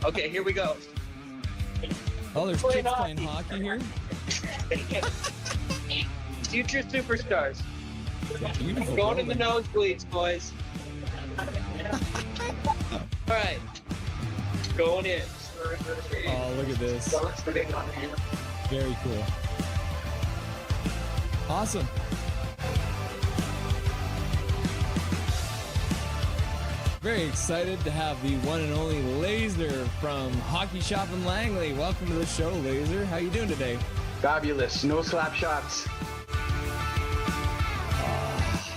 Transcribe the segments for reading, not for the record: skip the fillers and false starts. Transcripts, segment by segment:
Okay, here we go. Oh, there's kids playing hockey here. Future superstars. Beautiful. Going in the building. nosebleeds, boys. All right. Going in. Oh, look at this. Very cool. Awesome. Very excited to have the one and only Laser from Hockey Shop in Langley. Welcome to the show, Laser. How you doing today? Fabulous. No slap shots.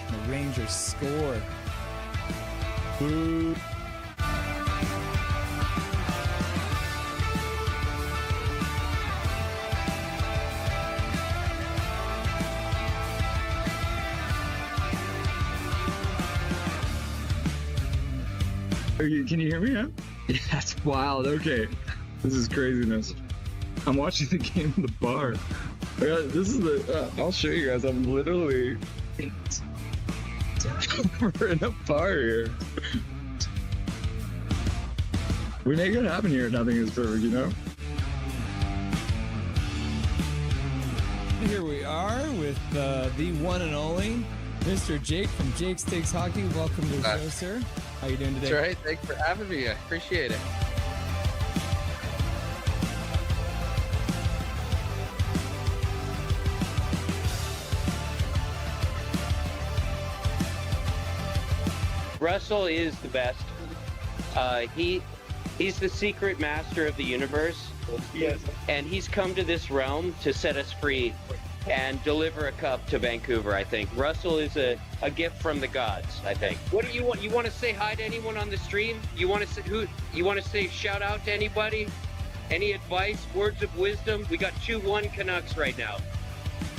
The Rangers score. Boo. Can you hear me? Yeah? Yeah, that's wild. Okay. This is craziness. I'm watching the game in the bar. This is the, I'll show you guys. I'm literally we're in a bar here. We make it happen here. Nothing is perfect, you know? Here we are with the one and only Mr. Jake from Jake's Takes Hockey. Welcome to the show, sir. How you doing today? That's right. Thanks for having me. I appreciate it. Russell is the best. He's the secret master of the universe. Yes. And he's come to this realm to set us free and deliver a cup to Vancouver, I think. Russell is a gift from the gods, I think. What do you want? You want to say hi to anyone on the stream? You want to say you want to say shout out to anybody? Any advice, words of wisdom? We got 2-1 Canucks right now.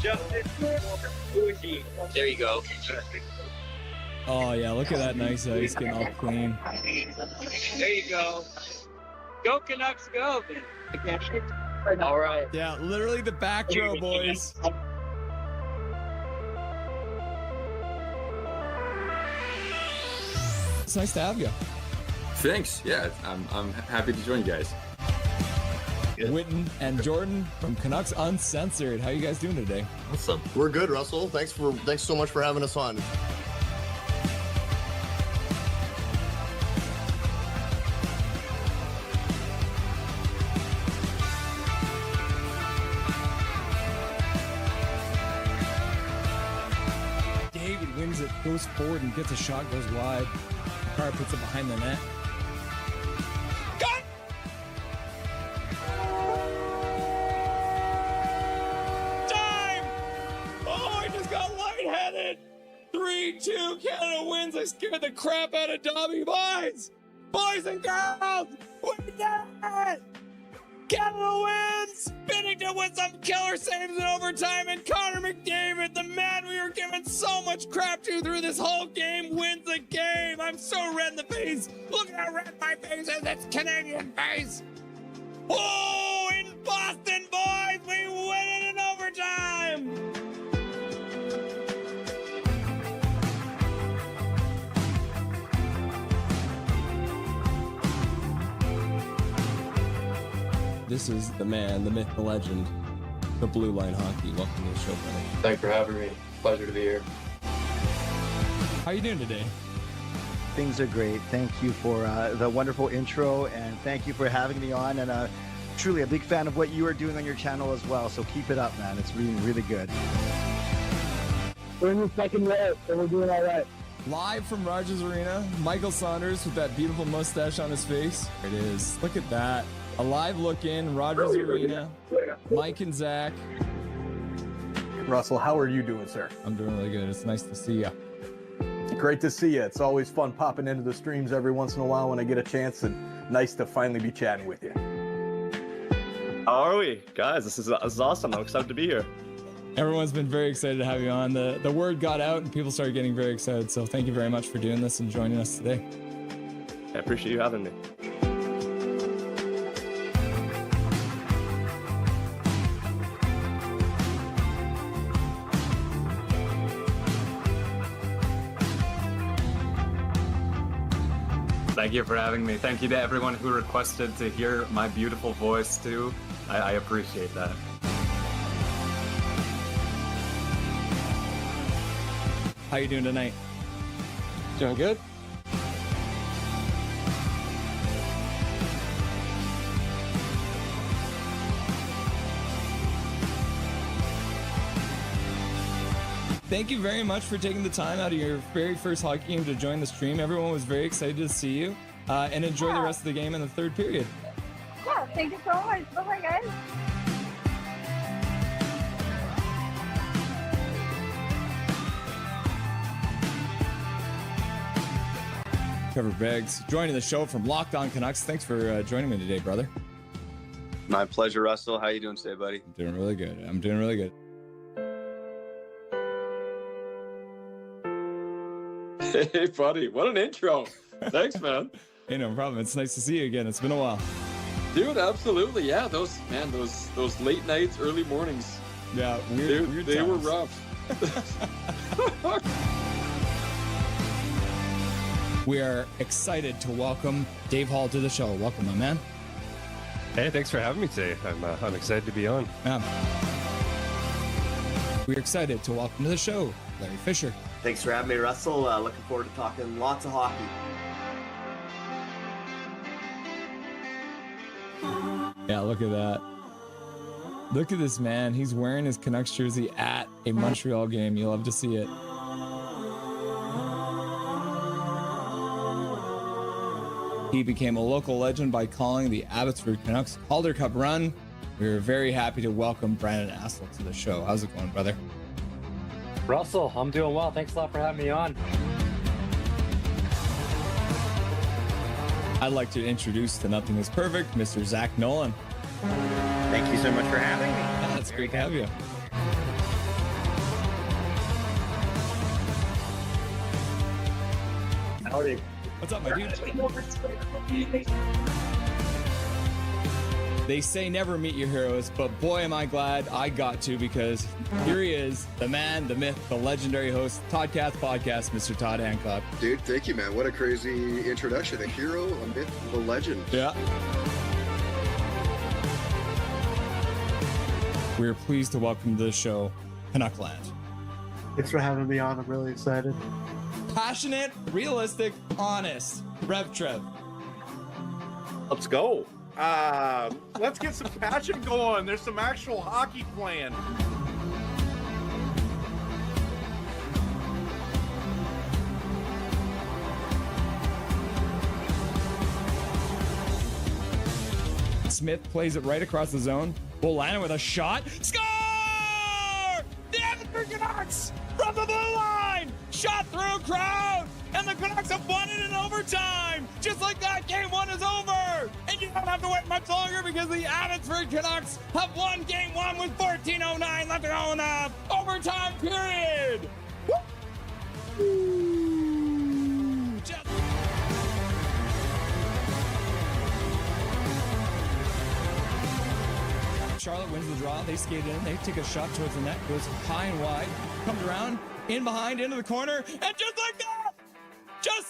Justin, there you go. Oh yeah, look at that nice ice getting all clean. There you go. Go Canucks, go! All right. Yeah, literally the back row, boys. It's nice to have you. Thanks. Yeah, I'm happy to join you guys. Witten and Jordan from Canucks Uncensored. How you guys doing today? Awesome. We're good, Russell. Thanks so much for having us on. David wins it, goes forward and gets a shot, goes wide. Carr puts it behind the net. Got it! Time! Oh, I just got lightheaded! 3-2, Canada wins. I scared the crap out of Dobby. Boys and girls, we did it! Canada wins! Binnington with some killer saves in overtime, and Connor McDavid, the man we were giving so much crap to through this whole game, wins the game! I'm so red in the face! Look at how red my face is! It's Canadian face! Oh, in Boston, boys! We win it in overtime! This is the man, the myth, the legend, the Blue Line Hockey. Welcome to the show, brother. Thanks for having me. Pleasure to be here. How you doing today? Things are great. Thank you for the wonderful intro, and thank you for having me on. And truly a big fan of what you are doing on your channel as well. So keep it up, man. It's really, really good. We're in the second row, so we're doing all right. Live from Rogers Arena, Michael Saunders with that beautiful mustache on his face. There it is. Look at that. A live look in, Rogers Arena, Mike and Zach. Russell, how are you doing, sir? I'm doing really good. It's nice to see you. Great to see you. It's always fun popping into the streams every once in a while when I get a chance, and nice to finally be chatting with you. How are we? Guys, this is awesome. I'm excited to be here. Everyone's been very excited to have you on. The word got out and people started getting very excited. So thank you very much for doing this and joining us today. I appreciate you having me. Thank you for having me. Thank you to everyone who requested to hear my beautiful voice too. I appreciate that. How you doing tonight? Doing good. Thank you very much for taking the time out of your very first hockey game to join the stream. Everyone was very excited to see you, and enjoy the rest of the game in the third period. Yeah, thank you so much. Bye-bye, guys. Trevor Beggs joining the show from Locked On Canucks. Thanks for joining me today, brother. My pleasure, Russell. How you doing today, buddy? I'm doing really good. I'm doing really good. Hey, buddy. What an intro. Thanks, man. Hey, no problem. It's nice to see you again. It's been a while. Dude, absolutely. Yeah, those late nights, early mornings. Yeah, weird they were times. rough. We are excited to welcome Dave Hall to the show. Welcome, my man. Hey, thanks for having me today. I'm excited to be on. Yeah. We're excited to welcome to the show Larry Fisher. Thanks for having me, Russell. Looking forward to talking lots of hockey. Yeah, look at that. Look at this man. He's wearing his Canucks jersey at a Montreal game. You'll love to see it. He became a local legend by calling the Abbotsford Canucks Calder Cup run. We are very happy to welcome Brandon Astle to the show. How's it going, brother? Russell, I'm doing well. Thanks a lot for having me on. I'd like to introduce to Nothing is Perfect, Mr. Zach Nolan. Thank you so much for having me. Yeah, it's great to have you. Howdy. What's up, my dude? They say never meet your heroes, but boy, am I glad I got to, because here he is, the man, the myth, the legendary host, Toddcast Podcast, Mr. Todd Hancock. Dude, thank you, man. What a crazy introduction. A hero, a myth, a legend. Yeah. We're pleased to welcome to the show, Canuckland. Thanks for having me on. I'm really excited. Passionate, realistic, honest. Rev Trev. Let's go. Let's get some passion going. There's some actual hockey playing. Smith plays it right across the zone. Bolano with a shot. Score! The Abbotsford Canucks from the blue line! Shot through a crowd! And the Canucks have won it in overtime! Just like that, game one is over! And you don't have to wait much longer, because the Abbotsford Canucks have won game one with 14:09 left to go in the overtime period! Woo! Just Charlotte wins the draw. They skate in. They take a shot towards the net. Goes high and wide. Comes around. In behind. Into the corner. And just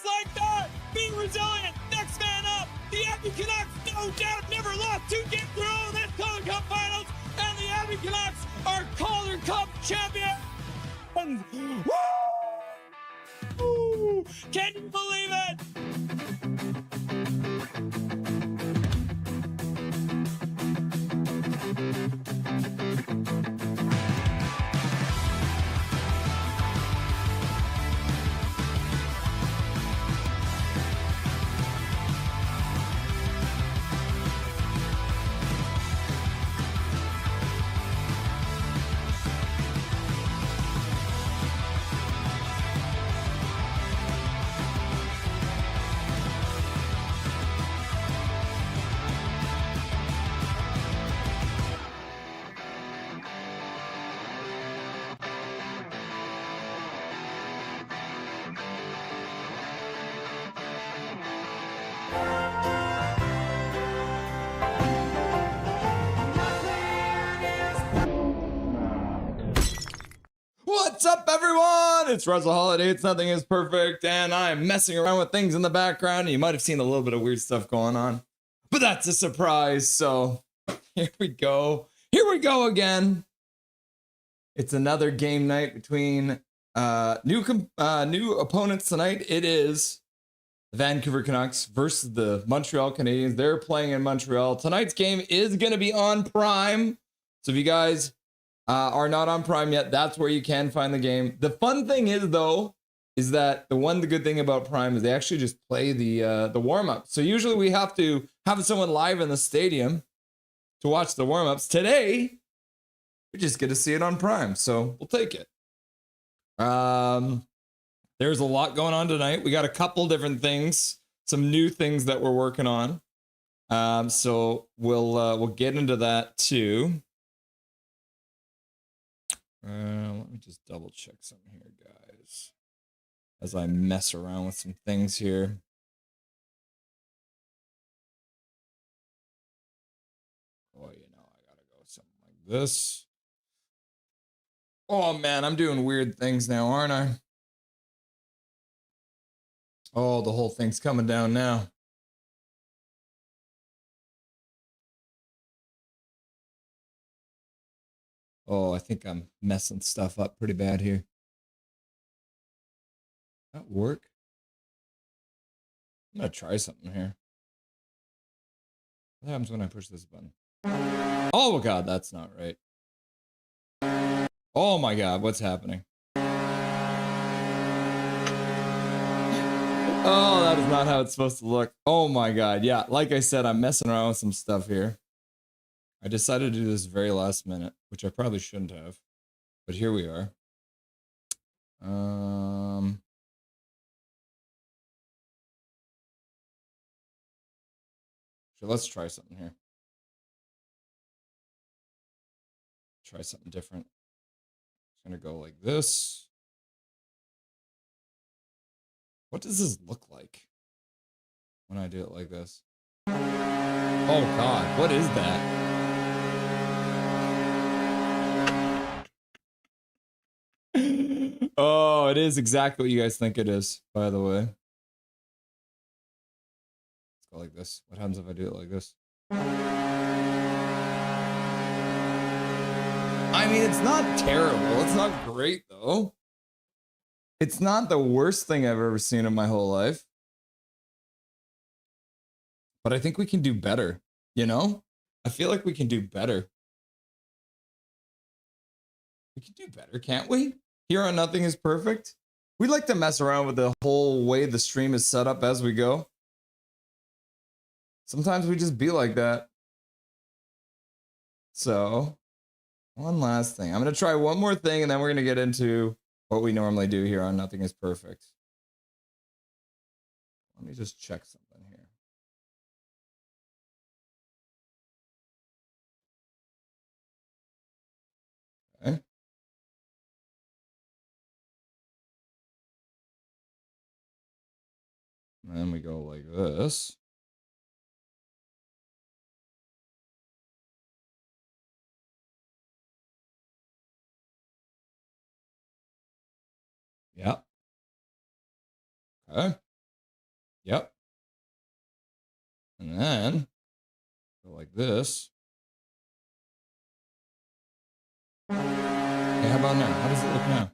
like that, being resilient. Next man up. The Abbey Canucks, no doubt, never lost 2 games in a row in this Calder Cup Finals. And the Abbey Canucks are Calder Cup champions. Woo! Can you believe it? What's up, everyone? everyone? It's Russell Holiday. It's Nothing is Perfect, and I'm messing around with things in the background. You might have seen a little bit of weird stuff going on, but that's a surprise. So here we go. Here we go again. It's another game night between new opponents tonight. It is the Vancouver Canucks versus the Montreal Canadiens. They're playing in Montreal. Tonight's game is going to be on Prime. So if you guys are not on Prime yet, that's where you can find the game. The fun thing is, though, is that the good thing about Prime is they actually just play the warm-up. So usually we have to have someone live in the stadium to watch the warm-ups. Today, we just get to see it on Prime, so we'll take it. There's a lot going on tonight. We got a couple different things, some new things that we're working on. So we'll get into that too. Let me just double check something here, guys, as I mess around with some things here. Oh, you know, I gotta go something like this. Oh man, I'm doing weird things now, aren't I? Oh, the whole thing's coming down now. Oh, I think I'm messing stuff up pretty bad here. That work? I'm gonna try something here. What happens when I push this button? Oh god, that's not right. Oh my god, what's happening? Oh, that is not how it's supposed to look. Oh my god, yeah, like I said, I'm messing around with some stuff here. I decided to do this very last minute, which I probably shouldn't have, but here we are. So let's try something here. Try something different. It's gonna go like this. What does this look like when I do it like this? Oh god, what is that? Oh, it is exactly what you guys think it is, by the way. Let's go like this. What happens if I do it like this? I mean, it's not terrible. It's not great, though. It's not the worst thing I've ever seen in my whole life. But I think we can do better, you know? I feel like we can do better. We can do better, can't we? Here on Nothing is Perfect. We like to mess around with the whole way the stream is set up as we go. Sometimes we just be like that. So, one last thing. I'm going to try one more thing, and then we're going to get into what we normally do here on Nothing is Perfect. Let me just check something here. Okay. And then we go like this. Yep. Okay. Yep. And then go like this. Okay, how about now? How does it look now?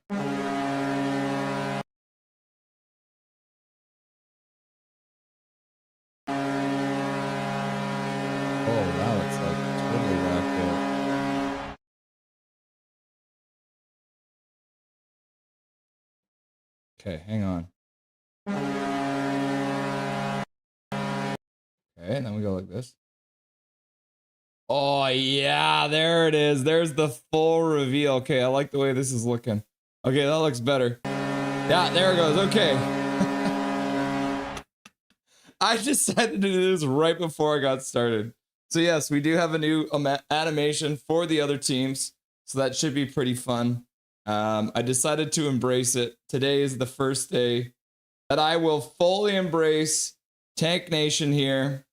Oh, wow, it's like totally wrapped up. Okay, hang on. Okay, and then we go like this. Oh, yeah, there it is. There's the full reveal. Okay, I like the way this is looking. Okay, that looks better. Yeah, there it goes. Okay. I decided to do this right before I got started. So yes, we do have a new animation for the other teams. So that should be pretty fun. I decided to embrace it. Today is the first day that I will fully embrace Tank Nation here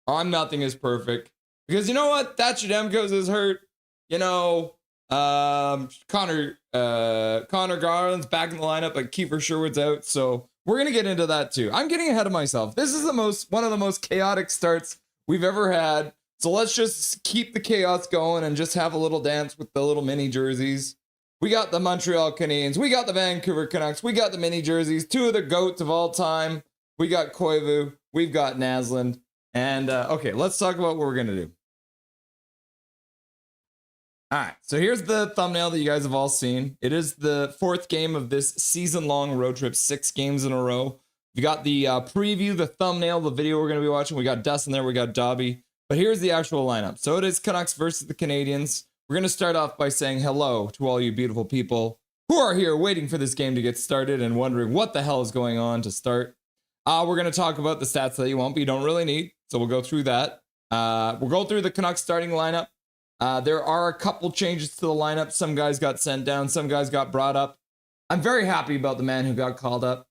on Nothing is Perfect. Because you know what? That Demkos is hurt. You know, Connor Garland's back in the lineup, but Kiefer Sherwood's out. So we're going to get into that too. I'm getting ahead of myself. This is one of the most chaotic starts we've ever had. So let's just keep the chaos going and just have a little dance with the little mini jerseys. We got the Montreal Canadiens. We got the Vancouver Canucks. We got the mini jerseys. Two of the GOATs of all time. We got Koivu. We've got Naslund. And okay, let's talk about what we're going to do. All right, so here's the thumbnail that you guys have all seen. It is the fourth game of this season-long road trip, 6 games in a row. We got the preview, the thumbnail, the video we're going to be watching. We got Dustin there, we got Dobby. But here's the actual lineup. So it is Canucks versus the Canadiens. We're going to start off by saying hello to all you beautiful people who are here waiting for this game to get started and wondering what the hell is going on to start. We're going to talk about the stats that you won't, but you don't really need. So we'll go through that. We'll go through the Canucks starting lineup. There are a couple changes to the lineup. Some guys got sent down. Some guys got brought up. I'm very happy about the man who got called up.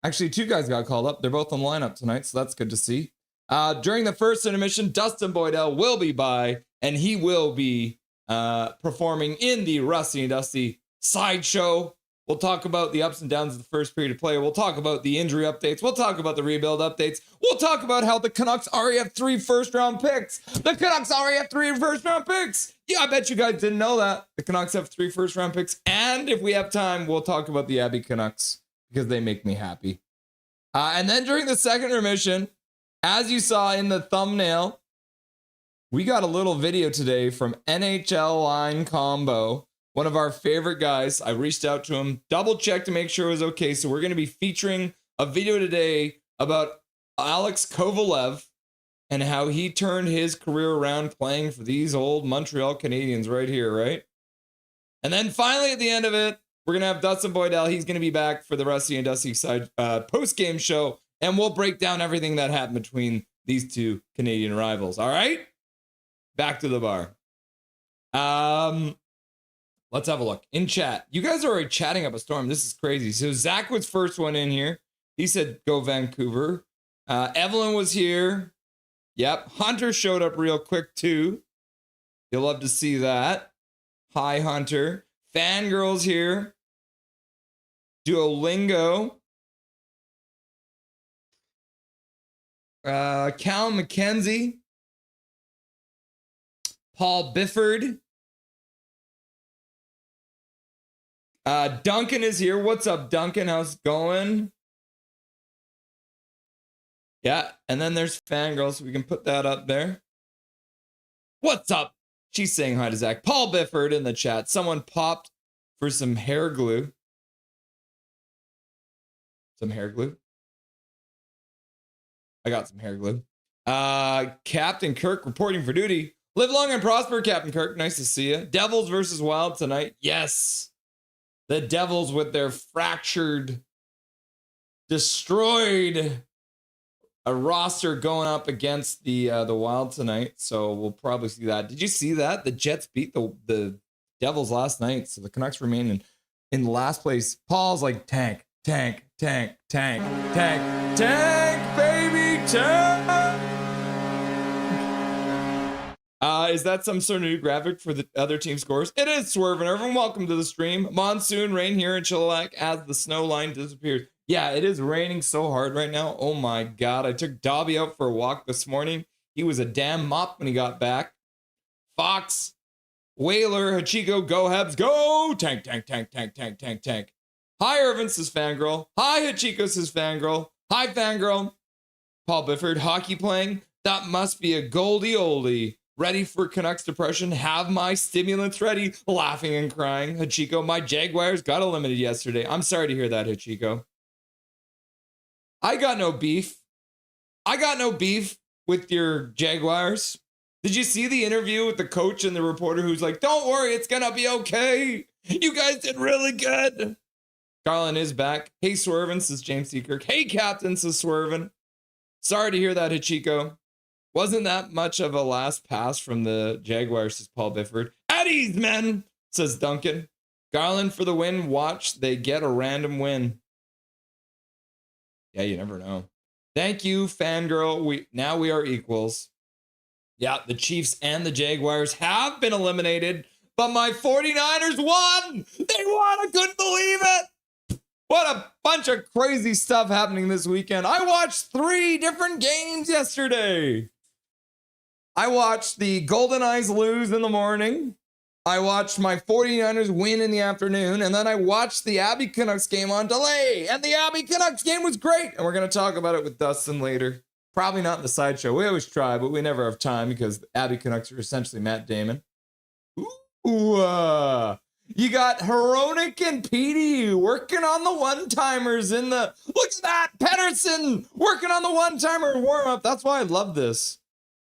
Actually, 2 guys got called up. They're both on the lineup tonight, so that's good to see. During the first intermission, Dustin Boydell will be by, and he will be performing in the Rusty and Dusty sideshow. We'll talk about the ups and downs of the first period of play. We'll talk about the injury updates. We'll talk about the rebuild updates. We'll talk about how the Canucks already have 3 first-round picks. The Canucks already have 3 first-round picks. Yeah, I bet you guys didn't know that. The Canucks have 3 first-round picks. And if we have time, we'll talk about the Abbey Canucks because they make me happy. And then during the second intermission, as you saw in the thumbnail, we got a little video today from NHL Line Combo, one of our favorite guys. I reached out to him, double-checked to make sure it was okay. So we're going to be featuring a video today about Alex Kovalev and how he turned his career around playing for these old Montreal Canadiens right here, right? And then finally at the end of it, we're going to have Dustin Boydell. He's going to be back for the Rusty and Dusty side post-game show, and we'll break down everything that happened between these 2 Canadian rivals. All right? Back to the bar. Let's have a look. In chat, you guys are already chatting up a storm. This is crazy. So Zach was first one in here. He said, go Vancouver. Evelyn was here. Yep. Hunter showed up real quick too. You'll love to see that. Hi, Hunter. Fangirl's here. Duolingo. Cal McKenzie. Paul Bifford. Duncan is here. What's up, Duncan? How's it going? Yeah, and then there's Fangirl, so we can put that up there. What's up? She's saying hi to Zach. Paul Bifford in the chat. Someone popped for some hair glue. Some hair glue. I got some hair glue. Captain Kirk reporting for duty. Live long and prosper, Captain Kirk. Nice to see you. Devils versus Wild tonight. Yes. The Devils with their fractured, destroyed a roster going up against the Wild tonight. So we'll probably see that. Did you see that? The Jets beat the Devils last night. So the Canucks remain in last place. Paul's like, tank, tank, tank, tank, tank, tank, baby, tank. Is that some sort of new graphic for the other team scores? It is, Swerve and everyone. Welcome to the stream. Monsoon rain here in Chilliwack as the snow line disappears. Yeah, it is raining so hard right now. Oh my God. I took Dobby out for a walk this morning. He was a damn mop when he got back. Fox, Whaler, Hachiko, go Habs, go! Tank, tank, tank, tank, tank, tank, tank. Hi, Irvin, says Fangirl. Hi, Hachiko, says Fangirl. Hi, Fangirl. Paul Bifford, hockey playing? That must be a Goldie oldie. Ready for Canucks depression? Have my stimulants ready? Laughing and crying. Hachiko, my Jaguars got eliminated yesterday. I'm sorry to hear that, Hachiko. I got no beef. I got no beef with your Jaguars. Did you see the interview with the coach and the reporter who's like, don't worry, it's going to be okay. You guys did really good. Garland is back. Hey, Swervin, says James Seekirk. Hey, Captain, says Swervin. Sorry to hear that, Hachiko. Wasn't that much of a last pass from the Jaguars, says Paul Bifford. At ease, men, says Duncan. Garland for the win. Watch, they get a random win. Yeah, you never know. Thank you, Fangirl. Now we are equals. Yeah, the Chiefs and the Jaguars have been eliminated but my 49ers won. They won. I couldn't believe it. What a bunch of crazy stuff happening this weekend. I watched 3 different games yesterday. I watched the Golden Eyes lose in the morning. I watched my 49ers win in the afternoon, and then I watched the Abbey Canucks game on delay, and the Abbey Canucks game was great, and we're going to talk about it with Dustin later. Probably not in the sideshow. We always try, but we never have time because the Abbey Canucks are essentially Matt Damon. Ooh, you got Hronik and Petey working on the one-timers in the... Look at that! Pedersen working on the one-timer warm-up. That's why I love this.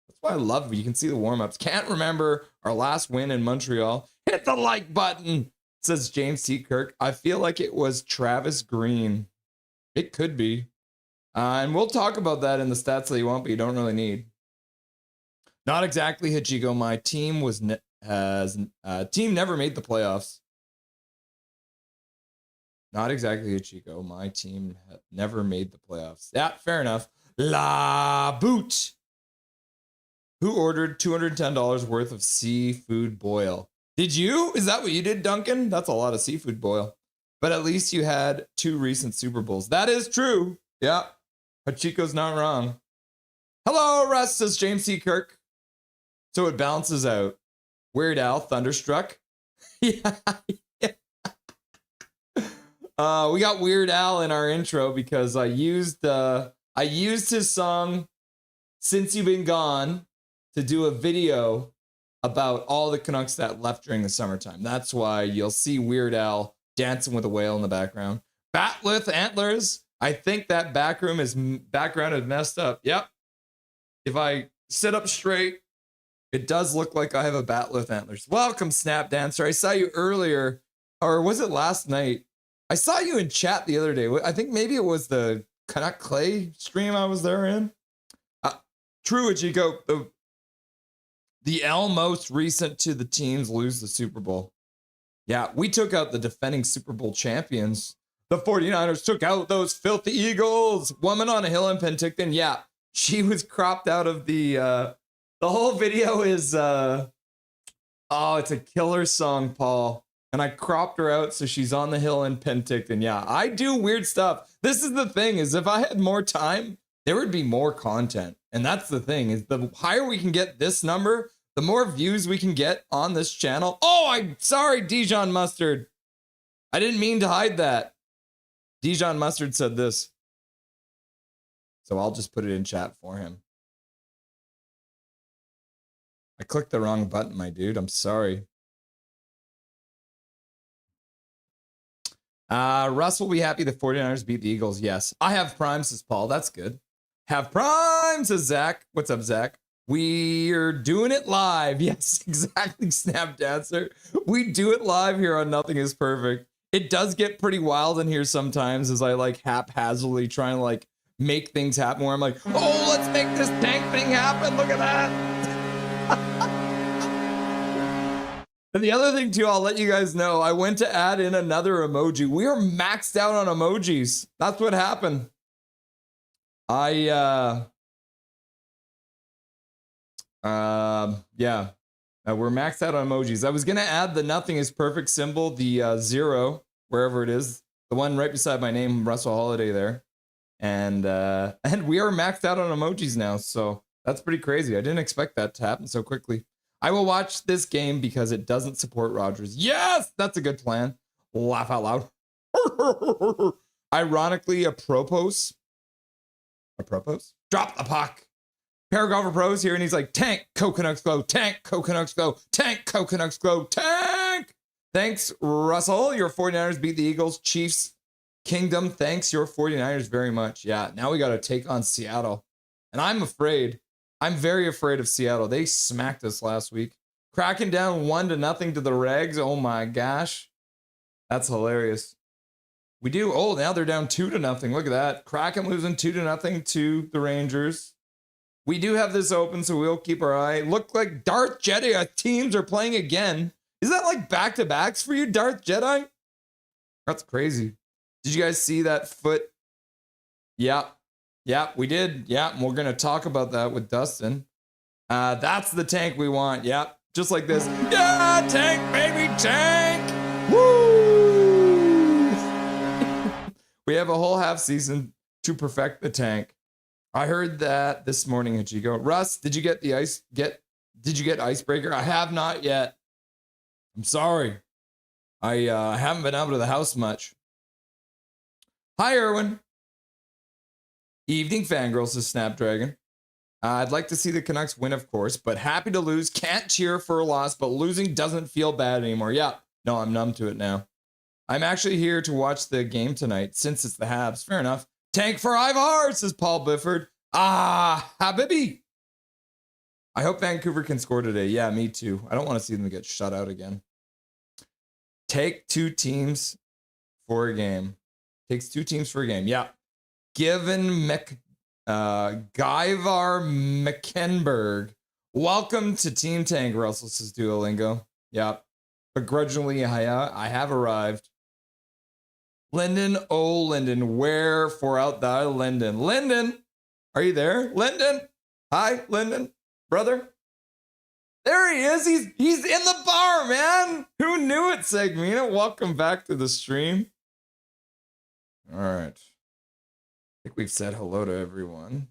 That's why I love it. You can see the warm-ups. Can't remember our last win in Montreal. Hit the like button, says James T. Kirk. I feel like it was Travis Green. It could be. And we'll talk about that in the stats that you want, but you don't really need. Not exactly, Hachiko. My team team never made the playoffs. Not exactly, Hachiko. My team never made the playoffs. Yeah, fair enough. La boot. Who ordered $210 worth of seafood boil? Did you? Is that what you did, Duncan? That's a lot of seafood boil. But at least you had 2 recent Super Bowls. That is true. Yeah. Hachiko's not wrong. Hello, Russ, says James C. Kirk. So it balances out. Weird Al, Thunderstruck. Yeah. We got Weird Al in our intro because I used his song Since You've Been Gone to do a video about all the Canucks that left during the summertime. That's why you'll see Weird Al dancing with a whale in the background. Batlith Antlers. I think that background is messed up. Yep. If I sit up straight, it does look like I have a Batlith Antlers. Welcome, Snap Dancer. I saw you earlier, or was it last night? I saw you in chat the other day. I think maybe it was the Canuck Clay stream I was there in. True, Chico. The L most recent to the teams lose the Super Bowl. Yeah, we took out the defending Super Bowl champions. The 49ers took out those filthy Eagles. Woman on a hill in Penticton. Yeah, she was cropped out of the whole video is, it's a killer song, Paul. And I cropped her out so she's on the hill in Penticton. Yeah, I do weird stuff. This is the thing, is if I had more time, there would be more content. And that's the thing, is the higher we can get this number, the more views we can get on this channel. Oh, I'm sorry, Dijon Mustard. I didn't mean to hide that. Dijon Mustard said this. So I'll just put it in chat for him. I clicked the wrong button, my dude. I'm sorry. Russ will be happy the 49ers beat the Eagles. Yes. I have Prime, says Paul. That's good. Have Prime, says Zach. What's up, Zach? We're doing it live. Yes, exactly, Snap Dancer. We do it live here on Nothing is Perfect. It does get pretty wild in here sometimes as I like haphazardly trying to like make things happen where I'm like, oh, let's make this tank thing happen. Look at that. And the other thing too, I'll let you guys know, I went to add in another emoji. We are maxed out on emojis. That's what happened. We're maxed out on emojis. I was gonna add the Nothing is Perfect symbol, the 0, wherever it is, the one right beside my name, Russell Holiday there, and we are maxed out on emojis now. So that's pretty crazy. I didn't expect that to happen so quickly. I will watch this game because it doesn't support Rodgers. Yes, that's a good plan. Laugh out loud. Ironically, apropos, drop the puck. Paragolfer Pro's here and he's like, tank, Canucks go, tank, Canucks go, tank, Canucks go, tank. Thanks, Russell. Your 49ers beat the Eagles. Chiefs Kingdom, thanks your 49ers very much. Yeah, now we got to take on Seattle. And I'm afraid. I'm very afraid of Seattle. They smacked us last week. Cracking down 1-0 to the Regs. Oh my gosh. That's hilarious. We do. Oh, now they're down 2-0. Look at that. Kraken losing 2-0 to the Rangers. We do have this open, so we'll keep our eye. Look like Darth Jedi teams are playing again. Is that like back-to-backs for you, Darth Jedi? That's crazy. Did you guys see that foot? Yeah. Yeah, we did. Yeah, and we're going to talk about that with Dustin. That's the tank we want. Yeah, just like this. Yeah, tank, baby, tank. Woo! We have a whole half season to perfect the tank. I heard that this morning at Chico. Russ, did you get did you get Icebreaker? I have not yet. I'm sorry. I haven't been out of the house much. Hi, Erwin. Evening Fangirl, says Snapdragon. I'd like to see the Canucks win, of course, but happy to lose. Can't cheer for a loss, but losing doesn't feel bad anymore. Yeah, no, I'm numb to it now. I'm actually here to watch the game tonight since it's the Habs. Fair enough. Tank for Ivar, says Paul Bifford. Habibi. I hope Vancouver can score today. Yeah, me too. I don't want to see them get shut out again. Take two teams for a game. Takes two teams for a game. Yeah. Given Guyvar McKenberg. Welcome to Team Tank, Russell, says Duolingo. Yeah. Begrudgingly, I have arrived. Lyndon, oh Lyndon, wherefore out thy Lyndon? Lyndon, are you there? Lyndon? Hi, Lyndon, brother. There he is. He's in the bar, man. Who knew it, Segmina? Welcome back to the stream. All right. I think we've said hello to everyone.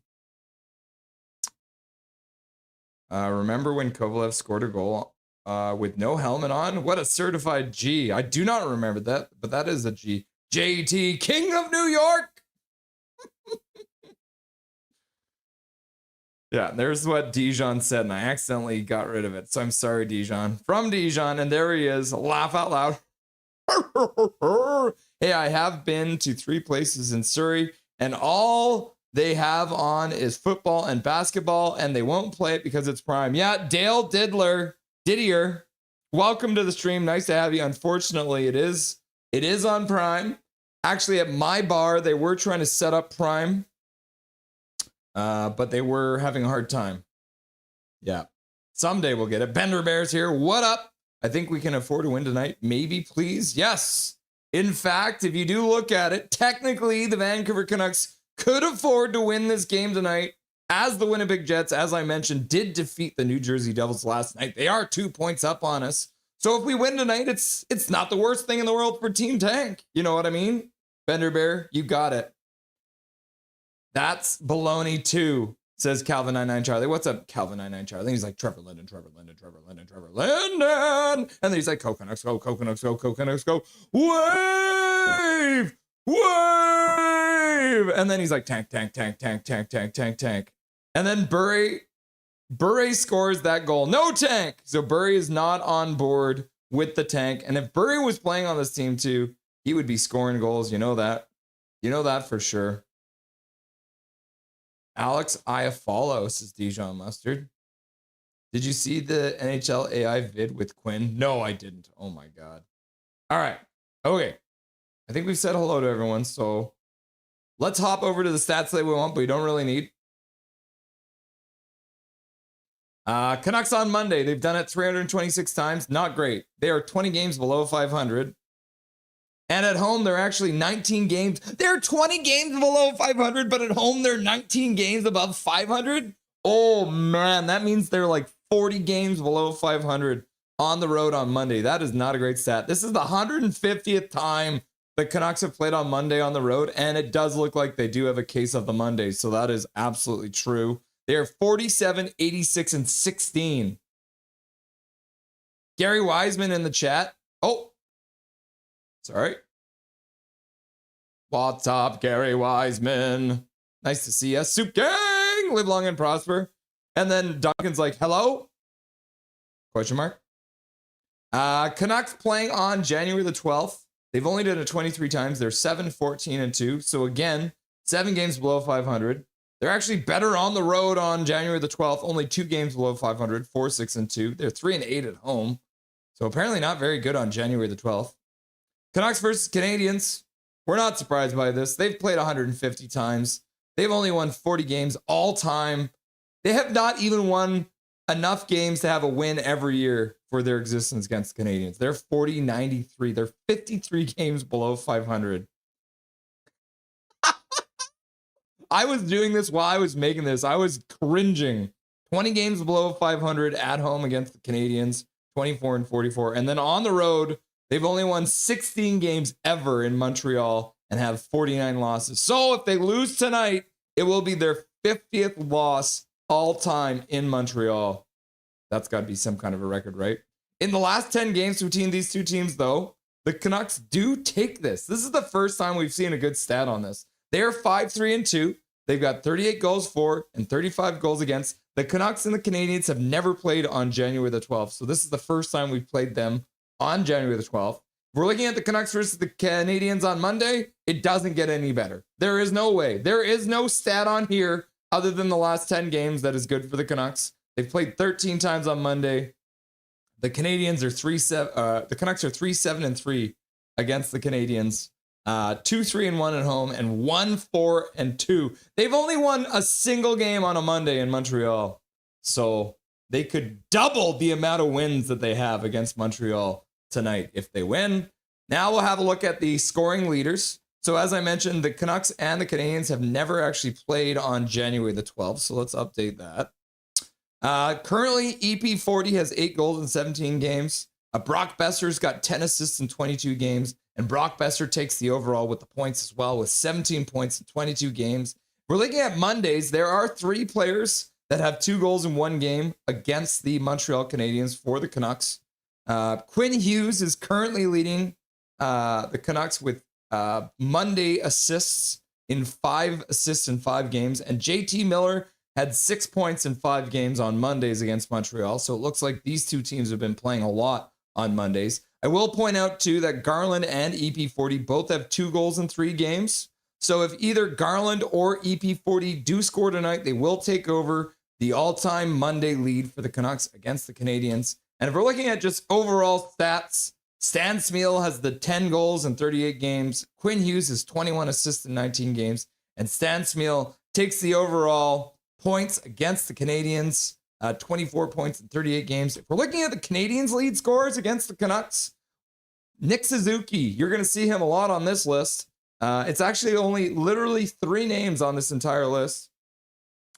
Remember when Kovalev scored a goal with no helmet on? What a certified G. I do not remember that, but that is a G. JT, King of New York. Yeah, there's what Dijon said, and I accidentally got rid of it. So I'm sorry, Dijon. From Dijon, and there he is. Laugh out loud. Hey, I have been to 3 places in Surrey, and all they have on is football and basketball, and they won't play it because it's prime. Yeah, Dale Didier, welcome to the stream. Nice to have you. Unfortunately, it is on prime. Actually, at my bar, they were trying to set up prime, but they were having a hard time. Yeah, someday we'll get it. Bender Bears here. What up? I think we can afford to win tonight. Maybe, please. Yes. In fact, if you do look at it, technically the Vancouver Canucks could afford to win this game tonight, as the Winnipeg Jets, as I mentioned, did defeat the New Jersey Devils last night. They are 2 points up on us. So if we win tonight, it's not the worst thing in the world for Team Tank. You know what I mean? Bender Bear, you got it. That's baloney too, says Calvin99 Charlie. What's up, Calvin99 Charlie? Then he's like, Trevor Linden. And then he's like, Canucks go, Canucks go, Canucks go. Wave! And then he's like, tank. And then Burray scores that goal. No tank. So Burray is not on board with the tank. And if Burray was playing on this team too, he would be scoring goals. You know that. You know that for sure. Alex Iafallo, says Dijon Mustard. Did you see the NHL AI vid with Quinn? No, I didn't. Oh my God. All right. Okay. I think we've said hello to everyone. So let's hop over to the stats that we want, but we don't really need. Canucks on Monday. They've done it 326 times. Not great. They are 20 games below 500. And at home, they're actually 19 games. They're 20 games below 500, but at home, they're 19 games above 500. Oh, man. That means they're like 40 games below 500 on the road on Monday. That is not a great stat. This is the 150th time the Canucks have played on Monday on the road, and it does look like they do have a case of the Monday. So that is absolutely true. They are 47, 86, and 16. Gary Wiseman in the chat. Oh, sorry. What's up, Gary Wiseman? Nice to see you. Soup Gang, live long and prosper. And then Duncan's like, hello? Question mark. Canucks playing on January the 12th. They've only done it 23 times. They're 7, 14, and 2. So again, 7 games below 500. They're actually better on the road on January the 12th. Only 2 games below 500, 4, 6, and 2. They're 3 and 8 at home. So apparently not very good on January the 12th. Canucks versus Canadiens. We're not surprised by this. They've played 150 times. They've only won 40 games all time. They have not even won enough games to have a win every year for their existence against the Canadiens. They're 40-93. They're 53 games below 500. I was doing this while I was making this. I was cringing 20 games below 500 at home against the Canadiens, 24-44. And then on the road, they've only won 16 games ever in Montreal and have 49 losses. So if they lose tonight, it will be their 50th loss all time in Montreal. That's got to be some kind of a record, right? In the last 10 games between these two teams, though, the Canucks do take this. This is the first time we've seen a good stat on this. They're 5-3-2. They've got 38 goals for and 35 goals against. The Canucks and the Canadiens have never played on January the 12th. So this is the first time we've played them on January the 12th. If we're looking at the Canucks versus the Canadiens on Monday, it doesn't get any better. There is no way. There is no stat on here other than the last 10 games that is good for the Canucks. They've played 13 times on Monday. The Canadiens are the Canucks are 3-7-3 against the Canadiens. 2-3-1 at home and 1-4-2. They've only won a single game on a Monday in Montreal. So they could double the amount of wins that they have against Montreal tonight if they win. Now we'll have a look at the scoring leaders. So as I mentioned, the Canucks and the Canadiens have never actually played on January the 12th. So let's update that. Currently, EP40 has 8 goals in 17 games. Brock Besser's got 10 assists in 22 games. And Brock Besser takes the overall with the points as well, with 17 points in 22 games. We're looking at Mondays. There are 3 players that have 2 goals in 1 game against the Montreal Canadiens for the Canucks. Quinn Hughes is currently leading the Canucks with Monday assists in 5 assists in 5 games. And JT Miller had 6 points in 5 games on Mondays against Montreal. So it looks like these two teams have been playing a lot on Mondays. I will point out, too, that Garland and EP40 both have 2 goals in 3 games. So if either Garland or EP40 do score tonight, they will take over the all-time Monday lead for the Canucks against the Canadiens. And if we're looking at just overall stats, Stan Smeel has the 10 goals in 38 games. Quinn Hughes has 21 assists in 19 games. And Stan Smeel takes the overall points against the Canadiens. 24 points in 38 games. If we're looking at the Canadiens' lead scorers against the Canucks, Nick Suzuki, you're going to see him a lot on this list. It's actually only literally 3 names on this entire list.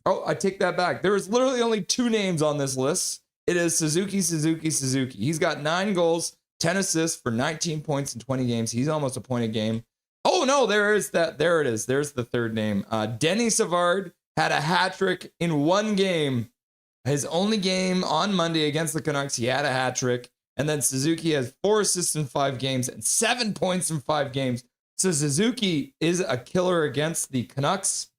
Oh, I take that back. There is literally only 2 names on this list. It is Suzuki. He's got 9 goals, 10 assists for 19 points in 20 games. He's almost a point a game. Oh, no, there is that. There it is. There's the third name. Denny Savard had a hat trick in 1 game. His only game on Monday against the Canucks, he had a hat trick. And then Suzuki has 4 assists in 5 games and 7 points in 5 games. So Suzuki is a killer against the Canucks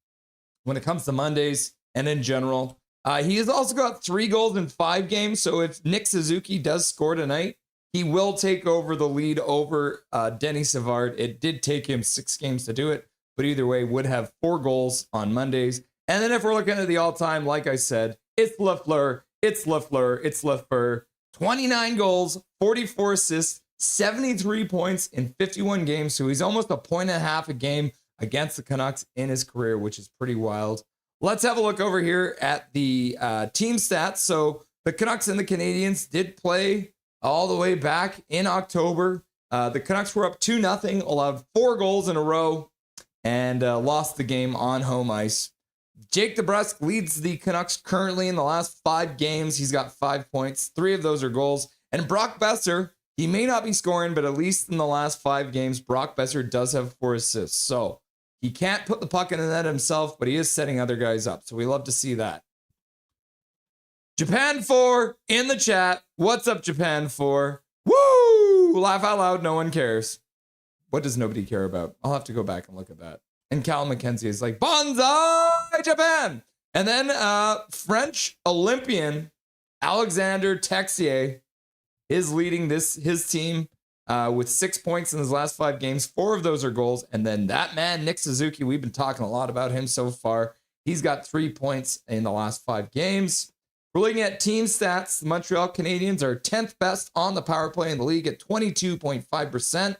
when it comes to Mondays and in general. He has also got 3 goals in 5 games. So if Nick Suzuki does score tonight, he will take over the lead over Denny Savard. It did take him 6 games to do it, but either way, would have 4 goals on Mondays. And then if we're looking at the all-time, like I said, it's Lafleur. 29 goals, 44 assists, 73 points in 51 games. So he's almost a point and a half a game against the Canucks in his career, which is pretty wild. Let's have a look over here at the team stats. So the Canucks and the Canadiens did play all the way back in October. The Canucks were up 2-0, allowed 4 goals in a row, and lost the game on home ice. Jake DeBrusk leads the Canucks currently in the last 5 games. He's got 5 points. 3 of those are goals. And Brock Besser, he may not be scoring, but at least in the last 5 games, Brock Besser does have 4 assists. So he can't put the puck in the net himself, but he is setting other guys up. So we love to see that. Japan 4 in the chat. What's up, Japan 4? Woo! Laugh out loud. No one cares. What does nobody care about? I'll have to go back and look at that. And Cal McKenzie is like, Banzai, Japan! And then French Olympian Alexander Texier is leading his team with 6 points in his last 5 games. 4 of those are goals. And then that man, Nick Suzuki, we've been talking a lot about him so far. He's got 3 points in the last 5 games. We're looking at team stats. The Montreal Canadiens are 10th best on the power play in the league at 22.5%.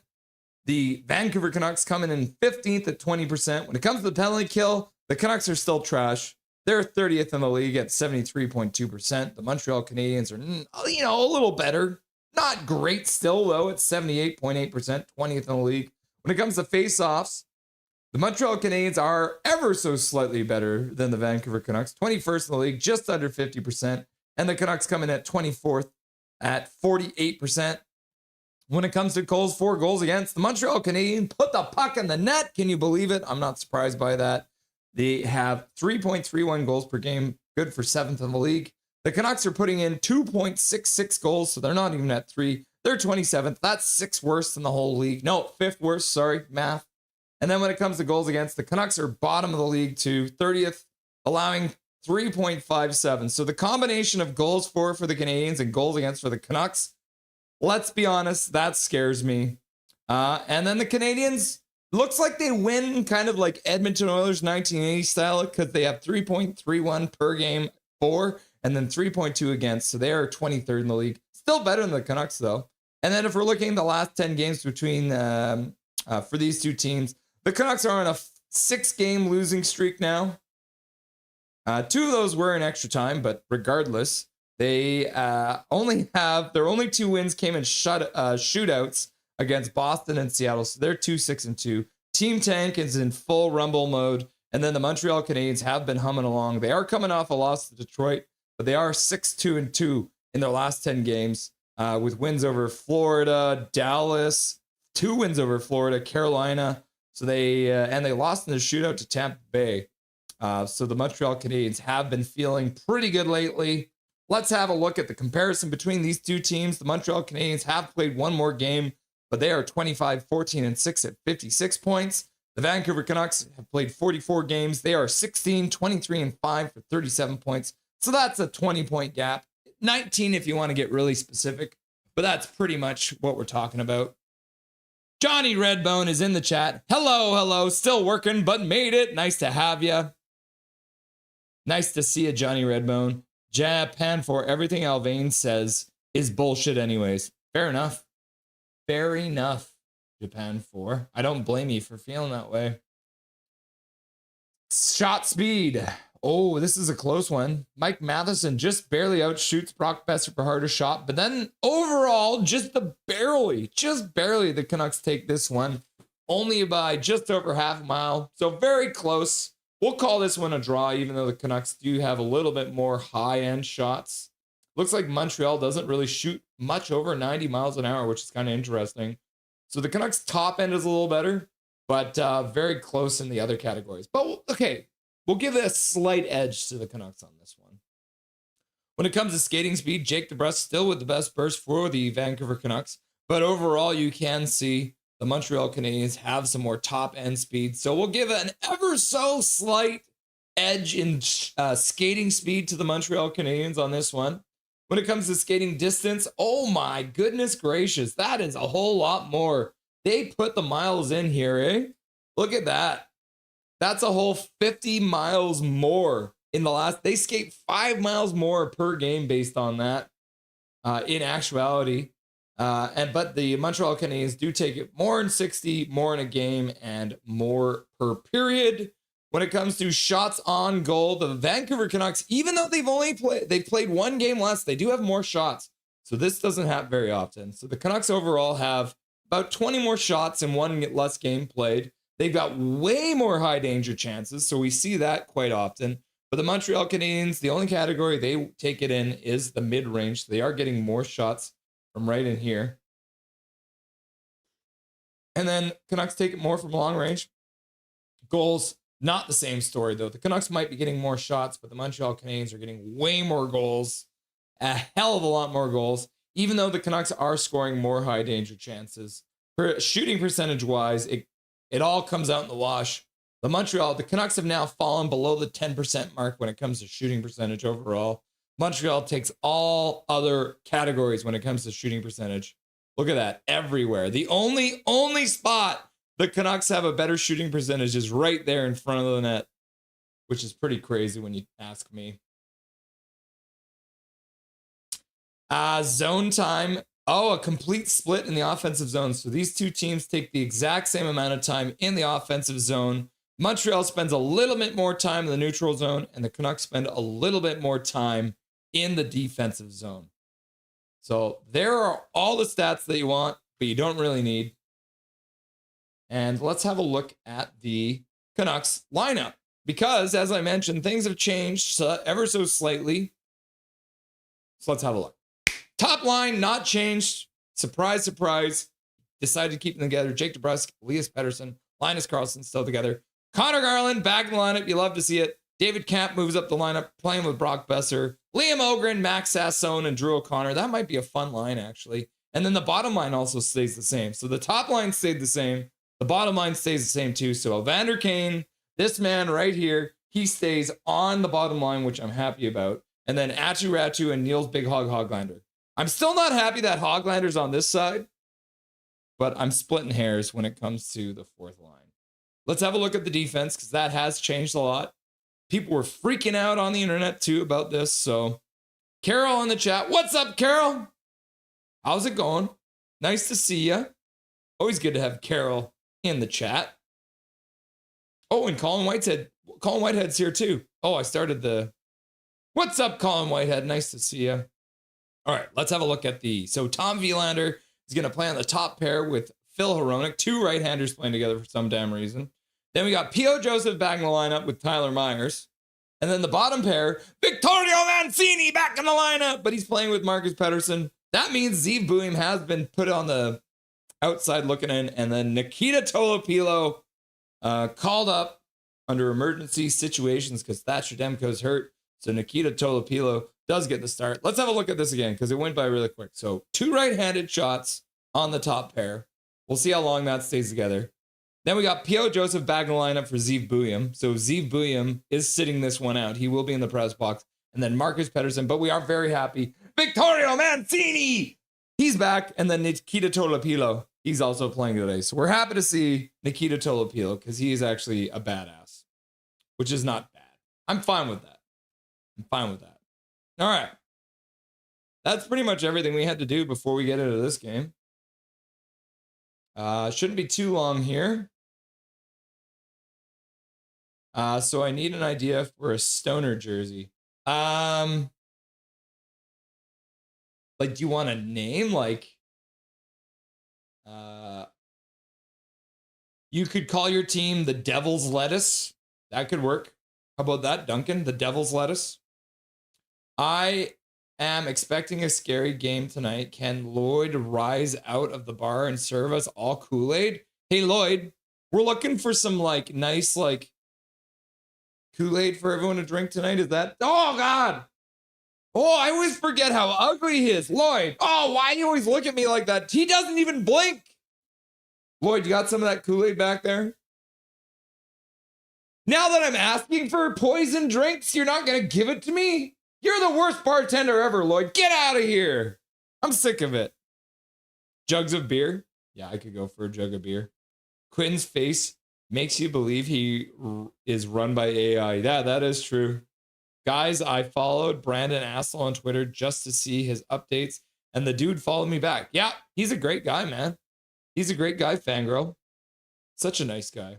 The Vancouver Canucks coming in 15th at 20%. When it comes to the penalty kill, the Canucks are still trash. They're 30th in the league at 73.2%. The Montreal Canadiens are, a little better. Not great still, though, at 78.8%, 20th in the league. When it comes to face-offs, The Montreal Canadiens are ever so slightly better than the Vancouver Canucks, 21st in the league, just under 50%. And the Canucks come in at 24th at 48%. When it comes to goals for, goals against, the Montreal Canadiens put the puck in the net. Can you believe it? I'm not surprised by that. They have 3.31 goals per game, good for 7th in the league. The Canucks are putting in 2.66 goals, so they're not even at 3. They're 27th. That's 6th worst in the whole league. No, 5th worst, sorry, math. And then when it comes to goals against, the Canucks are bottom of the league to 30th, allowing 3.57. So the combination of goals for the Canadiens and goals against for the Canucks, let's be honest, that scares me. And then the Canadiens, looks like they win kind of like Edmonton Oilers 1980 style because they have 3.31 per game for and then 3.2 against. So they are 23rd in the league. Still better than the Canucks, though. And then if we're looking at the last 10 games between for these two teams, the Canucks are on a 6-game losing streak now. 2 of those were in extra time, but regardless, they only have their only 2 wins came in shootouts against Boston and Seattle. So they're 2-6-2. Team Tank is in full rumble mode. And then the Montreal Canadiens have been humming along. They are coming off a loss to Detroit, but they are 6-2-2 in their last 10 games with wins over Florida, Dallas, 2 wins over Florida, Carolina. So they lost in the shootout to Tampa Bay. So the Montreal Canadiens have been feeling pretty good lately. Let's have a look at the comparison between these two teams. The Montreal Canadiens have played one more game, but they are 25-14-6 at 56 points. The Vancouver Canucks have played 44 games. They are 16-23-5 for 37 points. So that's a 20-point gap. 19 if you want to get really specific, but that's pretty much what we're talking about. Johnny Redbone is in the chat. Hello. Still working, but made it. Nice to have you. Nice to see you, Johnny Redbone. Japan for everything Alvain says is bullshit anyways. Fair enough. Fair enough, Japan 4. I don't blame you for feeling that way. Shot speed. Oh, this is a close one. Mike Matheson just barely outshoots Brock Besser for harder shot, but then overall, just barely, the Canucks take this one, only by just over half a mile. So very close. We'll call this one a draw, even though the Canucks do have a little bit more high-end shots. Looks like Montreal doesn't really shoot much over 90 miles an hour, which is kind of interesting. So the Canucks top end is a little better, but very close in the other categories. But okay, we'll give it a slight edge to the Canucks on this one. When it comes to skating speed, Jake DeBrusk still with the best burst for the Vancouver Canucks. But overall, you can see the Montreal Canadiens have some more top end speed. So we'll give an ever so slight edge in skating speed to the Montreal Canadiens on this one. When it comes to skating distance, oh my goodness gracious, that is a whole lot more. They put the miles in here, eh? Look at that. That's a whole 50 miles more in the last. They skate 5 miles more per game based on that in actuality. But the Montreal Canadiens do take it more in 60, more in a game, and more per period. When it comes to shots on goal, the Vancouver Canucks, even though they've played one game less, they do have more shots. So this doesn't happen very often. So the Canucks overall have about 20 more shots in one less game played. They've got way more high danger chances, so we see that quite often. But the Montreal Canadiens, the only category they take it in is the mid-range. So they are getting more shots from right in here. And then Canucks take it more from long range. Goals, not the same story, though. The Canucks might be getting more shots, but the Montreal Canadiens are getting way more goals, a hell of a lot more goals, even though the Canucks are scoring more high danger chances. For shooting percentage-wise, it all comes out in the wash. The Canucks have now fallen below the 10% mark when it comes to shooting percentage overall. Montreal takes all other categories when it comes to shooting percentage. Look at that everywhere. The only spot the Canucks have a better shooting percentage is right there in front of the net, which is pretty crazy when you ask me. Zone time. Oh, a complete split in the offensive zone. So these two teams take the exact same amount of time in the offensive zone. Montreal spends a little bit more time in the neutral zone, and the Canucks spend a little bit more time in the defensive zone. So there are all the stats that you want, but you don't really need. And let's have a look at the Canucks lineup. Because, as I mentioned, things have changed ever so slightly. So let's have a look. Top line, not changed. Surprise, surprise. Decided to keep them together. Jake DeBrusk, Elias Pettersson, Linus Karlsson still together. Connor Garland back in the lineup. You love to see it. David Camp moves up the lineup, playing with Brock Besser. Liam Ogren, Max Sassone, and Drew O'Connor. That might be a fun line, actually. And then the bottom line also stays the same. So the top line stayed the same. The bottom line stays the same, too. So Evander Kane, this man right here, he stays on the bottom line, which I'm happy about. And then Atu Ratu and Niels Big Hog Hoglander. I'm still not happy that Hoglander's on this side, but I'm splitting hairs when it comes to the fourth line. Let's have a look at the defense, because that has changed a lot. People were freaking out on the internet, too, about this. So, Carol in the chat. What's up, Carol? How's it going? Nice to see you. Always good to have Carol in the chat. Oh, and Colin Whitehead's here, too. Oh, I started the... What's up, Colin Whitehead? Nice to see you. All right, let's have a look at the... So, Tom Wielander is going to play on the top pair with Phil Hronek. Two right-handers playing together for some damn reason. Then we got P.O. Joseph back in the lineup with Tyler Myers. And then the bottom pair, Vittorio Mancini back in the lineup, but he's playing with Marcus Pettersson. That means Zeev Buim has been put on the outside looking in. And then Nikita Tolopilo called up under emergency situations because Thatcher Demko's hurt. So Nikita Tolopilo does get the start. Let's have a look at this again because it went by really quick. So 2 right-handed shots on the top pair. We'll see how long that stays together. Then we got P.O. Joseph back in the lineup for Zeev Buim. So Zeev Buim is sitting this one out. He will be in the press box. And then Marcus Pettersson, but we are very happy. Vittorio Mancini! He's back. And then Nikita Tolopilo, he's also playing today. So we're happy to see Nikita Tolopilo because he is actually a badass, which is not bad. I'm fine with that. All right. That's pretty much everything we had to do before we get into this game. Shouldn't be too long here. So I need an idea for a stoner jersey. Like, do you want a name? Like, you could call your team the Devil's Lettuce. That could work. How about that, Duncan? The Devil's Lettuce. I am expecting a scary game tonight. Can Lloyd rise out of the bar and serve us all Kool-Aid? Hey, Lloyd, we're looking for some, like, nice, like, Kool-Aid for everyone to drink tonight. Is that... Oh, God! Oh, I always forget how ugly he is. Lloyd! Oh, why do you always look at me like that? He doesn't even blink! Lloyd, you got some of that Kool-Aid back there? Now that I'm asking for poison drinks, you're not gonna give it to me? You're the worst bartender ever, Lloyd. Get out of here. I'm sick of it. Jugs of beer? Yeah, I could go for a jug of beer. Quinn's face makes you believe he is run by AI. Yeah, that is true. Guys, I followed Brandon Assel on Twitter just to see his updates, and the dude followed me back. Yeah, he's a great guy, man. He's a great guy, fangirl. Such a nice guy.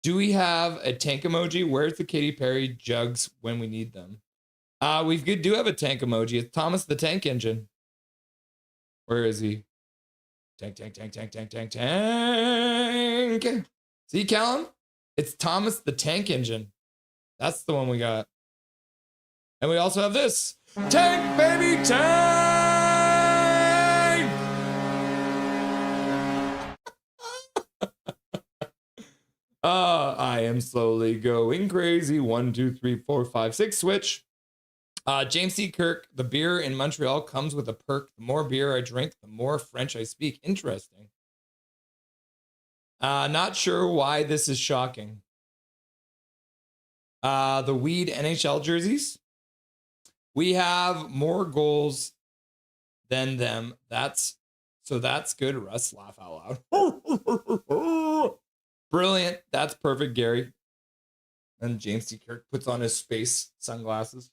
Do we have a tank emoji? Where's the Katy Perry jugs when we need them? We do have a tank emoji. It's Thomas the Tank Engine. Where is he? Tank. See, Callum? It's Thomas the Tank Engine. That's the one we got. And we also have this. Tank, baby, tank! I am slowly going crazy. 1, 2, 3, 4, 5, 6. Switch. James C. Kirk, the beer in Montreal comes with a perk. The more beer I drink, the more French I speak. Interesting. Not sure why this is shocking. The Weed NHL jerseys. We have more goals than them. That's good. Russ, laugh out loud. Brilliant. That's perfect, Gary. And James C. Kirk puts on his space sunglasses.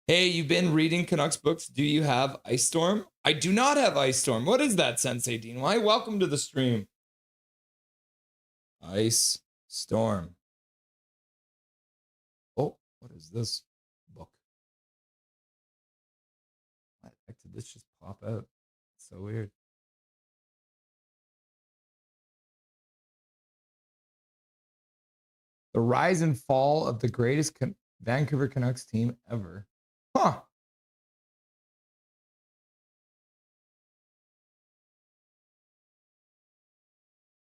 Hey, you've been reading Canucks books. Do you have Ice Storm? I do not have Ice Storm. What is that, Sensei Dean? Why? Welcome to the stream. Ice Storm. Oh, what is this book? Why the heck did this just pop out? It's so weird. The rise and fall of the greatest Vancouver Canucks team ever. Huh.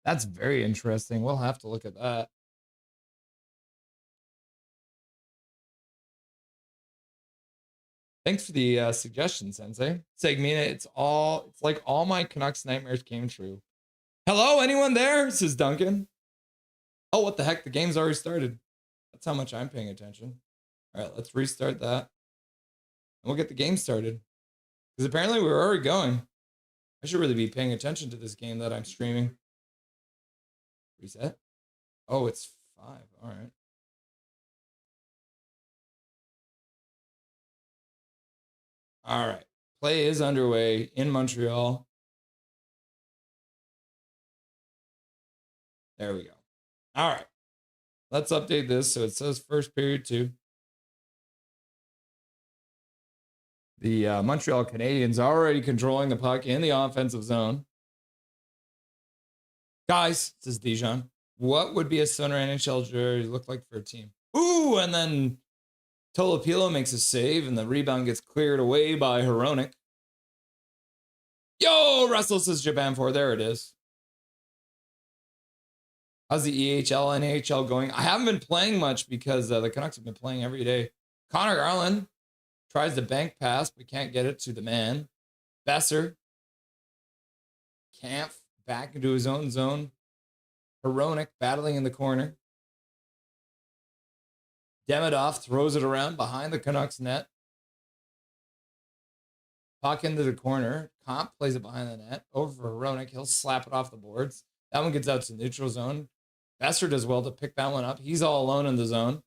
That's very interesting. We'll have to look at that. Thanks for the suggestion, Sensei. Segmina, it's like all my Canucks nightmares came true. Hello, anyone there? Says Duncan. Oh, what the heck? The game's already started. That's how much I'm paying attention. All right, let's restart that. And we'll get the game started. Because apparently we're already going. I should really be paying attention to this game that I'm streaming. Reset. Oh, it's 5. All right. All right. Play is underway in Montreal. There we go. All right. Let's update this so it says first period 2. The Montreal Canadiens are already controlling the puck in the offensive zone. Guys, says Dijon, what would be a center NHL jersey look like for a team? Ooh, and then Tolopilo makes a save, and the rebound gets cleared away by Hronek. Yo, Russell, says Japan 4. There it is. How's the EHL, NHL going? I haven't been playing much because the Canucks have been playing every day. Connor Garland tries the bank pass, but can't get it to the man. Besser. Kampf back into his own zone. Hronek battling in the corner. Demidov throws it around behind the Canucks net. Puck into the corner. Comp plays it behind the net. Over for Hronek. He'll slap it off the boards. That one gets out to the neutral zone. Besser does well to pick that one up. He's all alone in the zone.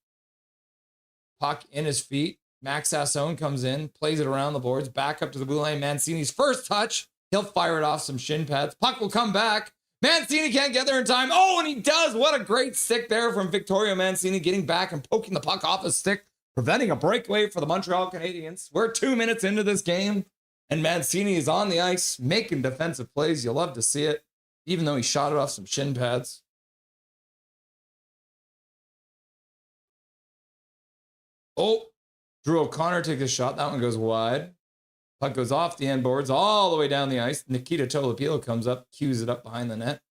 Puck in his feet. Max Sassone comes in, plays it around the boards, back up to the blue line. Mancini's first touch. He'll fire it off some shin pads. Puck will come back. Mancini can't get there in time. Oh, and he does. What a great stick there from Victorio Mancini, getting back and poking the puck off his stick, preventing a breakaway for the Montreal Canadiens. We're 2 minutes into this game, and Mancini is on the ice making defensive plays. You'll love to see it, even though he shot it off some shin pads. Oh, Drew O'Connor takes a shot. That one goes wide. Puck goes off the end boards all the way down the ice. Nikita Tolopilo comes up, cues it up behind the net.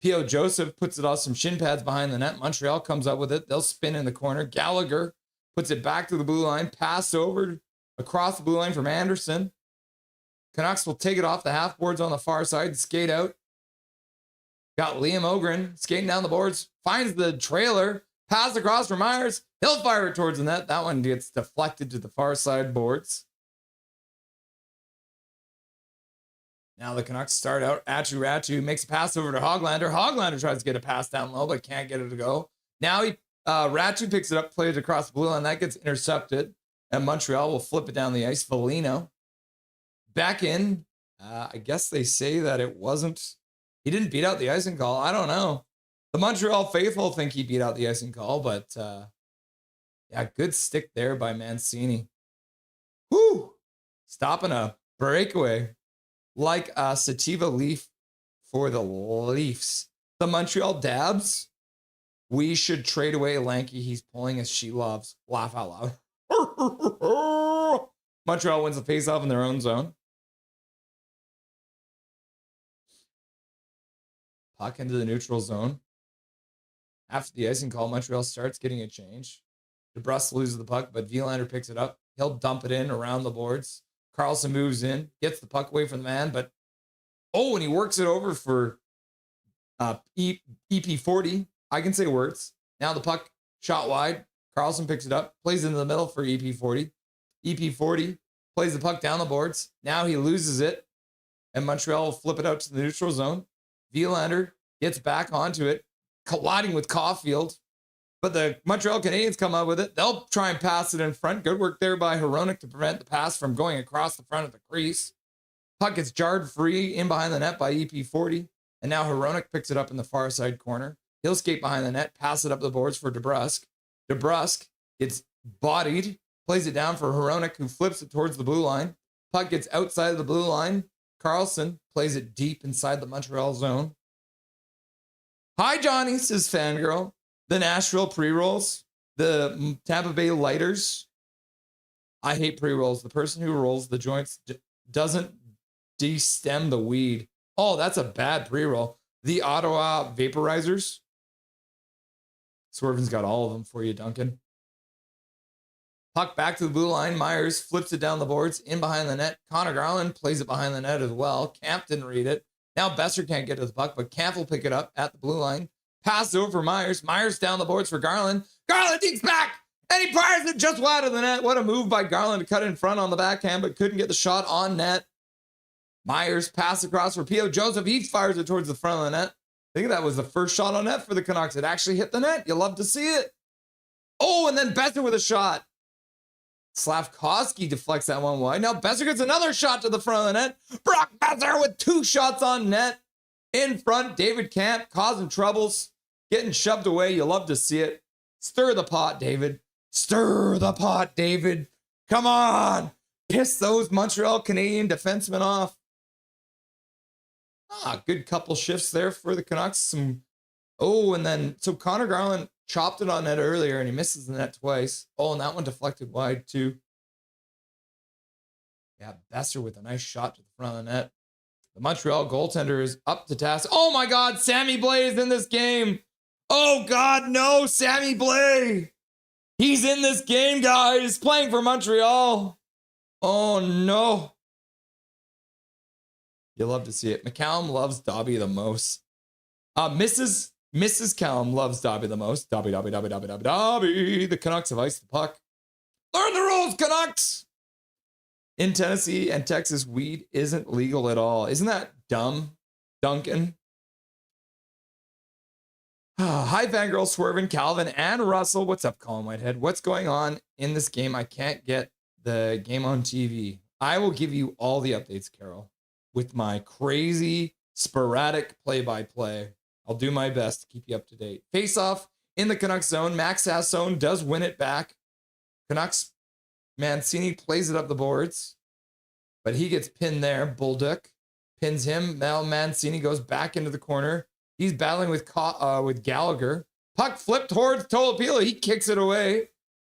P.O. Joseph puts it off some shin pads behind the net. Montreal comes up with it. They'll spin in the corner. Gallagher puts it back to the blue line. Pass over across the blue line from Anderson. Canucks will take it off the half boards on the far side, skate out. Got Liam Ogren skating down the boards. Finds the trailer. Pass across for Myers. He'll fire it towards the net. That one gets deflected to the far side boards. Now the Canucks start out. Ratu makes a pass over to Hoglander. Hoglander tries to get a pass down low, but can't get it to go. Now Ratu picks it up, plays it across the blue line. That gets intercepted. And Montreal will flip it down the ice. Foligno back in. I guess they say that it wasn't. He didn't beat out the icing call. I don't know. The Montreal faithful think he beat out the icing call, but yeah, good stick there by Mancini. Whoo! Stopping a breakaway like a sativa leaf for the Leafs. The Montreal Dabs. We should trade away Lanky. He's pulling as she loves. Laugh out loud. Montreal wins the faceoff in their own zone. Puck into the neutral zone. After the icing call, Montreal starts getting a change. DeBrus loses the puck, but Vilander picks it up. He'll dump it in around the boards. Carlson moves in, gets the puck away from the man, but and he works it over for EP40. I can say words. Now the puck shot wide. Carlson picks it up, plays into the middle for EP40. EP40 plays the puck down the boards. Now he loses it, and Montreal will flip it out to the neutral zone. Vilander gets back onto it, colliding with Caulfield. But the Montreal Canadiens come out with it. They'll try and pass it in front. Good work there by Hronek to prevent the pass from going across the front of the crease. Puck gets jarred free in behind the net by EP40. And now Hronek picks it up in the far side corner. He'll skate behind the net, pass it up the boards for DeBrusque. DeBrusque gets bodied, plays it down for Hronek, who flips it towards the blue line. Puck gets outside of the blue line. Carlson plays it deep inside the Montreal zone. Hi, Johnny, says Fangirl. The Nashville pre-rolls, the Tampa Bay lighters. I hate pre-rolls. The person who rolls the joints doesn't de-stem the weed. Oh, that's a bad pre-roll. The Ottawa vaporizers. Swervin's got all of them for you, Duncan. Puck back to the blue line. Myers flips it down the boards, in behind the net. Connor Garland plays it behind the net as well. Camp didn't read it. Now Besser can't get to the puck, but Camp will pick it up at the blue line. Pass over for Myers. Myers down the boards for Garland. Garland digs back, and he fires it just wide of the net. What a move by Garland to cut in front on the backhand, but couldn't get the shot on net. Myers pass across for P.O. Joseph. He fires it towards the front of the net. I think that was the first shot on net for the Canucks. It actually hit the net. You love to see it. Oh, and then Besser with a shot. Slavkovsky deflects that one wide. Now Besser gets another shot to the front of the net. Brock Besser with 2 shots on net. In front, David Camp causing troubles, getting shoved away. You love to see it. Stir the pot, David. Stir the pot, David. Come on. Piss those Montreal Canadian defensemen off. Good couple shifts there for the Canucks. And then, so Connor Garland chopped it on net earlier, and he misses the net twice. Oh, and that one deflected wide, too. Yeah, Besser with a nice shot to the front of the net. The Montreal goaltender is up to task. Oh, my God, Sammy Blais is in this game. Oh, God, no, Sammy Blais. He's in this game, guys, playing for Montreal. Oh, no. You love to see it. McCallum loves Dobby the most. Mrs. Callum loves Dobby the most. Dobby. The Canucks have iced the puck. Learn the rules, Canucks! In Tennessee and Texas, weed isn't legal at all. Isn't that dumb, Duncan? Hi, Fangirl, Swervin, Calvin, and Russell. What's up, Colin Whitehead? What's going on in this game? I can't get the game on TV. I will give you all the updates, Carol, with my crazy, sporadic play-by-play. I'll do my best to keep you up to date. Face-off in the Canucks zone. Max Sassone does win it back. Canucks, Mancini plays it up the boards, but he gets pinned there. Bullduk pins him. Now Mancini goes back into the corner. He's battling with Gallagher. Puck flipped towards Tolopilo. He kicks it away.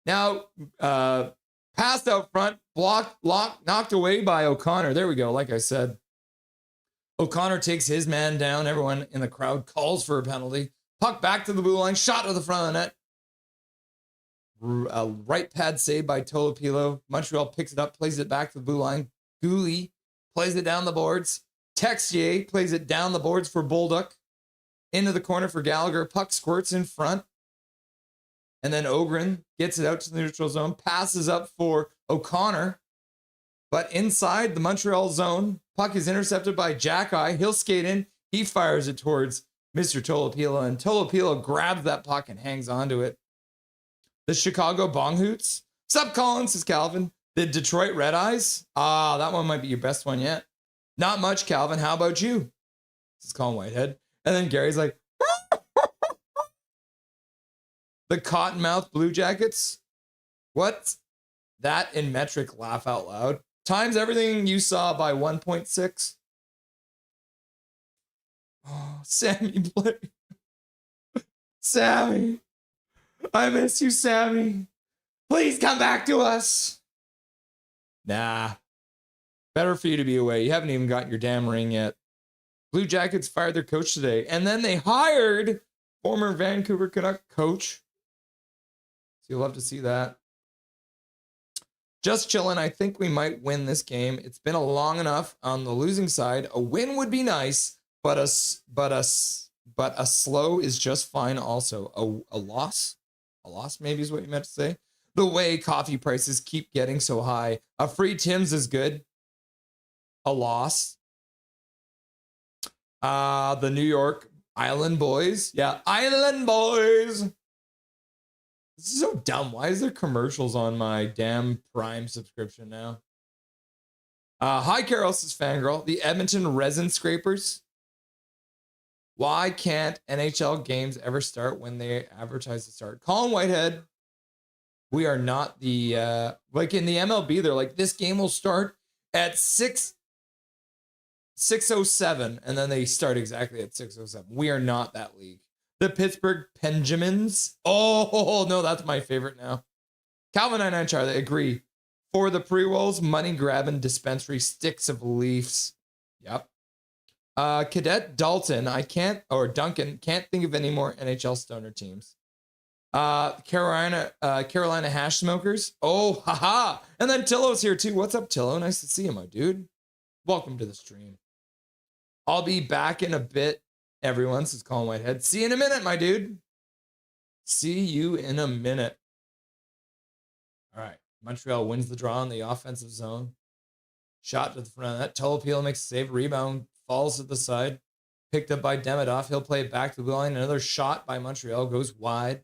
Now, passed out front, knocked away by O'Connor. There we go, like I said. O'Connor takes his man down. Everyone in the crowd calls for a penalty. Puck back to the blue line. Shot to the front of the net. A right pad save by Tolopilo. Montreal picks it up, plays it back to the blue line. Gooley plays it down the boards. Texier plays it down the boards for Bullduk. Into the corner for Gallagher. Puck squirts in front. And then Ogren gets it out to the neutral zone. Passes up for O'Connor. But inside the Montreal zone, puck is intercepted by Jack-Eye. He'll skate in. He fires it towards Mr. Tolopilo. And Tolopilo grabs that puck and hangs onto it. The Chicago Bonghoots. Sup, Colin, says Calvin. The Detroit Red Eyes. That one might be your best one yet. Not much, Calvin. How about you? This is Colin Whitehead. And then Gary's like, the Cottonmouth Blue Jackets. What's that in metric? Laugh out loud. Times everything you saw by 1.6. Oh, Sammy Blake. Sammy. I miss you, Sammy. Please come back to us. Nah. Better for you to be away. You haven't even gotten your damn ring yet. Blue Jackets fired their coach today. And then they hired former Vancouver Canuck coach. So you'll love to see that. Just chilling. I think we might win this game. It's been a long enough on the losing side. A win would be nice, but a slow is just fine also. A loss maybe is what you meant to say. The way coffee prices keep getting so high. A free Tim's is good. A loss. The New York Island Boys. Yeah, Island Boys. This is so dumb. Why is there commercials on my damn Prime subscription now? Hi, Carol, says Fangirl. The Edmonton Resin Scrapers. Why can't NHL games ever start when they advertise to start? Colin Whitehead. We are not the, like in the MLB, they're like, this game will start at 6:07, and then they start exactly at 6:07. We are not that league. The Pittsburgh Penguins. Oh, no, that's my favorite now. Calvin and Charlie agree. For the pre-rolls, money grabbing dispensary sticks of Leafs. Yep. Cadet Dalton, Duncan, can't think of any more NHL stoner teams. Carolina Hash Smokers. Oh, haha. And then Tillo's here too. What's up, Tillo? Nice to see you, my dude. Welcome to the stream. I'll be back in a bit, everyone, says Colin Whitehead. See you in a minute, my dude. See you in a minute. All right. Montreal wins the draw in the offensive zone. Shot to the front of that. Tolopilo makes a save. Rebound. Falls to the side. Picked up by Demidov. He'll play it back to the blue line. Another shot by Montreal. Goes wide.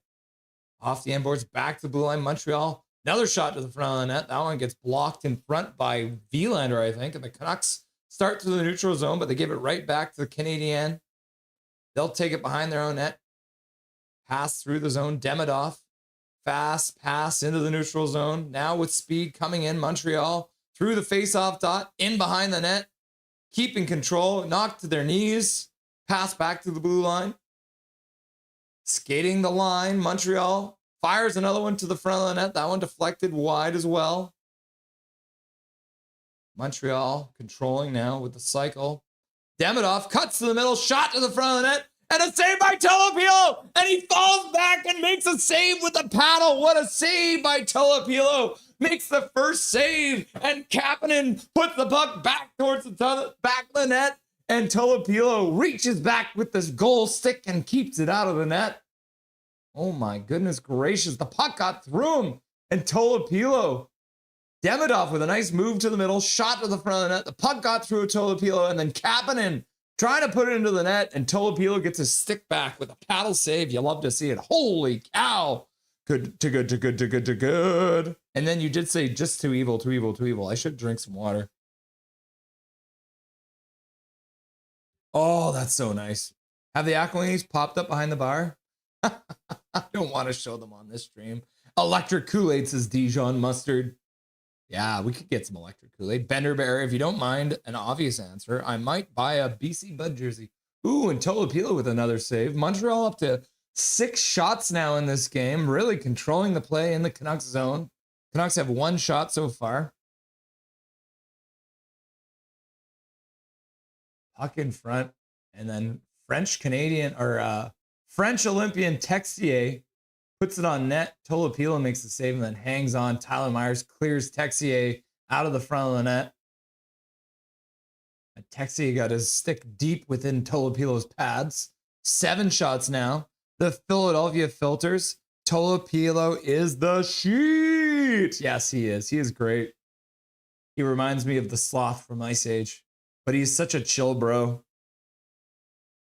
Off the end boards. Back to the blue line. Montreal. Another shot to the front of the net. That one gets blocked in front by Vilander, I think. And the Canucks start through the neutral zone, but they give it right back to the Canadiens. They'll take it behind their own net. Pass through the zone. Demidov. Fast pass into the neutral zone. Now with speed coming in. Montreal through the face-off dot. In behind the net. Keeping control. Knocked to their knees. Pass back to the blue line. Skating the line. Montreal fires another one to the front of the net. That one deflected wide as well. Montreal controlling now with the cycle. Demidov cuts to the middle. Shot to the front of the net. And a save by Tolopilo. And he falls back and makes a save with the paddle. What a save by Tolopilo. Makes the first save. And Kapanen puts the puck back towards the back of the net. And Tolopilo reaches back with this goal stick and keeps it out of the net. Oh my goodness gracious. The puck got through him. And Tolopilo. Demidov with a nice move to the middle. Shot to the front of the net. The puck got through Tolopilo. And then Kapanen trying to put it into the net, and Tolopilo gets his stick back with a paddle save. You love to see it. Holy cow. Good to good to good to good to good. And then you did say just too evil, too evil, too evil. I should drink some water. Oh, that's so nice. Have the Aquilini's popped up behind the bar? I don't want to show them on this stream. Electric Kool-Aid, says Dijon Mustard. Yeah, we could get some electric Kool-Aid. Bender Bear, if you don't mind an obvious answer, I might buy a BC Bud jersey. Ooh, and Tolopilo with another save. Montreal up to 6 shots now in this game, really controlling the play in the Canucks zone. Canucks have 1 shot so far. Puck in front, and then French Olympian Texier puts it on net. Tolopilo makes the save and then hangs on. Tyler Myers clears Texier out of the front of the net. And Texier got his stick deep within Tolopilo's pads. 7 shots now. The Philadelphia Filters. Tolopilo is the sheet. Yes, he is. He is great. He reminds me of the sloth from Ice Age, but he's such a chill bro.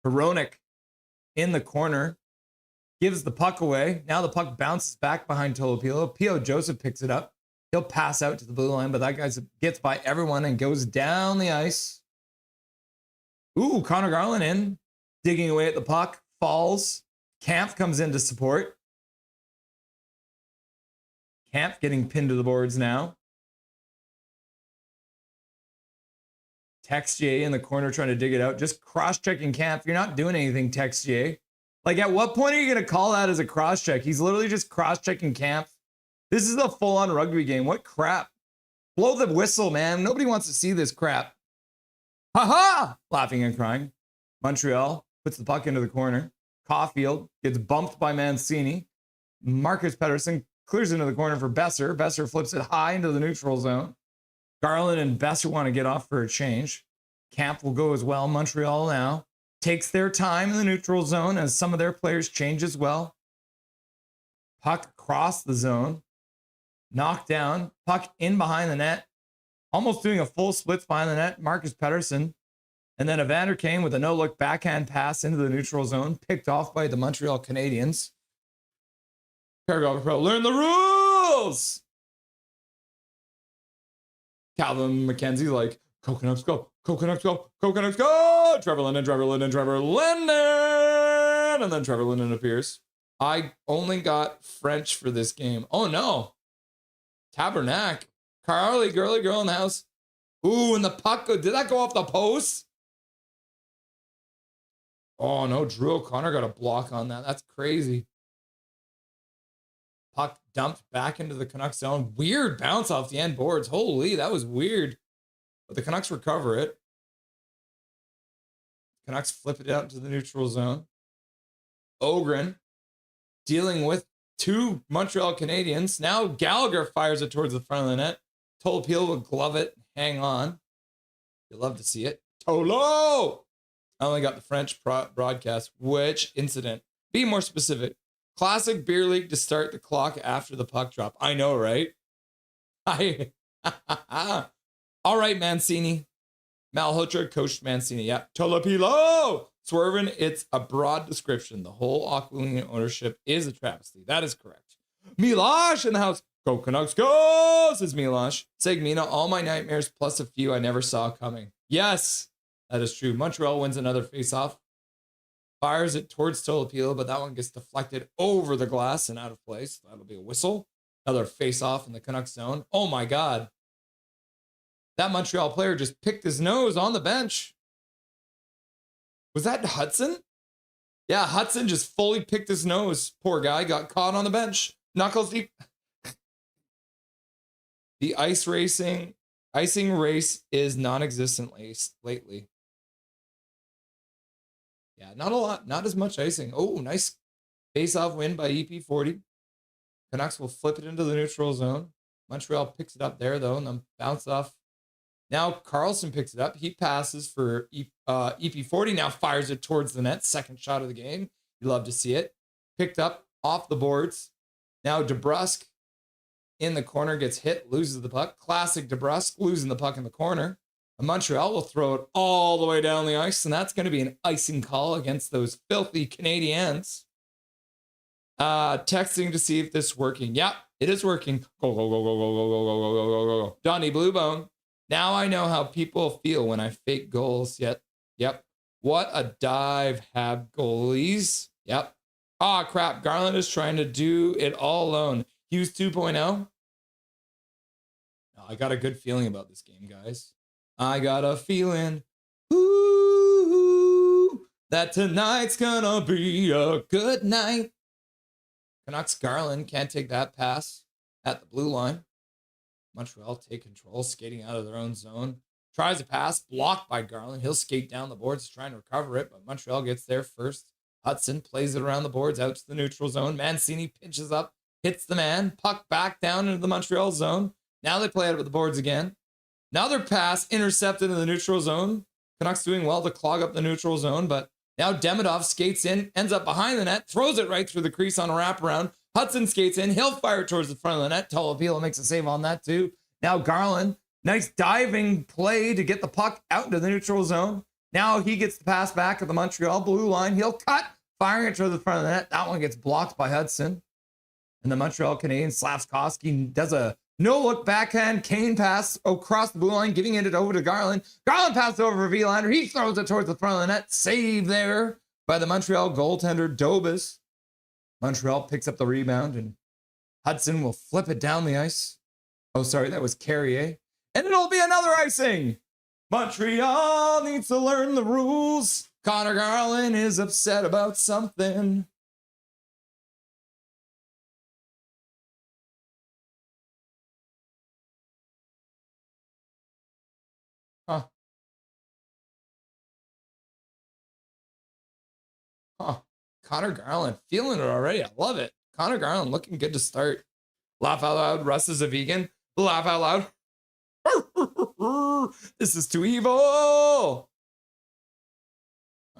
Hronek in the corner. Gives the puck away. Now the puck bounces back behind Tolopilo. P.O. Joseph picks it up. He'll pass out to the blue line, but that guy gets by everyone and goes down the ice. Ooh, Connor Garland in. Digging away at the puck. Falls. Kampf comes in to support. Kampf getting pinned to the boards now. Texier in the corner trying to dig it out. Just cross-checking Kampf. You're not doing anything, Texier. Like, at what point are you going to call that as a cross-check? He's literally just cross-checking Kampf. This is a full-on rugby game. What crap? Blow the whistle, man. Nobody wants to see this crap. Ha-ha! Laughing and crying. Montreal puts the puck into the corner. Caulfield gets bumped by Mancini. Marcus Pettersson clears into the corner for Besser. Besser flips it high into the neutral zone. Garland and Besser want to get off for a change. Kampf will go as well. Montreal now takes their time in the neutral zone as some of their players change as well. Puck across the zone. Knocked down. Puck in behind the net. Almost doing a full splits behind the net. Marcus Pettersson. And then Evander Kane with a no-look backhand pass into the neutral zone. Picked off by the Montreal Canadiens. Paragraph Pro, learn the rules! Calvin McKenzie's like, Coconuts go, Coconuts go, Coconuts go! Trevor Linden, Trevor Linden, Trevor Linden! And then Trevor Linden appears. I only got French for this game. Oh no. Tabernac. Carly, girly girl in the house. Ooh, and the puck, did that go off the post? Oh no, Drew O'Connor got a block on that. That's crazy. Puck dumped back into the Canucks zone. Weird bounce off the end boards. Holy, that was weird. But the Canucks recover it. Canucks flip it out into the neutral zone. Ogren dealing with two Montreal Canadiens. Now Gallagher fires it towards the front of the net. Tolopil will glove it. Hang on. You'll love to see it. Tolo! I only got the French broadcast. Which incident? Be more specific. Classic beer league to start the clock after the puck drop. I know, right? All right, Mancini. Malhotra coached Mancini. Yeah. Tolopilo! Swervin, it's a broad description. The whole Aquilinian ownership is a travesty. That is correct. Milosh in the house. Go Canucks, go! Says Milosh. Segmina, all my nightmares plus a few I never saw coming. Yes, that is true. Montreal wins another faceoff. Fires it towards Tolopilo, but that one gets deflected over the glass and out of place. That'll be a whistle. Another faceoff in the Canucks zone. Oh my God. That Montreal player just picked his nose on the bench. Was that Hudson? Yeah, Hudson just fully picked his nose. Poor guy got caught on the bench. Knuckles deep. The icing race is non-existent lately. Yeah, not a lot, not as much icing. Oh, nice face-off win by EP40. Canucks will flip it into the neutral zone. Montreal picks it up there, though, and then bounce off. Now Carlson picks it up. He passes for EP40, now fires it towards the net. Second shot of the game. You love to see it. Picked up off the boards. Now DeBrusk in the corner gets hit, loses the puck. Classic DeBrusk losing the puck in the corner. And Montreal will throw it all the way down the ice, and that's going to be an icing call against those filthy Canadiens. Texting to see if this is working. Yep, it is working. Go, go, go, go, go, go, go, go, go, go, go, go. Donnie Bluebone. Now I know how people feel when I fake goals. Yep. What a dive, Hab goalies. Yep. Ah, crap. Garland is trying to do it all alone. Hughes 2.0. I got a good feeling about this game, guys. I got a feeling that tonight's gonna be a good night. Canucks Garland can't take that pass at the blue line. Montreal take control, skating out of their own zone. Tries a pass, blocked by Garland. He'll skate down the boards, trying to recover it, but Montreal gets there first. Hudson plays it around the boards, out to the neutral zone. Mancini pinches up, hits the man, puck back down into the Montreal zone. Now they play it with the boards again. Now their pass intercepted in the neutral zone. Canucks doing well to clog up the neutral zone, but now Demidov skates in, ends up behind the net, throws it right through the crease on a wraparound. Hudson skates in, he'll fire towards the front of the net. Tolopilo makes a save on that too. Now Garland, nice diving play to get the puck out into the neutral zone. Now he gets the pass back at the Montreal blue line. He'll cut, firing it to the front of the net. That one gets blocked by Hudson. And the Montreal Canadiens, Slavkovsky does a no-look backhand cane pass across the blue line, giving it over to Garland. Garland passes over for Vilander. He throws it towards the front of the net. Save there by the Montreal goaltender, Dobas. Montreal picks up the rebound, and Hudson will flip it down the ice. Oh, sorry, that was Carrier. And it'll be another icing. Montreal needs to learn the rules. Connor Garland is upset about something. Connor Garland feeling it already. I love it. Connor Garland looking good to start. Laugh out loud. Russ is a vegan. Laugh out loud. This is too evil.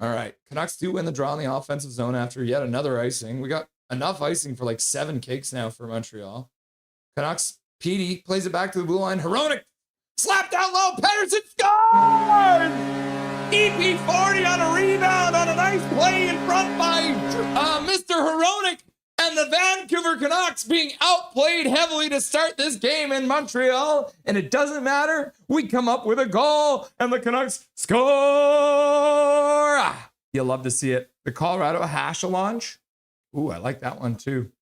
All right. Canucks do win the draw in the offensive zone after yet another icing. We got enough icing for like 7 cakes now for Montreal. Canucks, Petey plays it back to the blue line. Hronik slapped out low. Pettersson scored! EP40 on a rebound on a nice play in front by Mr. Hronik, and the Vancouver Canucks being outplayed heavily to start this game in Montreal, and it doesn't matter. We come up with a goal, and the Canucks score. You'll love to see it. The Colorado Hashalonge. Ooh, I like that one too.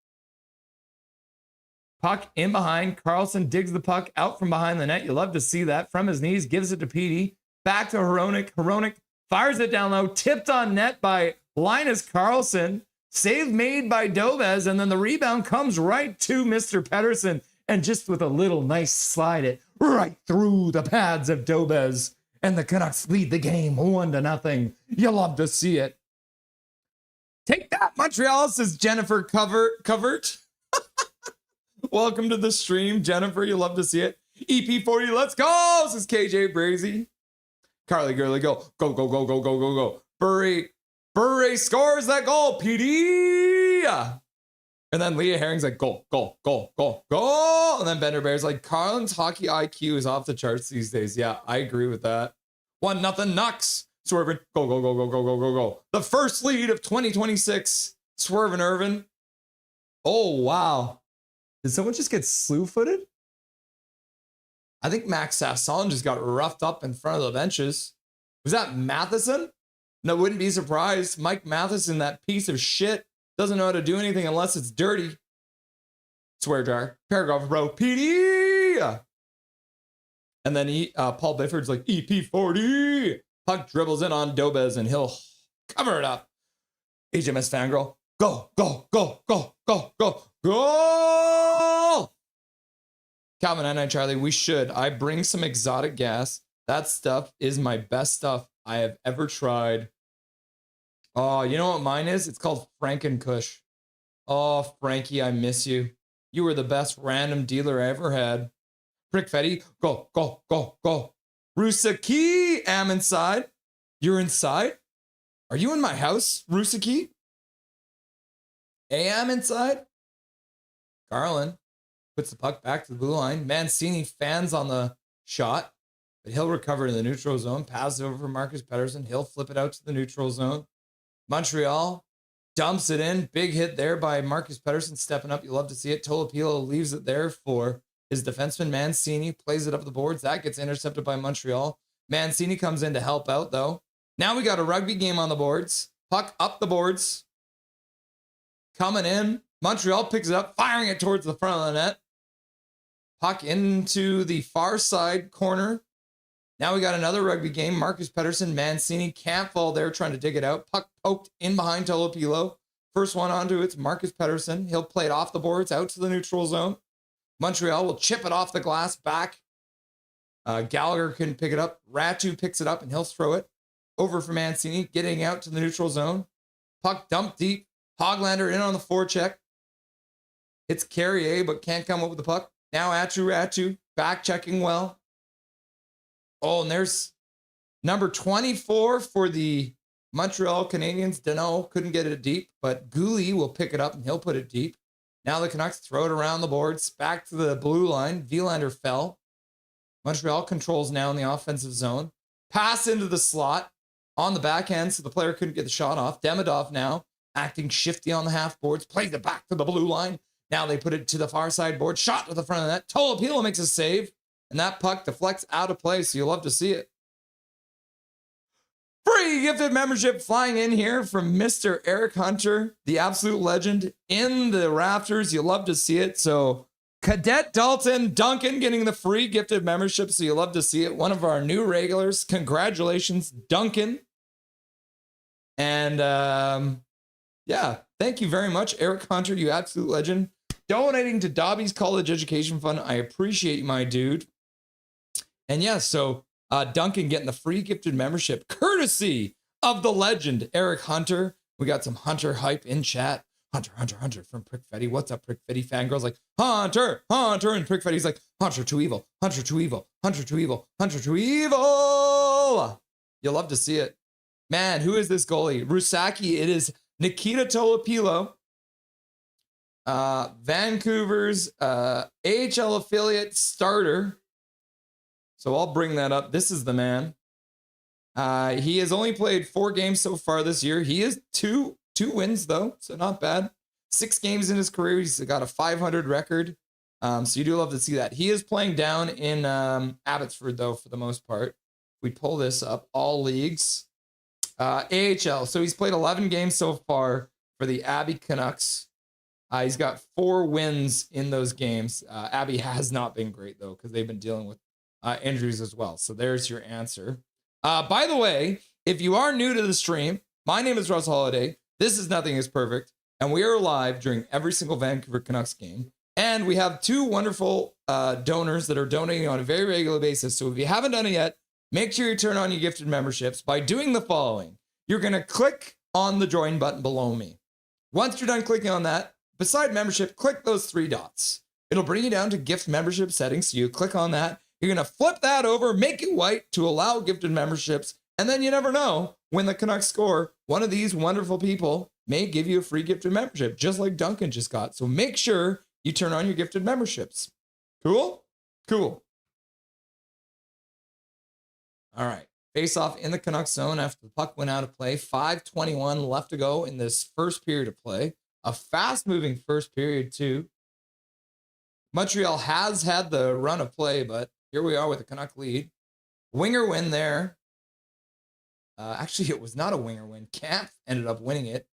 Puck in behind. Carlson digs the puck out from behind the net. You love to see that. From his knees, gives it to Petey. Back to Hronik. Hronik Fires it down low. Tipped on net by Linus Karlsson. Save made by Dobes. And then the rebound comes right to Mr. Pettersson. And just with a little nice slide it right through the pads of Dobes. And the Canucks lead the game 1-0. You love to see it. Take that, Montreal, says Jennifer Covert. Welcome to the stream, Jennifer. You love to see it. EP40, let's go, says KJ Brazy. Carly Gurley, go. Go, go, go, go, go, go, go. Burry scores that goal, PD. And then Leah Herring's like, goal, goal, goal, goal, goal. And then Bender Bear's like, Carlin's hockey IQ is off the charts these days. Yeah, I agree with that. 1-0 Nucks. Swervin, go, go, go, go, go, go, go, go. The first lead of 2026. Swervin Irvin. Oh, wow. Did someone just get slew-footed? I think Max Sasson just got roughed up in front of the benches. Was that Matheson? No, wouldn't be surprised. Mike Matheson, that piece of shit, doesn't know how to do anything unless it's dirty. Swear jar. Paragraph bro. PD. And then Paul Bifford's like, EP40. Puck dribbles in on Dobes and he'll cover it up. HMS Fangirl. Go, go, go, go, go, go, go. Calvin and Charlie, we should. I bring some exotic gas. That stuff is my best stuff I have ever tried. Oh, you know what mine is? It's called Frankenkush. Oh, Frankie, I miss you. You were the best random dealer I ever had. Prick Fetty, go, go, go, go. Rusaki, am inside. You're inside? Are you in my house, Rusaki? Am inside? Garland puts the puck back to the blue line. Mancini fans on the shot, but he'll recover in the neutral zone. Pass it over for Marcus Pettersson. He'll flip it out to the neutral zone. Montreal dumps it in. Big hit there by Marcus Pettersson stepping up. You love to see it. Tolopilo leaves it there for his defenseman Mancini. Plays it up the boards. That gets intercepted by Montreal. Mancini comes in to help out, though. Now we got a rugby game on the boards. Puck up the boards. Coming in. Montreal picks it up, firing it towards the front of the net. Puck into the far side corner. Now we got another rugby game. Marcus Pettersson, Mancini can't fall there, trying to dig it out. Puck poked in behind Tolopilo. First one onto it's Marcus Pettersson. He'll play it off the boards out to the neutral zone. Montreal will chip it off the glass back. Gallagher can pick it up. Ratu picks it up and he'll throw it over for Mancini, getting out to the neutral zone. Puck dumped deep. Hoglander in on the forecheck. It's Carrier, but can't come up with the puck. Now Ratu back checking well. Oh, and there's number 24 for the Montreal Canadiens. Dano couldn't get it deep, but Gouli will pick it up and he'll put it deep. Now the Canucks throw it around the boards, back to the blue line. Vilander fell. Montreal controls now in the offensive zone. Pass into the slot on the backhand, so the player couldn't get the shot off. Demidov now acting shifty on the half boards, plays it back to the blue line. Now they put it to the far side board, shot to the front of the net. Tolopilo makes a save, and that puck deflects out of play, so you'll love to see it. Free gifted membership flying in here from Mr. Eric Hunter, the absolute legend in the rafters. You'll love to see it. So Cadet Dalton Duncan getting the free gifted membership, so you'll love to see it. One of our new regulars. Congratulations, Duncan. And yeah, thank you very much, Eric Hunter, you absolute legend. Donating to Dobby's College Education Fund. I appreciate you, my dude. And yeah, so Duncan getting the free gifted membership courtesy of the legend, Eric Hunter. We got some Hunter hype in chat. Hunter from Prick Fetty. What's up, Prick Fetty? Fangirl's like, Hunter. And Prick Fetty's like, Hunter too evil. Hunter too evil. You'll love to see it. Man, who is this goalie? Rusaki. It is Nikita Tolopilo. Vancouver's AHL affiliate starter. So I'll bring that up. This is the man. He has only played 4 games so far this year. He is two wins though, so not bad. 6 games in his career. He's got a 500 record. So you do love to see that. He is playing down in Abbotsford though, for the most part. We pull this up, all leagues. AHL. So he's played 11 games so far for the Abbey Canucks. He's got 4 wins in those games. Abbey has not been great though, because they've been dealing with injuries as well. So there's your answer. By the way, If you are new to the stream, my name is Russ Holiday. This is Nothing is Perfect. And we are live during every single Vancouver Canucks game. And we have two wonderful donors that are donating on a very regular basis. So if you haven't done it yet, make sure you turn on your gifted memberships by doing the following. You're going to click on the join button below me. Once you're done clicking on that, beside membership, click those three dots. It'll bring you down to gift membership settings. So you click on that. You're going to flip that over, make it white to allow gifted memberships. And then you never know, when the Canucks score, one of these wonderful people may give you a free gifted membership, just like Duncan just got. So make sure you turn on your gifted memberships. Cool? Cool. All right. Face off in the Canucks zone after the puck went out of play. 5:21 left to go in this first period of play. A fast-moving first period, too. Montreal has had the run of play, but here we are with a Canuck lead. Winger win there. Actually, it was not a winger win. Camp ended up winning it.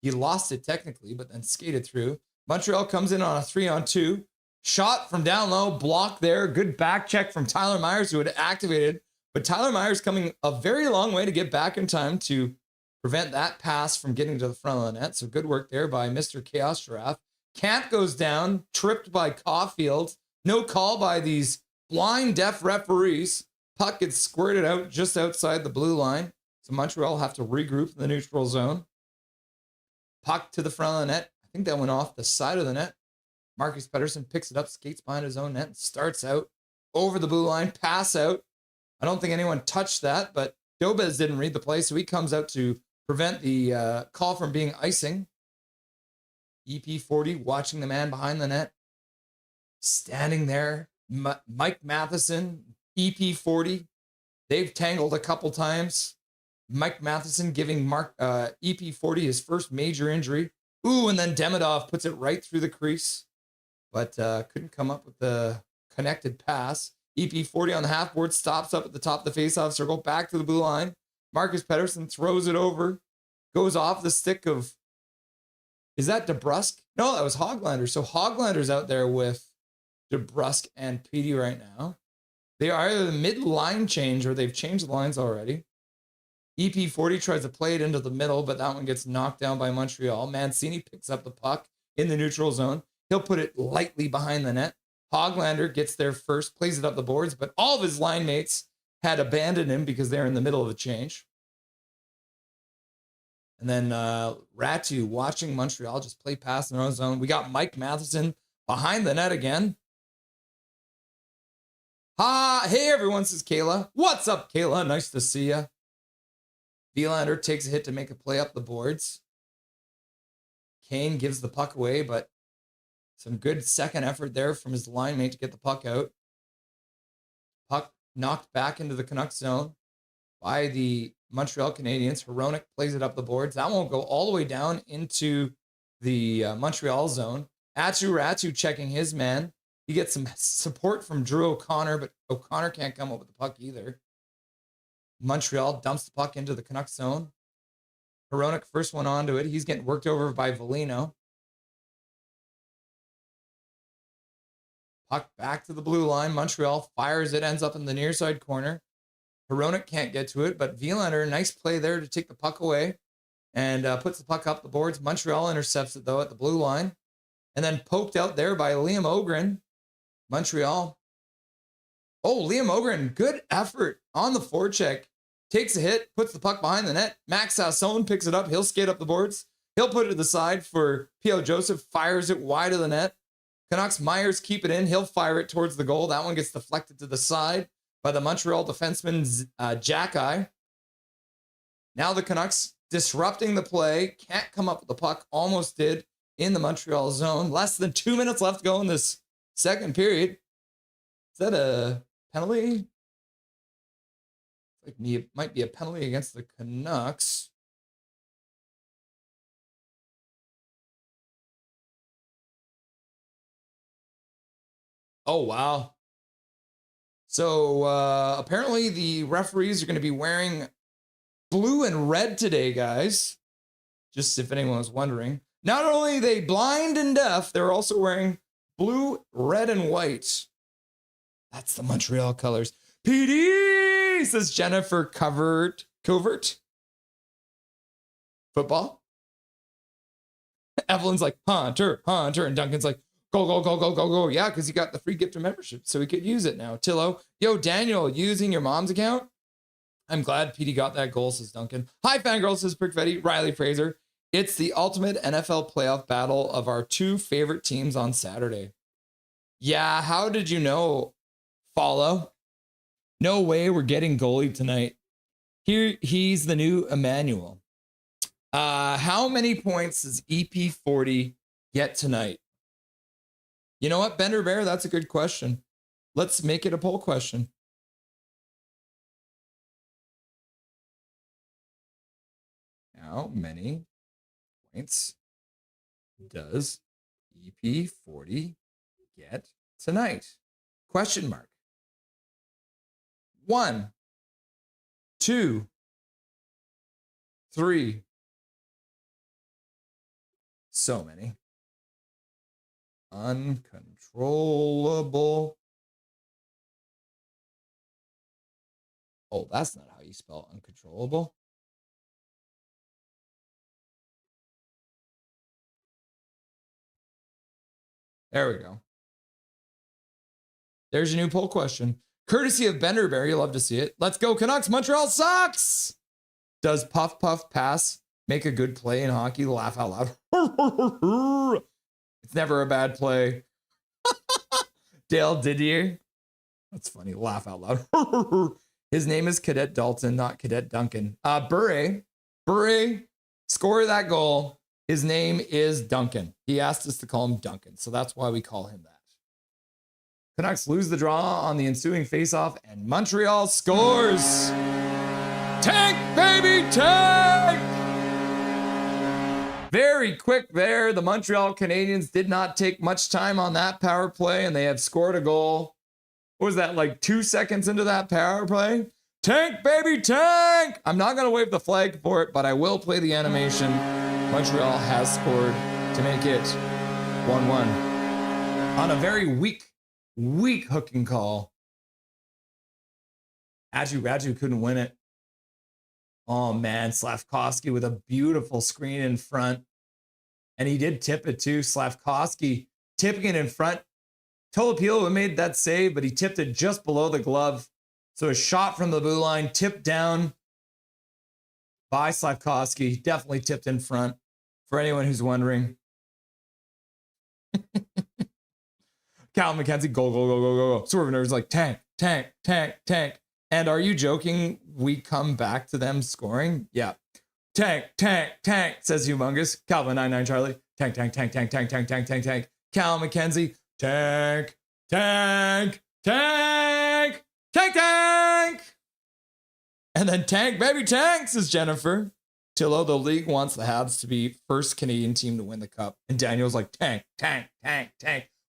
He lost it technically, but then skated through. Montreal comes in on a 3-on-2. Shot from down low, blocked there. Good back check from Tyler Myers, who had activated. But Tyler Myers coming a very long way to get back in time to prevent that pass from getting to the front of the net. So good work there by Mr. Chaos Giraffe. Camp goes down, tripped by Caulfield. No call by these blind deaf referees. Puck gets squirted out just outside the blue line. So Montreal have to regroup in the neutral zone. Puck to the front of the net. I think that went off the side of the net. Marcus Pettersson picks it up, skates behind his own net, and starts out over the blue line, pass out. I don't think anyone touched that, but Dobez didn't read the play, so he comes out to prevent the call from being icing. EP40 watching the man behind the net. Standing there, Mike Matheson, EP40. They've tangled a couple times. Mike Matheson giving EP40 his first major injury. Ooh, and then Demidov puts it right through the crease, but couldn't come up with the connected pass. EP40 on the half board, stops up at the top of the faceoff circle, back to the blue line. Marcus Pettersson throws it over, goes off the stick of, is that DeBrusk? No, that was Hoglander. So Hoglander's out there with DeBrusk and Petey right now. They are either the mid-line change or they've changed the lines already. EP40 tries to play it into the middle, but that one gets knocked down by Montreal. Mancini picks up the puck in the neutral zone. He'll put it lightly behind the net. Hoglander gets there first, plays it up the boards, but all of his line mates had abandoned him because they're in the middle of a change. And then Ratu watching Montreal just play past in their own zone. We got Mike Matheson behind the net again. Hey everyone, this is Kayla. What's up, Kayla? Nice to see ya. Vilander takes a hit to make a play up the boards. Kane gives the puck away, but some good second effort there from his line mate to get the puck out. Puck knocked back into the Canucks zone by the Montreal Canadiens. Hronek plays it up the boards. That won't go all the way down into the Montreal zone. Ratu checking his man. He gets some support from Drew O'Connor, but O'Connor can't come up with the puck either. Montreal dumps the puck into the Canucks zone. Hronek first one onto it. He's getting worked over by Velino. Puck back to the blue line. Montreal fires it, ends up in the near side corner. Hronek can't get to it, but Vilander, nice play there to take the puck away and puts the puck up the boards. Montreal intercepts it, though, at the blue line. And then poked out there by Liam Ogren. Montreal. Oh, Liam Ogren, good effort on the forecheck. Takes a hit, puts the puck behind the net. Max Sasson picks it up. He'll skate up the boards. He'll put it to the side for P.O. Joseph. Fires it wide of the net. Canucks Myers keep it in. He'll fire it towards the goal. That one gets deflected to the side by the Montreal defenseman Jack-Eye. Now the Canucks disrupting the play. Can't come up with the puck. Almost did in the Montreal zone. Less than 2 minutes left to go in this second period. Is that a penalty? Like me, it might be a penalty against the Canucks. Oh, wow. So apparently the referees are going to be wearing blue and red today, guys. Just if anyone was wondering. Not only are they blind and deaf, they're also wearing blue, red, and white. That's the Montreal colors. PD, says Jennifer Covered. Covert? Football? Evelyn's like, Hunter. And Duncan's like, go. Yeah, because you got the free gift of membership, so we could use it now. Tillo, yo, Daniel, using your mom's account? I'm glad Petey got that goal, says Duncan. Hi, fangirl, says Prickfetti. Riley Fraser. It's the ultimate NFL playoff battle of our two favorite teams on Saturday. Yeah, how did you know, Follow? No way we're getting goalie tonight. Here, he's the new Emmanuel. How many points does EP40 get tonight? You know what, Bender Bear? That's a good question. Let's make it a poll question. How many points does EP40 get tonight? Question mark. 1, 2, 3. So many. Uncontrollable. Oh, that's not how you spell uncontrollable. There we go. There's your new poll question. Courtesy of Benderberry, you'll love to see it. Let's go Canucks. Montreal sucks. Does Puff Puff Pass make a good play in hockey? Laugh out loud. It's never a bad play. Dale Didier. That's funny. Laugh out loud. His name is Cadet Dalton, not Cadet Duncan. Bure, score that goal. His name is Duncan. He asked us to call him Duncan, so that's why we call him that. Canucks lose the draw on the ensuing faceoff, and Montreal scores. Tank, baby, tank! Very quick there. The Montreal Canadiens did not take much time on that power play, and they have scored a goal. What was that, like 2 seconds into that power play? Tank, baby, tank! I'm not going to wave the flag for it, but I will play the animation. Montreal has scored to make it 1-1 on a very weak hooking call. Raju couldn't win it. Oh man, Slavkovsky with a beautiful screen in front. And he did tip it too. Slavkovsky tipping it in front. Tolopilo made that save, but he tipped it just below the glove. So a shot from the blue line, tipped down by Slavkovsky. Definitely tipped in front for anyone who's wondering. Cal McKenzie, go. Swervener's like, tank. And are you joking? We come back to them scoring? Yeah. Tank, says Humongous. Calvin 99 Charlie. Tank. Cal McKenzie. Tank. And then tank, baby, tank, says Jennifer. Tillo, the league wants the Habs to be first Canadian team to win the cup. And Daniel's like, tank.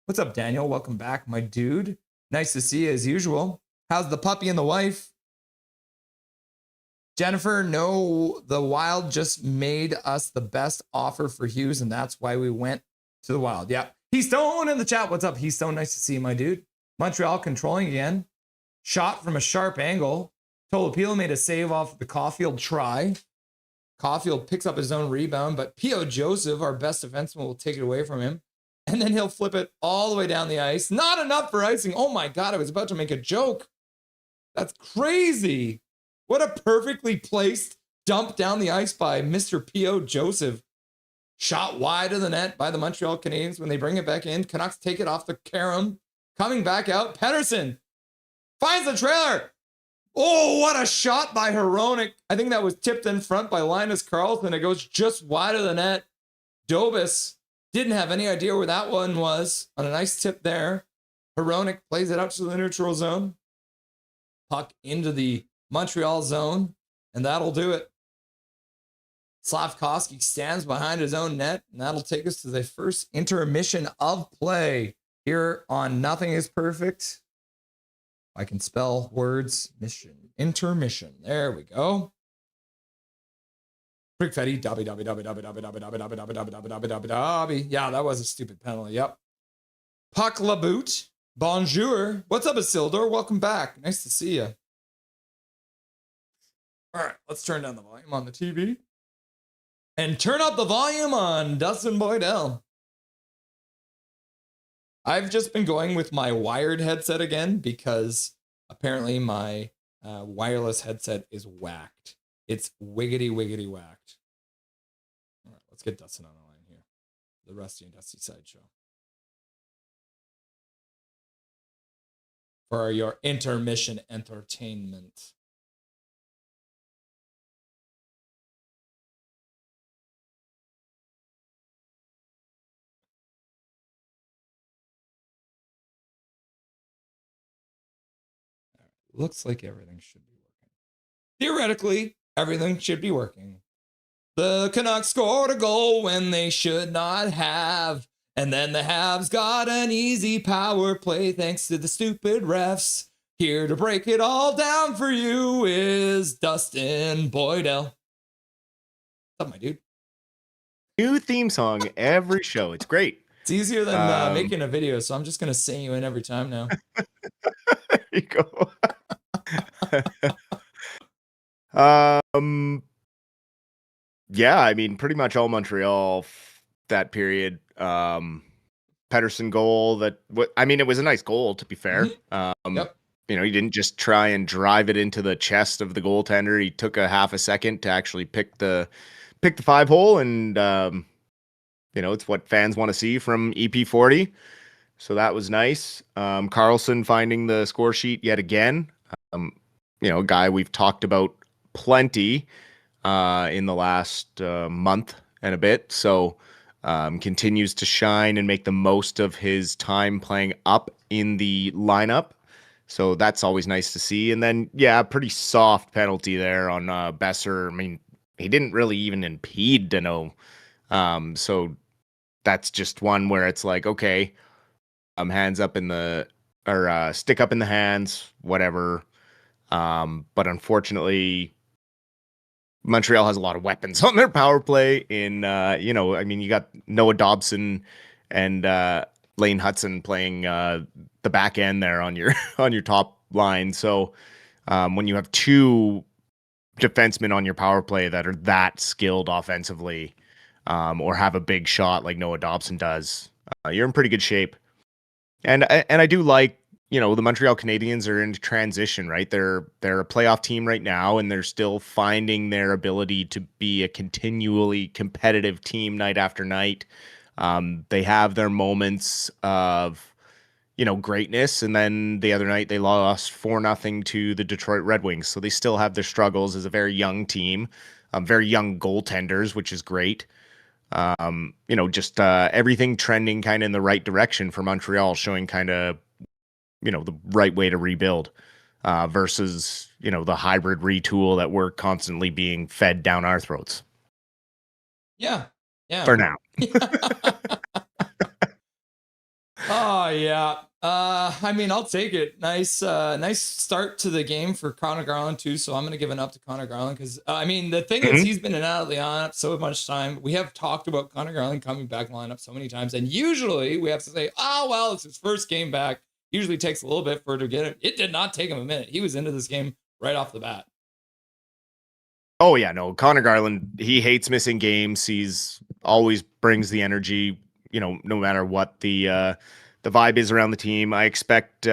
What's up, Daniel? Welcome back, my dude. Nice to see you as usual. How's the puppy and the wife? Jennifer, no, the Wild just made us the best offer for Hughes, and that's why we went to the Wild. Yeah. He's Stone in the chat. What's up? He's Stone. Nice to see you, my dude. Montreal controlling again. Shot from a sharp angle. Tolopilo made a save off the Caulfield try. Caulfield picks up his own rebound, but P.O. Joseph, our best defenseman, will take it away from him. And then he'll flip it all the way down the ice. Not enough for icing. Oh my God, I was about to make a joke. That's crazy. What a perfectly placed dump down the ice by Mr. P.O. Joseph. Shot wide of the net by the Montreal Canadiens when they bring it back in. Canucks take it off the carom. Coming back out, Pedersen finds the trailer. Oh, what a shot by Hronek. I think that was tipped in front by Linus Karlsson. It goes just wide of the net. Dobis didn't have any idea where that one was on a nice tip there. Hronek plays it out to the neutral zone. Puck into the Montreal zone, and that'll do it. Slavkovsky stands behind his own net, and that'll take us to the first intermission of play here on Nothing is Perfect. I can spell words. Intermission. There we go. Prickfetti. Dobby. Yeah, that was a stupid penalty. Yep. Puck Laboot. Bonjour. What's up, Isildur? Welcome back. Nice to see you. All right, let's turn down the volume on the TV. And turn up the volume on Dustin Boydell. I've just been going with my wired headset again because apparently my wireless headset is whacked. It's wiggity whacked. All right, let's get Dustin on the line here. The Rusty and Dusty Sideshow. For your intermission entertainment. Looks like everything should be working. Theoretically, everything should be working. The Canucks scored a goal when they should not have. And then the Habs got an easy power play thanks to the stupid refs. Here to break it all down for you is Dustin Boydell. What's up, my dude? New theme song every show. It's great. It's easier than making a video, so I'm just going to sing you in every time now. There you go. Yeah, I mean, pretty much all Montreal that period. Pedersen goal it was a nice goal, to be fair. Yep. You know, he didn't just try and drive it into the chest of the goaltender. He took a half a second to actually pick the 5-hole, and you know, it's what fans want to see from EP40. So that was nice. Carlson finding the score sheet yet again. You know, a guy we've talked about plenty in the last month and a bit. So continues to shine and make the most of his time playing up in the lineup. So that's always nice to see. And then, yeah, pretty soft penalty there on Besser. I mean, he didn't really even impede Dano. So that's just one where it's like, okay, hands up in the, or stick up in the hands, whatever. But unfortunately, Montreal has a lot of weapons on their power play in, you know, I mean, you got Noah Dobson and Lane Hudson playing the back end there on your top line. So when you have two defensemen on your power play that are that skilled offensively, or have a big shot like Noah Dobson does, you're in pretty good shape. And I do like, you know, the Montreal Canadiens are in transition, right? They're a playoff team right now, and they're still finding their ability to be a continually competitive team night after night. They have their moments of, you know, greatness, and then the other night they lost 4-0 to the Detroit Red Wings. So they still have their struggles as a very young team, very young goaltenders, which is great. You know, just everything trending kind of in the right direction for Montreal, showing kind of, you know, the right way to rebuild versus, you know, the hybrid retool that we're constantly being fed down our throats. Yeah. For now. Oh, yeah. I mean, I'll take it. Nice start to the game for Connor Garland, too. So I'm going to give it up to Connor Garland because, I mean, the thing is, he's been in and out of the lineup so much time. We have talked about Connor Garland coming back in the lineup so many times. And usually we have to say, oh, well, it's his first game back. Usually takes a little bit for it to get it. It did not take him a minute. He was into this game right off the bat. Oh, yeah, no. Connor Garland, he hates missing games. He's always brings the energy, you know, no matter what the vibe is around the team. I expect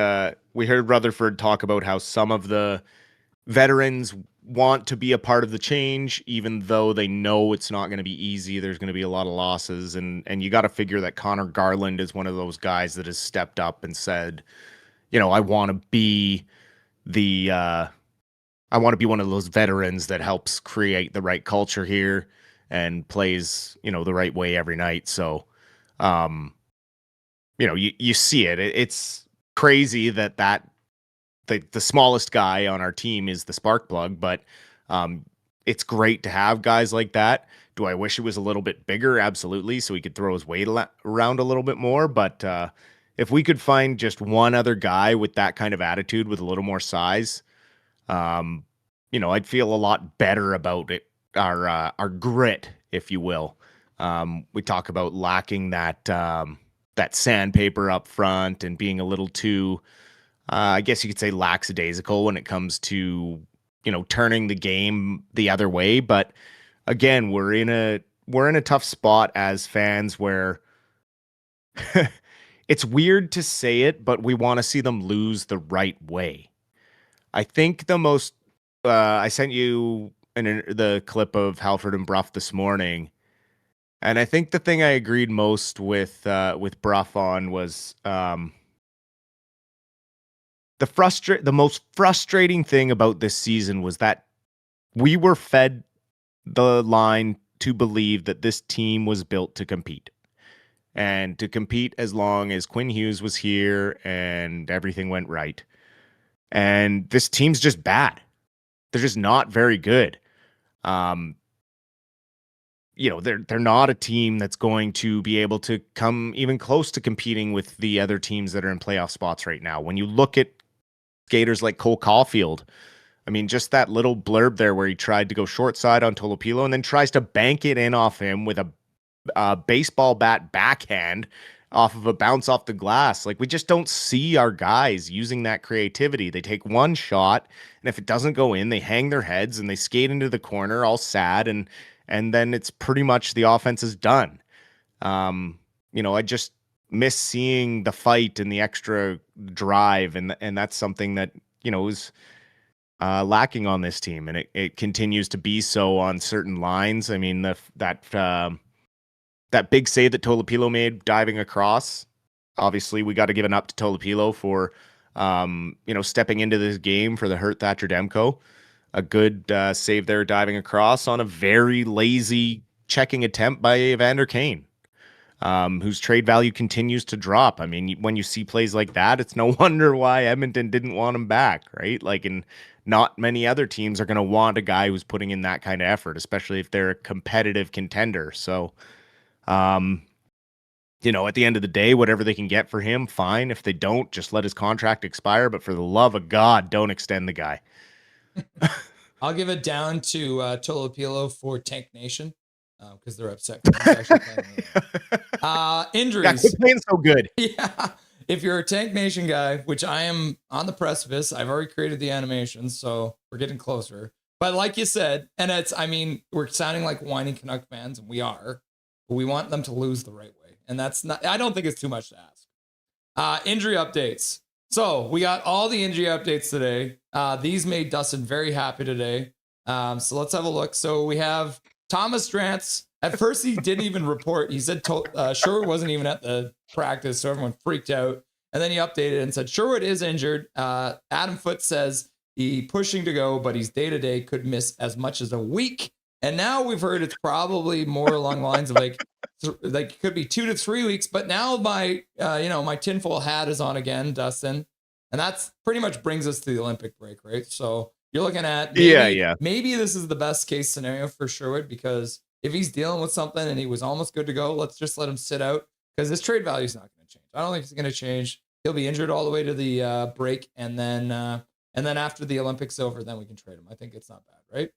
we heard Rutherford talk about how some of the veterans want to be a part of the change, even though they know it's not going to be easy. There's going to be a lot of losses, and you got to figure that Connor Garland is one of those guys that has stepped up and said, you know, I want to be one of those veterans that helps create the right culture here and plays, you know, the right way every night. So, you know, you see it. It's crazy that the smallest guy on our team is the spark plug, but it's great to have guys like that. Do I wish it was a little bit bigger? Absolutely. So he could throw his weight around a little bit more. But if we could find just one other guy with that kind of attitude, with a little more size, you know, I'd feel a lot better about it. Our grit, if you will. We talk about lacking that sandpaper up front and being a little too, I guess you could say, lackadaisical when it comes to, turning the game the other way. But again, we're in a tough spot as fans where it's weird to say it, but we want to see them lose the right way. I think the most I sent you the clip of Halford and Bruff this morning, and I think the thing I agreed most with Bruff on was the most frustrating thing about this season was that we were fed the line to believe that this team was built to compete. And to compete as long as Quinn Hughes was here and everything went right. And this team's just bad. They're just not very good. They're not a team that's going to be able to come even close to competing with the other teams that are in playoff spots right now. When you look at skaters like Cole Caulfield, I mean, just that little blurb there where he tried to go short side on Tolopilo and then tries to bank it in off him with a baseball bat backhand off of a bounce off the glass. Like, we just don't see our guys using that creativity. They take one shot, and if it doesn't go in, they hang their heads and they skate into the corner all sad, and then it's pretty much the offense is done. I just miss seeing the fight and the extra drive, and that's something that is lacking on this team, and it continues to be so on certain lines. I mean, that big save that Tolopilo made diving across, obviously we got to give it up to Tolopilo for, stepping into this game for the hurt Thatcher Demko. A good save there diving across on a very lazy checking attempt by Evander Kane, whose trade value continues to drop. I mean, when you see plays like that, it's no wonder why Edmonton didn't want him back, right? Like, and not many other teams are going to want a guy who's putting in that kind of effort, especially if they're a competitive contender. So, at the end of the day, whatever they can get for him, fine. If they don't, just let his contract expire. But for the love of God, don't extend the guy. I'll give it down to Tolopilo for Tank Nation because they're upset. He's actually playing injuries. Yeah, quit playing so good. Yeah. If you're a Tank Nation guy, which I am on the precipice, I've already created the animations, so we're getting closer. But like you said, and we're sounding like whining Canuck fans, and we are. But we want them to lose the right way. And I don't think it's too much to ask. Injury updates. So we got all the injury updates today. These made Dustin very happy today. So let's have a look. So we have Thomas Drance. At first, he didn't even report. He said Sherwood wasn't even at the practice, so everyone freaked out. And then he updated and said Sherwood is injured. Adam Foote says he's pushing to go, but he's day-to-day, could miss as much as a week. And now we've heard it's probably more along the lines of like it could be 2 to 3 weeks. But now my tinfoil hat is on again, Dustin. And that's pretty much brings us to the Olympic break, right? So you're looking at maybe this is the best case scenario for Sherwood, because if he's dealing with something and he was almost good to go, let's just let him sit out, because his trade value is not going to change. I don't think it's going to change. He'll be injured all the way to the break, and then after the Olympics over, then we can trade him. I think it's not bad, right?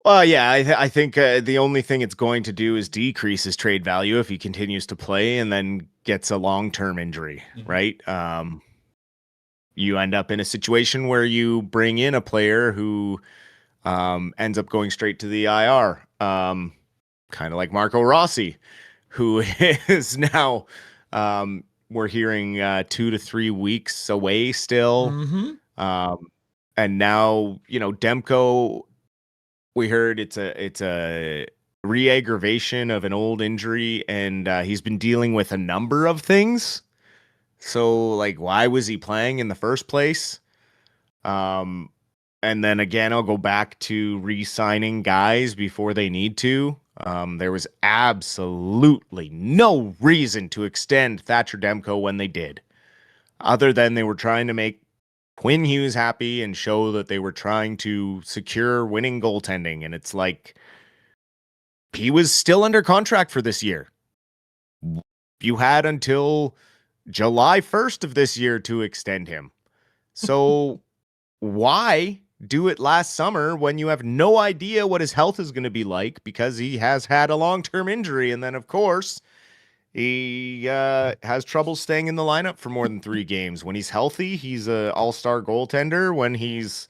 Well, yeah, I think the only thing it's going to do is decrease his trade value if he continues to play and then gets a long-term injury, right? You end up in a situation where you bring in a player who ends up going straight to the IR, kind of like Marco Rossi, who is now, we're hearing 2 to 3 weeks away still. And now, Demko, we heard it's a re-aggravation of an old injury, and he's been dealing with a number of things. So, like, why was he playing in the first place? And then again, I'll go back to re-signing guys before they need to. There was absolutely no reason to extend Thatcher Demko when they did, other than they were trying to make Quinn Hughes happy and show that they were trying to secure winning goaltending. And it's like, he was still under contract for this year. You had until July 1st of this year to extend him. So why do it last summer when you have no idea what his health is going to be like, because he has had a long-term injury? And then, of course, he has trouble staying in the lineup for more than 3 games. When he's healthy, he's an all-star goaltender. When he's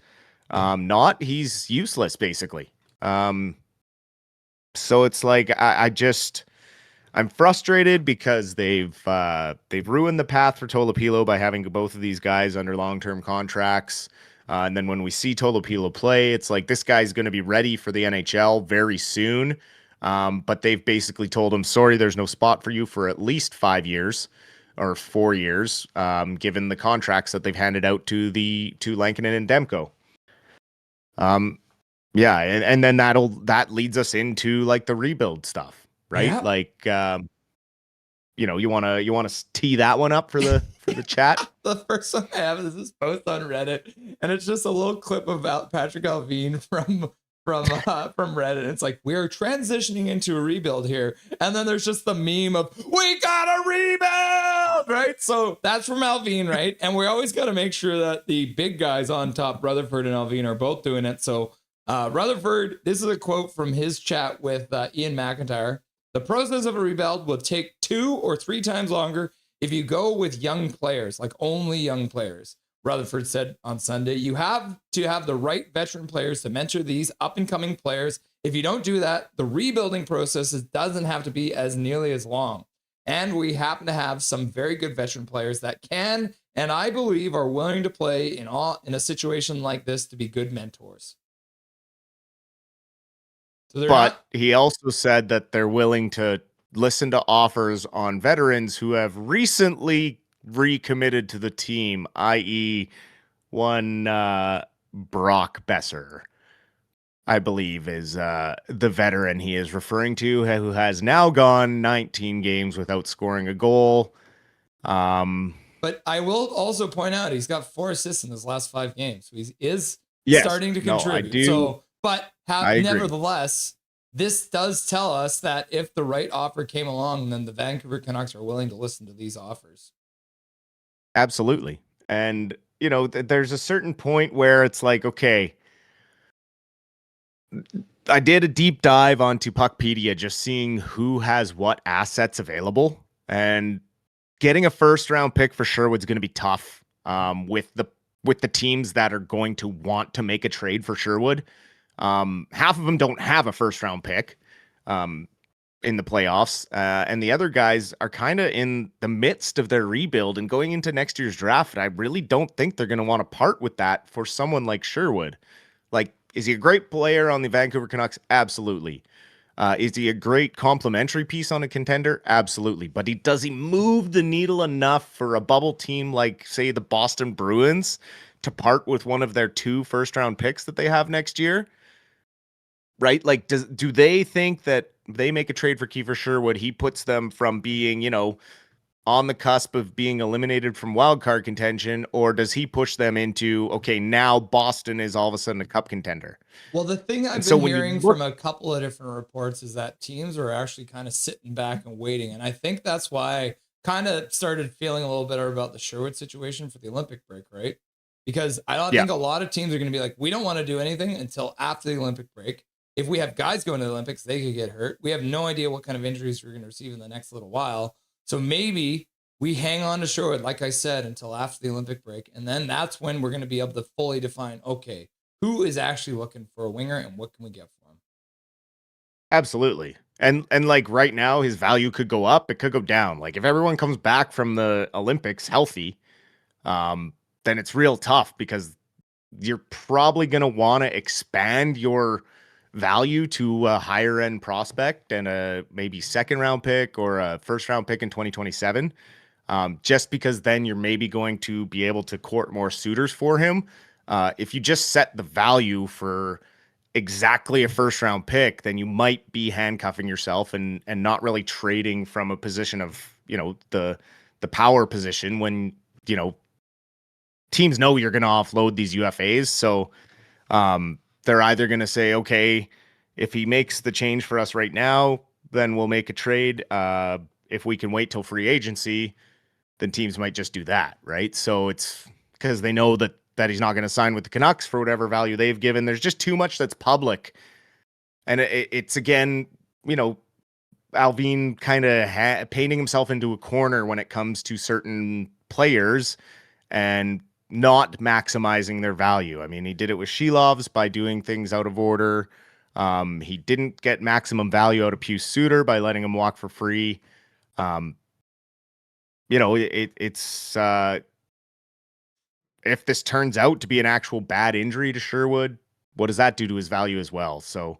Not, he's useless basically. So it's like I'm frustrated because they've ruined the path for Tolopilo by having both of these guys under long-term contracts. And then when we see Tolopilo play, it's like this guy's going to be ready for the NHL very soon. But they've basically told him, sorry, there's no spot for you for at least 5 years or 4 years, given the contracts that they've handed out to Lankinen and Demko. Yeah, and then that leads us into like the rebuild stuff, right? Yeah. Like, you want to tee that one up for the chat. The first one I have is this post on Reddit, and it's just a little clip about Patrick Alvin from Reddit. It's like, we are transitioning into a rebuild here, and then there's just the meme of we got a rebuild, right? So that's from Alvin, right? And we always got to make sure that the big guys on top, Rutherford and Alvin, are both doing it. So Rutherford, this is a quote from his chat with Ian McIntyre. The process of a rebuild will take 2 or 3 times longer if you go with young players, like only young players. Rutherford said on Sunday, you have to have the right veteran players to mentor these up-and-coming players. If you don't do that, the rebuilding process doesn't have to be as nearly as long. And we happen to have some very good veteran players that can, and I believe are willing to play in a situation like this to be good mentors. So but he also said that they're willing to listen to offers on veterans who have recently recommitted to the team, i.e. one Brock Besser, I believe, is the veteran he is referring to, who has now gone 19 games without scoring a goal. But I will also point out he's got 4 assists in his last 5 games. So he is starting to contribute. I do. So, but I agree. nevertheless, this does tell us that if the right offer came along, then the Vancouver Canucks are willing to listen to these offers. Absolutely. And, there's a certain point where it's like, okay, I did a deep dive onto Puckpedia, just seeing who has what assets available, and getting a first round pick for Sherwood's going to be tough with the teams that are going to want to make a trade for Sherwood. Half of them don't have a first round pick in the playoffs. And the other guys are kind of in the midst of their rebuild and going into next year's draft. And I really don't think they're going to want to part with that for someone like Sherwood. Like, is he a great player on the Vancouver Canucks? Absolutely. Is he a great complementary piece on a contender? Absolutely. But does he move the needle enough for a bubble team like, say, the Boston Bruins to part with one of their 2 first-round picks that they have next year? Right? Like, do they think that they make a trade for Kiefer Sherwood, he puts them from being, on the cusp of being eliminated from wildcard contention, or does he push them into, okay, now Boston is all of a sudden a cup contender? Well, the thing I've been hearing from a couple of different reports is that teams are actually kind of sitting back and waiting. And I think that's why I kind of started feeling a little better about the Sherwood situation for the Olympic break, right? Because I don't think a lot of teams are going to be like, we don't want to do anything until after the Olympic break. If we have guys going to the Olympics, they could get hurt. We have no idea what kind of injuries we're going to receive in the next little while. So maybe we hang on to Sherwood, like I said, until after the Olympic break. And then that's when we're going to be able to fully define, okay, who is actually looking for a winger and what can we get for him? Absolutely. And like right now, his value could go up. It could go down. Like if everyone comes back from the Olympics healthy, then it's real tough because you're probably going to want to expand your value to a higher end prospect and a maybe second round pick or a first round pick in 2027. Just because then you're maybe going to be able to court more suitors for him. If you just set the value for exactly a first round pick, then you might be handcuffing yourself and not really trading from a position of, the power position when, teams know you're going to offload these UFAs. So, they're either going to say, okay, if he makes the change for us right now, then we'll make a trade. If we can wait till free agency, then teams might just do that, right? So it's because they know that he's not going to sign with the Canucks for whatever value they've given. There's just too much that's public. And it's again, Alvin kind of painting himself into a corner when it comes to certain players and not maximizing their value. I mean, he did it with Shelovs by doing things out of order. He didn't get maximum value out of Pius Suter by letting him walk for free. It's if this turns out to be an actual bad injury to Sherwood, what does that do to his value as well? So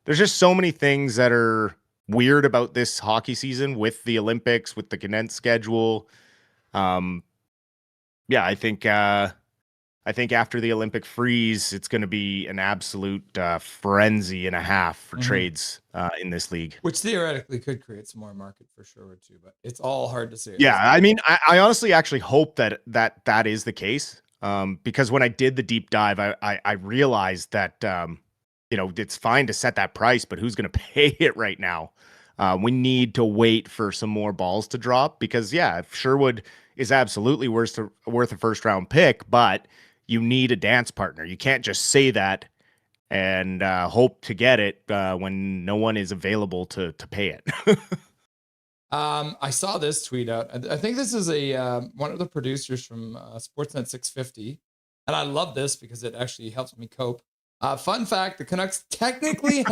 there's just so many things that are weird about this hockey season with the Olympics, with the condensed schedule. I think after the Olympic freeze, it's going to be an absolute frenzy and a half for trades in this league. Which theoretically could create some more market for Sherwood too, but it's all hard to say. Yeah, I mean, I honestly actually hope that is the case, because when I did the deep dive, I realized that it's fine to set that price, but who's going to pay it right now? We need to wait for some more balls to drop because, if Sherwood is absolutely worth a first round pick, but you need a dance partner. You can't just say that and hope to get it when no one is available to pay it. I saw this tweet out. I think this is one of the producers from Sportsnet 650, and I love this because it actually helps me cope. Fun fact: the Canucks technically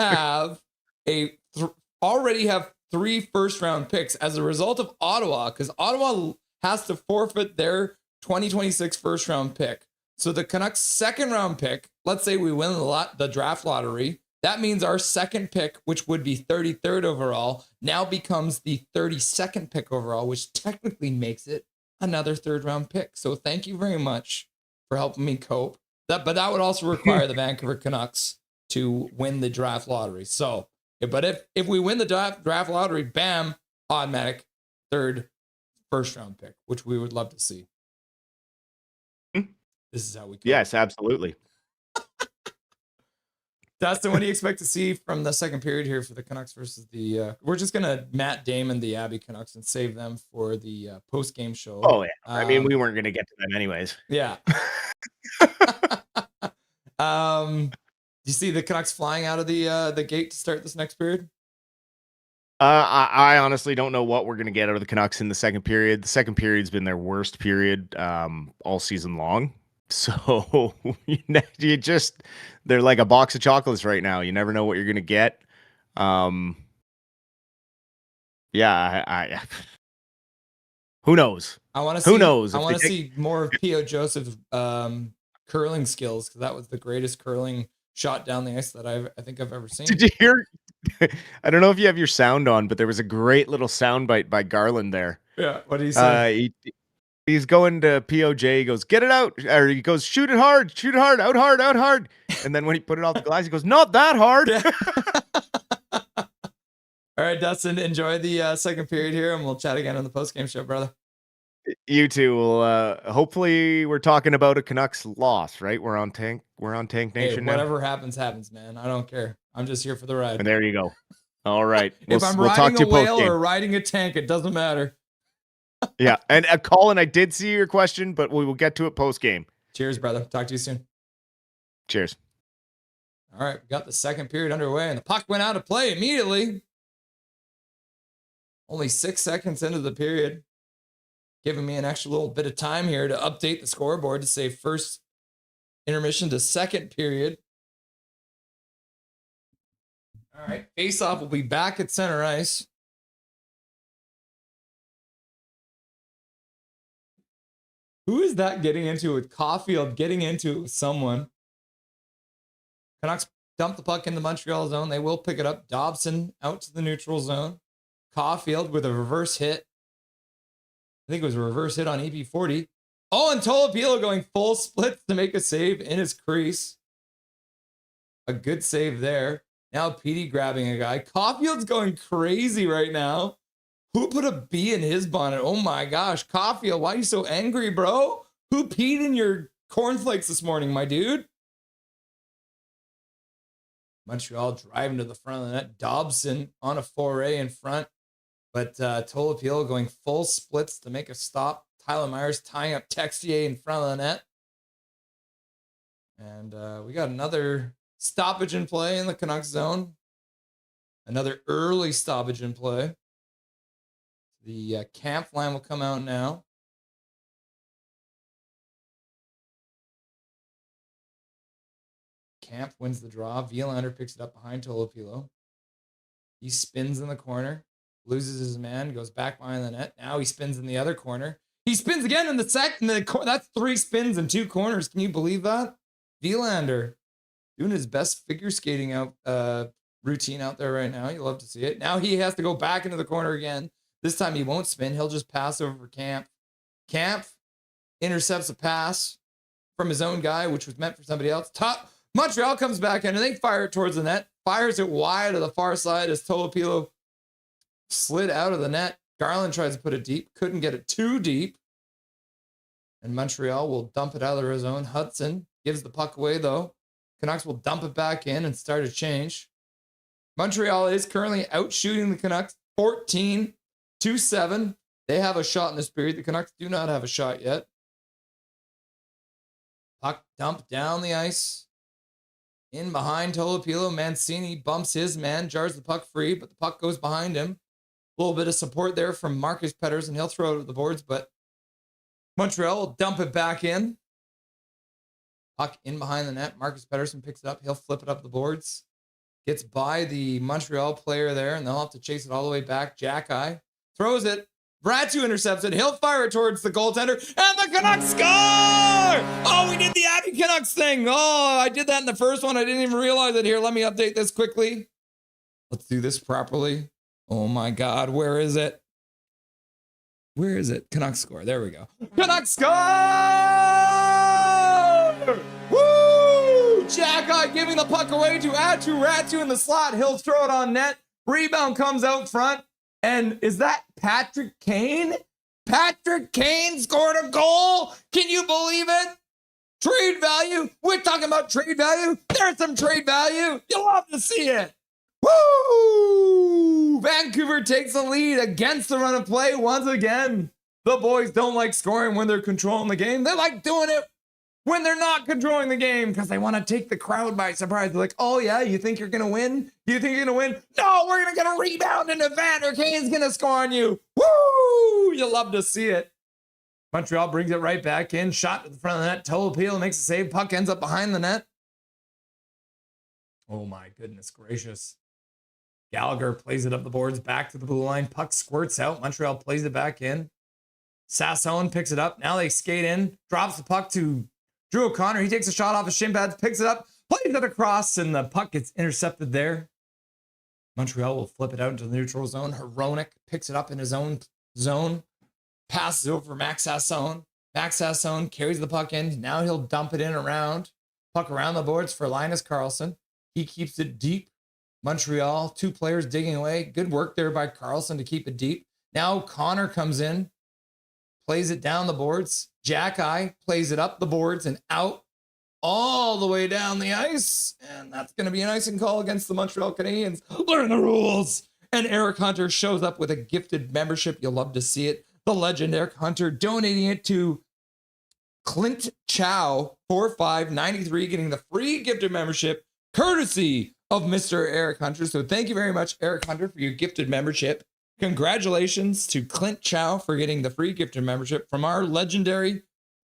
already have 3 first-round picks as a result of Ottawa, because Ottawa has to forfeit their 2026 first-round pick. So the Canucks' second-round pick, let's say we win the draft lottery, that means our second pick, which would be 33rd overall, now becomes the 32nd pick overall, which technically makes it another third-round pick. So thank you very much for helping me cope. But that would also require the Vancouver Canucks to win the draft lottery. So, but if we win the draft lottery, bam, automatic first-round pick, which we would love to see. This is how we cope. Yes, absolutely. Dustin, what do you expect to see from the second period here for the Canucks versus the... we're just going to Matt Damon the Abbey Canucks and save them for the post-game show. Oh, yeah. I mean, we weren't going to get to them anyways. Yeah. Do you see the Canucks flying out of the gate to start this next period? I honestly don't know what we're going to get out of the Canucks in the second period. The second period's been their worst period all season long. So they're like a box of chocolates right now. You never know what you're going to get. Who knows? Who knows? I want to see more of P.O. Joseph's curling skills, because that was the greatest curling shot down the ice that I think I've ever seen. Did you hear? I don't know if you have your sound on, but there was a great little soundbite by Garland there. Yeah, what did he say? He's going to POJ. He goes, get it out. Or he goes, shoot it hard, out hard. And then when he put it off the glass, he goes, not that hard. Yeah. All right, Dustin, enjoy the second period here, and we'll chat again on the post-game show, brother. You too. Well, hopefully we're talking about a Canucks loss, right? We're on Tank Nation now. Whatever happens, man. I don't care. I'm just here for the ride. And there you go. All right. If I'm riding a whale or riding a tank, it doesn't matter. Yeah. And Colin, I did see your question, but we will get to it post game. Cheers, brother. Talk to you soon. Cheers. All right. We got the second period underway, and the puck went out of play immediately. Only 6 seconds into the period. Giving me an extra little bit of time here to update the scoreboard to say first intermission to second period. All right. Face-off will be back at center ice. Who is that getting into it with Caulfield getting into it with someone? Canucks dump the puck in the Montreal zone. They will pick it up. Dobson out to the neutral zone. Caulfield with a reverse hit. I think it was a reverse hit on EP40. Oh, and Tolopilo going full splits to make a save in his crease. A good save there. Now Petey grabbing a guy. Caulfield's going crazy right now. Who put a bee in his bonnet? Oh my gosh. Caulfield, why are you so angry, bro? Who peed in your cornflakes this morning, my dude? Montreal driving to the front of the net. Dobson on a foray in front. But Tolopilo going full splits to make a stop. Tyler Myers tying up Texier in front of the net. And we got another stoppage in play in the Canucks zone. Another early stoppage in play. The camp line will come out now. Camp wins the draw. Villander picks it up behind Tolopilo. He spins in the corner, loses his man, goes back behind the net. Now he spins in the other corner. He spins again in the second. That's 3 spins in 2 corners. Can you believe that? Villander doing his best figure skating out routine out there right now. You love to see it. Now he has to go back into the corner again. This time he won't spin. He'll just pass over for Camp. Camp intercepts a pass from his own guy, which was meant for somebody else. Montreal comes back in and they fire it towards the net. Fires it wide to the far side as Tolopilo slid out of the net. Garland tries to put it deep. Couldn't get it too deep. And Montreal will dump it out of their zone. Hudson gives the puck away, though. Canucks will dump it back in and start a change. Montreal is currently out shooting the Canucks 14-7. They have a shot in this period. The Canucks do not have a shot yet. Puck dumped down the ice. In behind Tolopilo. Mancini bumps his man, jars the puck free, but the puck goes behind him. A little bit of support there from Marcus Pettersson. He'll throw it at the boards, but Montreal will dump it back in. Puck in behind the net. Marcus Pettersson picks it up. He'll flip it up the boards. Gets by the Montreal player there, and they'll have to chase it all the way back. Jack-Eye throws it. Bratu intercepts it. He'll fire it towards the goaltender, and the Canucks score! Oh, we did the Abby Canucks thing. Oh, I did that in the first one. I didn't even realize it here. Let me update this quickly. Let's do this properly. Oh my God, where is it? Where is it? Canucks score. There we go. Canucks score! Woo! Jack-Eye giving the puck away to Ratu in the slot. He'll throw it on net. Rebound comes out front. And is that Patrick Kane? Patrick Kane scored a goal. Can you believe it? Trade value. We're talking about trade value. There's some trade value. You'll love to see it. Woo! Vancouver takes the lead against the run of play once again. The boys don't like scoring when they're controlling the game. They like doing it when they're not controlling the game because they want to take the crowd by surprise. They're like, oh yeah, you think you're going to win? You think you're going to win? No, we're going to get a rebound and Evander Kane's going to score on you. Woo! You love to see it. Montreal brings it right back in. Shot to the front of the net. Tolopilo makes a save. Puck ends up behind the net. Oh my goodness gracious. Gallagher plays it up the boards, back to the blue line. Puck squirts out. Montreal plays it back in. Sasson picks it up. Now they skate in. Drops the puck to Drew O'Connor. He takes a shot off his shin pads, picks it up, plays it across, and the puck gets intercepted there. Montreal will flip it out into the neutral zone. Hronek picks it up in his own zone. Passes over Max Sasson. Max Sasson carries the puck in. Now he'll dump it in around. Puck around the boards for Linus Karlsson. He keeps it deep. Montreal, 2 players digging away. Good work there by Karlsson to keep it deep. Now Connor comes in, plays it down the boards. Jack-Eye plays it up the boards and out all the way down the ice. And that's going to be an icing call against the Montreal Canadiens. Learn the rules. And Eric Hunter shows up with a gifted membership. You'll love to see it. The legend Eric Hunter donating it to Clint Chow, 4593, getting the free gifted membership courtesy of Mr. Eric Hunter. So thank you very much, Eric Hunter, for your gifted membership. Congratulations to Clint Chow for getting the free gifted membership from our legendary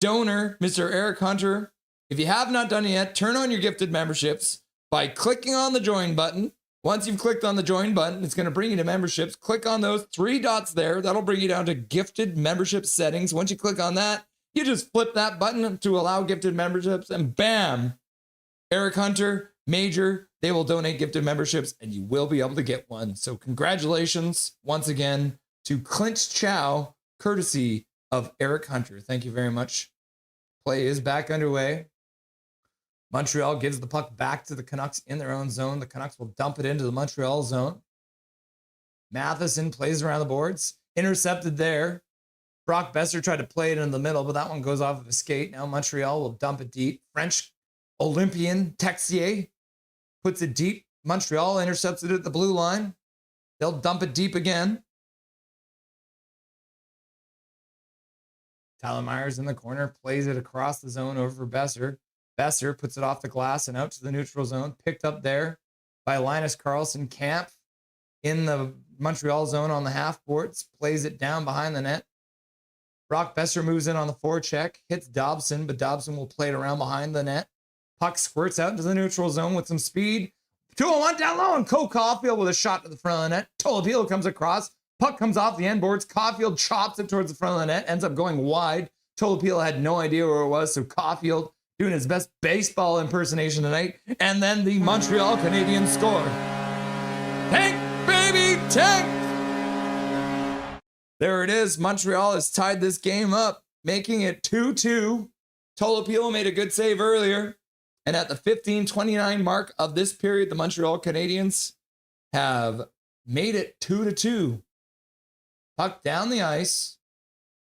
donor, Mr. Eric Hunter. If you have not done it yet, turn on your gifted memberships by clicking on the join button. Once you've clicked on the join button, it's going to bring you to memberships. Click on those 3 dots there. That'll bring you down to gifted membership settings. Once you click on that, you just flip that button to allow gifted memberships and bam, Eric Hunter, Major, they will donate gifted memberships and you will be able to get one. So congratulations once again to Clint Chow, courtesy of Eric Hunter. Thank you very much. Play is back underway. Montreal gives the puck back to the Canucks in their own zone. The Canucks will dump it into the Montreal zone. Matheson plays around the boards. Intercepted there. Brock Besser tried to play it in the middle, but that one goes off of his skate. Now Montreal will dump it deep. French Olympian Texier puts it deep. Montreal intercepts it at the blue line. They'll dump it deep again. Tyler Myers in the corner, plays it across the zone over for Besser. Besser puts it off the glass and out to the neutral zone. Picked up there by Linus Karlsson. Camp in the Montreal zone on the half boards. Plays it down behind the net. Brock Besser moves in on the forecheck. Hits Dobson, but Dobson will play it around behind the net. Puck squirts out into the neutral zone with some speed. 2-on-1 down low, and Caulfield with a shot to the front of the net. Tolopilo comes across. Puck comes off the end boards. Caulfield chops it towards the front of the net. Ends up going wide. Tolopilo had no idea where it was, so Caulfield doing his best baseball impersonation tonight. And then the Montreal Canadiens score. Tank, baby, tank! There it is. Montreal has tied this game up, making it 2-2. Tolopilo made a good save earlier. And at the 15:29 mark of this period, the Montreal Canadiens have made it 2-2. Puck down the ice.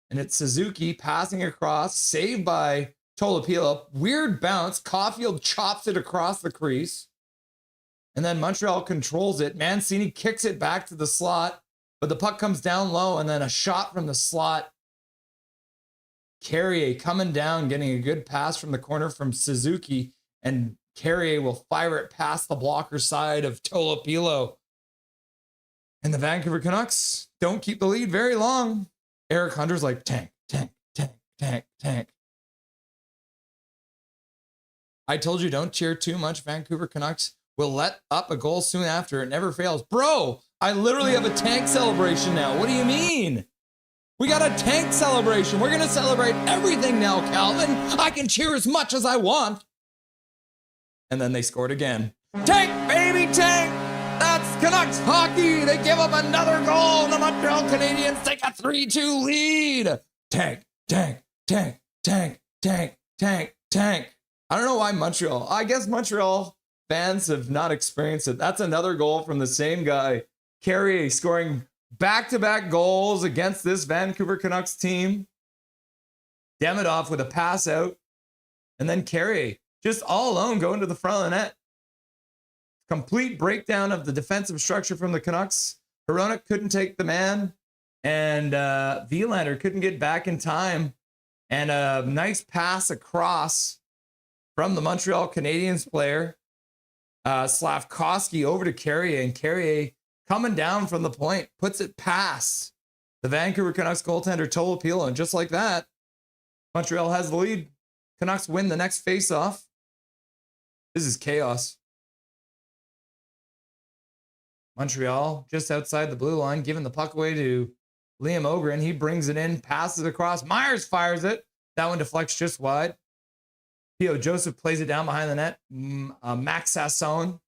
And it's Suzuki passing across, saved by Tolopilo. Weird bounce. Caulfield chops it across the crease. And then Montreal controls it. Mancini kicks it back to the slot. But the puck comes down low, and then a shot from the slot. Carrier coming down, getting a good pass from the corner from Suzuki. And Carrier will fire it past the blocker side of Tolopilo. And the Vancouver Canucks don't keep the lead very long. Eric Hunter's like, tank, tank, tank, tank, tank. I told you don't cheer too much. Vancouver Canucks will let up a goal soon after. It never fails. Bro, I literally have a tank celebration now. What do you mean? We got a tank celebration. We're going to celebrate everything now, Calvin. I can cheer as much as I want. And then they scored again. Tank, baby, tank. That's Canucks hockey. They give up another goal. And the Montreal Canadiens take a 3-2 lead. Tank, tank, tank, tank, tank, tank, tank. I don't know why Montreal. I guess Montreal fans have not experienced it. That's another goal from the same guy. Carrier scoring back-to-back goals against this Vancouver Canucks team. Demidov with a pass out. And then Carrier just all alone going to the front of the net. Complete breakdown of the defensive structure from the Canucks. Hronek couldn't take the man. And Vilander couldn't get back in time. And a nice pass across from the Montreal Canadiens player. Slavkovsky over to Carrier. And Carrier coming down from the point, puts it past the Vancouver Canucks goaltender Tolopilo. And just like that, Montreal has the lead. Canucks win the next faceoff. This is chaos. Montreal just outside the blue line, giving the puck away to Liam Ogren. He brings it in, passes across. Myers fires it. That one deflects just wide. Theo Joseph plays it down behind the net. Max Sasson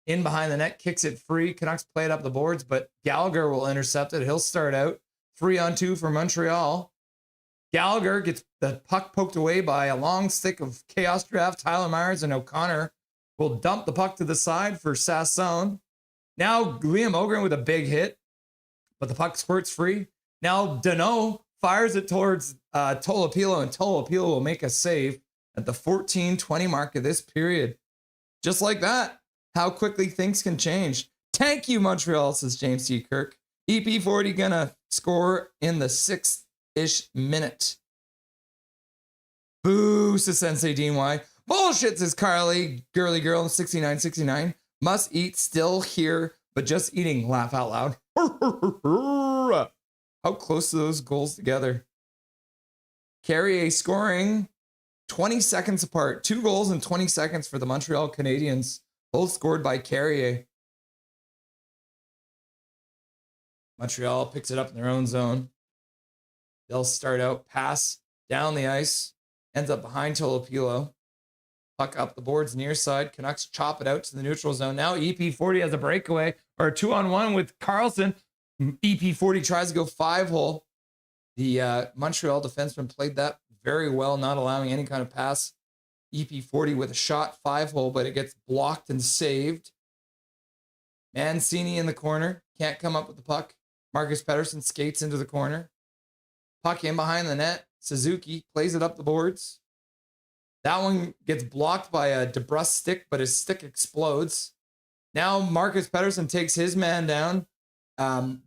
in behind the net, kicks it free. Canucks play it up the boards, but Gallagher will intercept it. He'll start out 3-on-2 for Montreal. Gallagher gets the puck poked away by a long stick of Chaos Draft. Tyler Myers and O'Connor will dump the puck to the side for Sasson. Now Liam Ogren with a big hit, but the puck squirts free. Now Danault fires it towards Tolopilo, and Tolopilo will make a save at the 14:20 mark of this period. Just like that, how quickly things can change. Thank you, Montreal, says James T. Kirk. EP40 gonna score in the 6th-ish minute. Boo, says Sensei Dean Y. Bullshit, says Carly, girly girl, 6969. Must eat, still here, but just eating. Laugh out loud. How close are those goals together? Carrier scoring 20 seconds apart. 2 goals in 20 seconds for the Montreal Canadiens. Both scored by Carrier. Montreal picks it up in their own zone. They'll start out, pass down the ice. Ends up behind Tolopilo. Puck up the boards near side. Canucks chop it out to the neutral zone. Now EP40 has a breakaway or a 2-on-1 with Carlson. EP40 tries to go 5-hole. The Montreal defenseman played that very well, not allowing any kind of pass. EP40 with a shot 5-hole, but it gets blocked and saved. Mancini in the corner. Can't come up with the puck. Marcus Pettersson skates into the corner. Puck in behind the net. Suzuki plays it up the boards. That one gets blocked by a DeBrus stick, but his stick explodes. Now Marcus Pettersson takes his man down.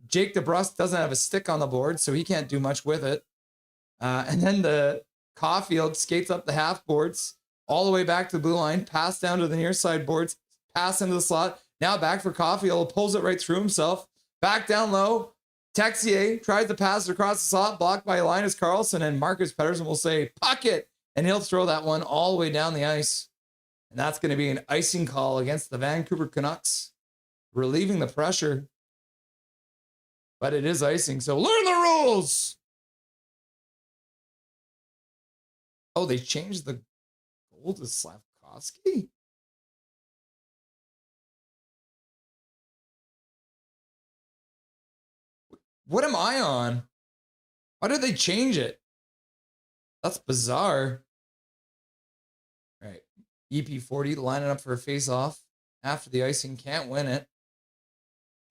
Jake DeBrus doesn't have a stick on the board, so he can't do much with it. And then the Caulfield skates up the half boards, all the way back to the blue line, pass down to the near side boards, pass into the slot. Now back for Caulfield, pulls it right through himself. Back down low. Texier tries to pass it across the slot, blocked by Linus Karlsson, and Marcus Pettersson will say, puck it. And he'll throw that one all the way down the ice. And that's going to be an icing call against the Vancouver Canucks, relieving the pressure. But it is icing, so learn the rules. Oh, they changed the goal to Slavkovsky? What am I on? Why did they change it? That's bizarre. All right. EP40 lining up for a face-off. After the icing, can't win it.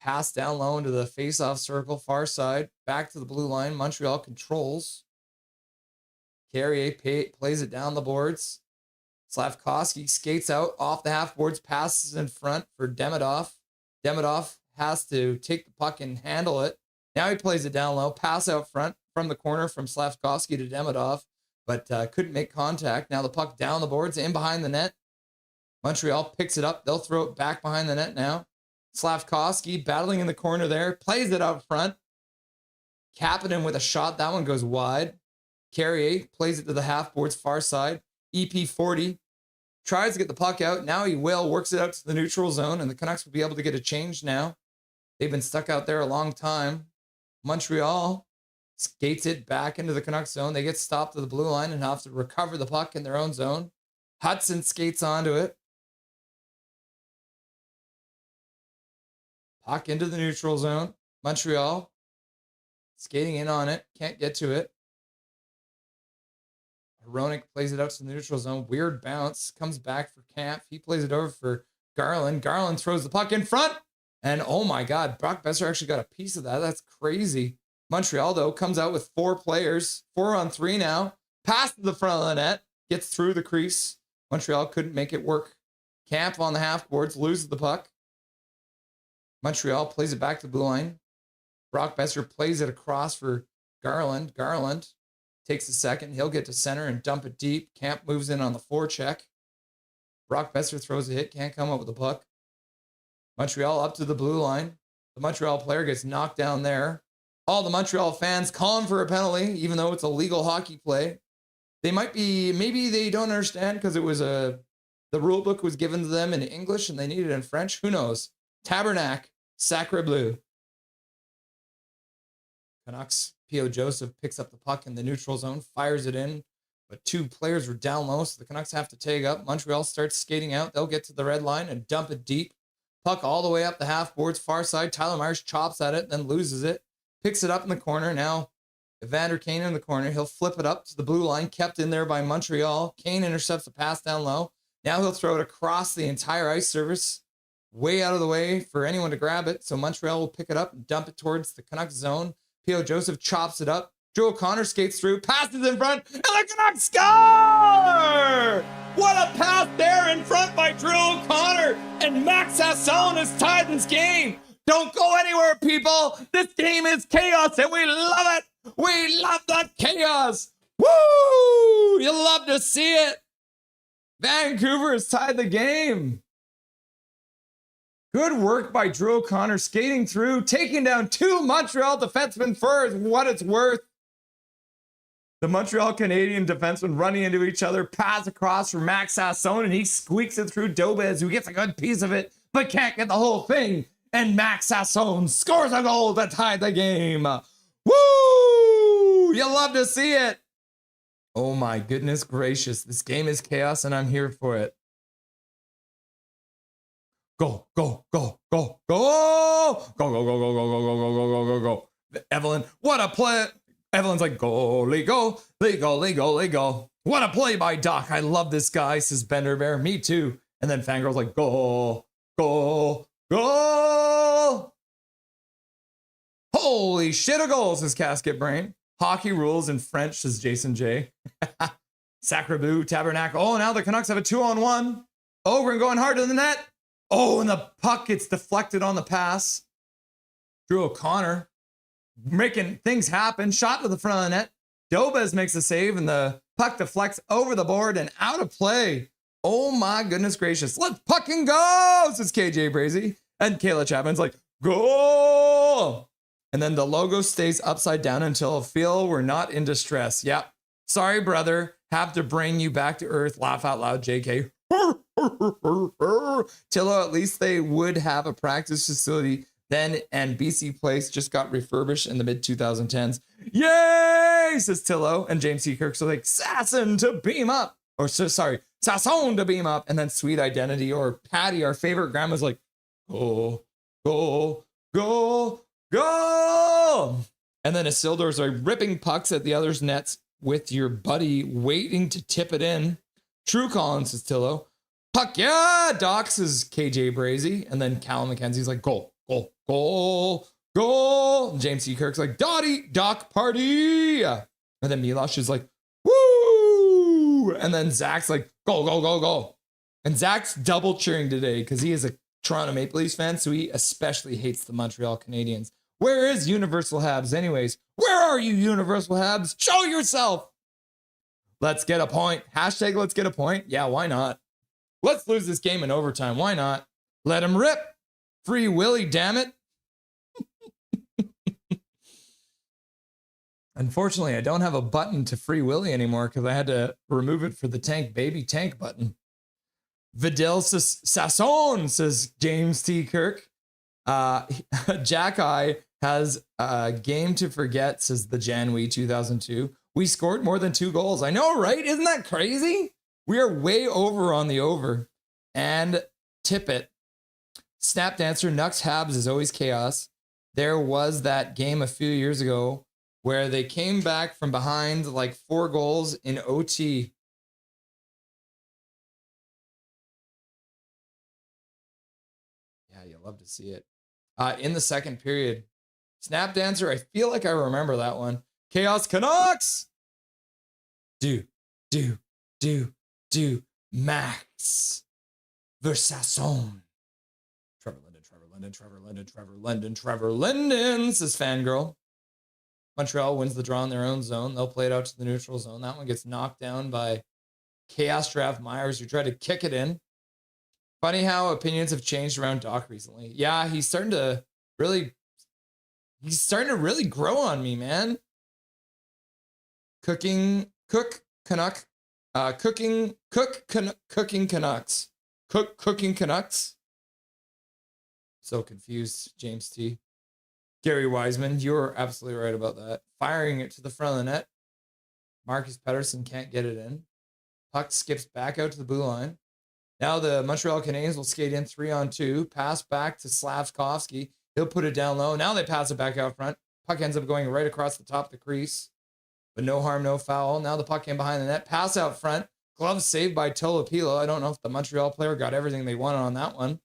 Pass down low into the face-off circle, far side. Back to the blue line. Montreal controls. Carrier plays it down the boards. Slavkovsky skates out off the half boards, passes in front for Demidov. Demidov has to take the puck and handle it. Now he plays it down low, pass out front from the corner from Slavkovsky to Demidov, but couldn't make contact. Now the puck down the boards, in behind the net. Montreal picks it up. They'll throw it back behind the net now. Slavkovsky battling in the corner there, plays it out front. Kapanen with a shot. That one goes wide. Carrier plays it to the half boards, far side. EP40 tries to get the puck out. Now he will, works it out to the neutral zone, and the Canucks will be able to get a change now. They've been stuck out there a long time. Montreal skates it back into the Canucks zone. They get stopped to the blue line and have to recover the puck in their own zone. Hudson skates onto it. Puck into the neutral zone. Montreal skating in on it. Can't get to it. Hronik plays it out to the neutral zone. Weird bounce. Comes back for Camp. He plays it over for Garland. Garland throws the puck in front. And oh my God, Brock Besser actually got a piece of that. That's crazy. Montreal, though, comes out with 4 players. 4-on-3 now. Pass to the front of the net. Gets through the crease. Montreal couldn't make it work. Camp on the half boards. Loses the puck. Montreal plays it back to the blue line. Brock Besser plays it across for Garland. Garland takes a second. He'll get to center and dump it deep. Camp moves in on the forecheck. Brock Besser throws a hit. Can't come up with the puck. Montreal up to the blue line. The Montreal player gets knocked down there. All the Montreal fans calling for a penalty, even though it's a legal hockey play. They might be, maybe they don't understand because it was the rule book was given to them in English and they need it in French. Who knows? Tabernacle, Sacre Bleu. Canucks, P.O. Joseph picks up the puck in the neutral zone, fires it in, but 2 players were down low, so the Canucks have to take up. Montreal starts skating out. They'll get to the red line and dump it deep. Puck all the way up the half boards, far side. Tyler Myers chops at it, then loses it. Picks it up in the corner. Now, Evander Kane in the corner. He'll flip it up to the blue line, kept in there by Montreal. Kane intercepts a pass down low. Now he'll throw it across the entire ice surface, way out of the way for anyone to grab it. So Montreal will pick it up and dump it towards the Canucks zone. P.O. Joseph chops it up. Joe O'Connor skates through, passes in front, and the Canucks score! What a pass there in front by Drew O'Connor, and Max Hasson has tied this game. Don't go anywhere, people. This game is chaos, and we love it. We love that chaos. Woo! You love to see it. Vancouver has tied the game. Good work by Drew O'Connor, skating through, taking down 2 Montreal defensemen for what it's worth. The Montreal Canadian defensemen running into each other, pass across for Max Hasson, and he squeaks it through Dobez, who gets a good piece of it, but can't get the whole thing. And Max Hasson scores a goal to tie the game. Woo! You love to see it. Oh my goodness gracious. This game is chaos, and I'm here for it. Go, go, go, go, go, go, go, go, go, go, go, go, go, go, go, go, go. Evelyn, what a play. Evelyn's like, goalie, go, goalie, goalie, go. What a play by Doc. I love this guy, says Bender Bear. Me too. And then Fangirl's like, goal, goal, goal. Holy shit, a goal, says Casket Brain. Hockey rules in French, says Jason J. Sacre Bleu, Tabernacle. Oh, now the Canucks have a 2-on-1. Ogren going hard to the net. Oh, and the puck gets deflected on the pass. Drew O'Connor making things happen. Shot to the front of the net. Dobez makes a save, and the puck deflects over the board and out of play. Oh my goodness gracious. Let's fucking go, says KJ Brazy. And Kayla Chapman's like, goal! And then the logo stays upside down until feel we're not in distress. Yep. Sorry, brother. Have to bring you back to earth. Laugh out loud, JK. Tillo, at least they would have a practice facility then, and BC Place just got refurbished in the mid 2010s. Yay, says Tillo. And James C. Kirk's like, Sasson to beam up. Or sorry, Sasson to beam up. And then Sweet Identity or Patty, our favorite grandma's like, go, go, go, go. And then Isildur's like ripping pucks at the other's nets with your buddy waiting to tip it in. True Collins says Tillo. Puck, yeah, Doc says KJ Brazy. And then Callum McKenzie's like, goal, goal, goal, goal. And James C. Kirk's like, Dottie, Doc party. And then Milosh is like, woo. And then Zach's like, go, go, go, go. And Zach's double cheering today because he is a Toronto Maple Leafs fan, so he especially hates the Montreal Canadiens. Where is Universal Habs anyways? Where are you, Universal Habs? Show yourself. Let's get a point. Hashtag let's get a point. Yeah, why not? Let's lose this game in overtime. Why not? Let him rip. Free Willy, damn it. Unfortunately, I don't have a button to Free Willy anymore because I had to remove it for the Tank Baby Tank button. Vidal Sasson, says James T. Kirk. Jack Eye has a game to forget, says the Janwy 2002. We scored more than 2 goals. I know, right? Isn't that crazy? We are way over on the over. And Tippett. Snap Dancer, Nux Habs is always chaos. There was that game a few years ago where they came back from behind like 4 goals in OT. Yeah, you'll love to see it. In the second period. Snap Dancer, I feel like I remember that one. Chaos Canucks! Do. Max. Versasson. Trevor Linden, says Fangirl. Montreal wins the draw in their own zone. They'll play it out to the neutral zone. That one gets knocked down by Chaos Draft Myers, who tried to kick it in. Funny how opinions have changed around Doc recently. Yeah, he's starting to really grow on me, man. Cooking Canucks. Cooking Canucks. So confused, James T. Gary Wiseman, you're absolutely right about that. Firing it to the front of the net. Marcus Pettersson can't get it in. Puck skips back out to the blue line. Now the Montreal Canadiens will skate in 3-on-2. Pass back to Slavkovsky. He'll put it down low. Now they pass it back out front. Puck ends up going right across the top of the crease. But no harm, no foul. Now the puck came behind the net. Pass out front. Glove saved by Tolopilo. I don't know if the Montreal player got everything they wanted on that one.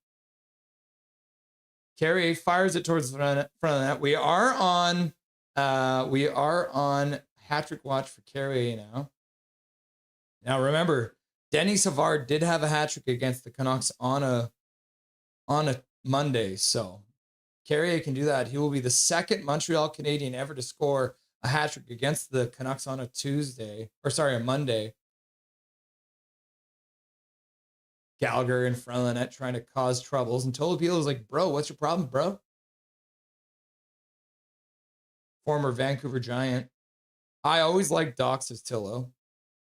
Carrier fires it towards the front of the net. We are on hat-trick watch for Carrier now. Now remember, Denny Savard did have a hat-trick against the Canucks on a Monday, so Carrier can do that. He will be the second Montreal Canadian ever to score a hat-trick against the Canucks on a Monday. Gallagher in front of the net trying to cause troubles. And Tolopilo is like, bro, what's your problem, bro? Former Vancouver Giant. I always liked Doc, says Tillo.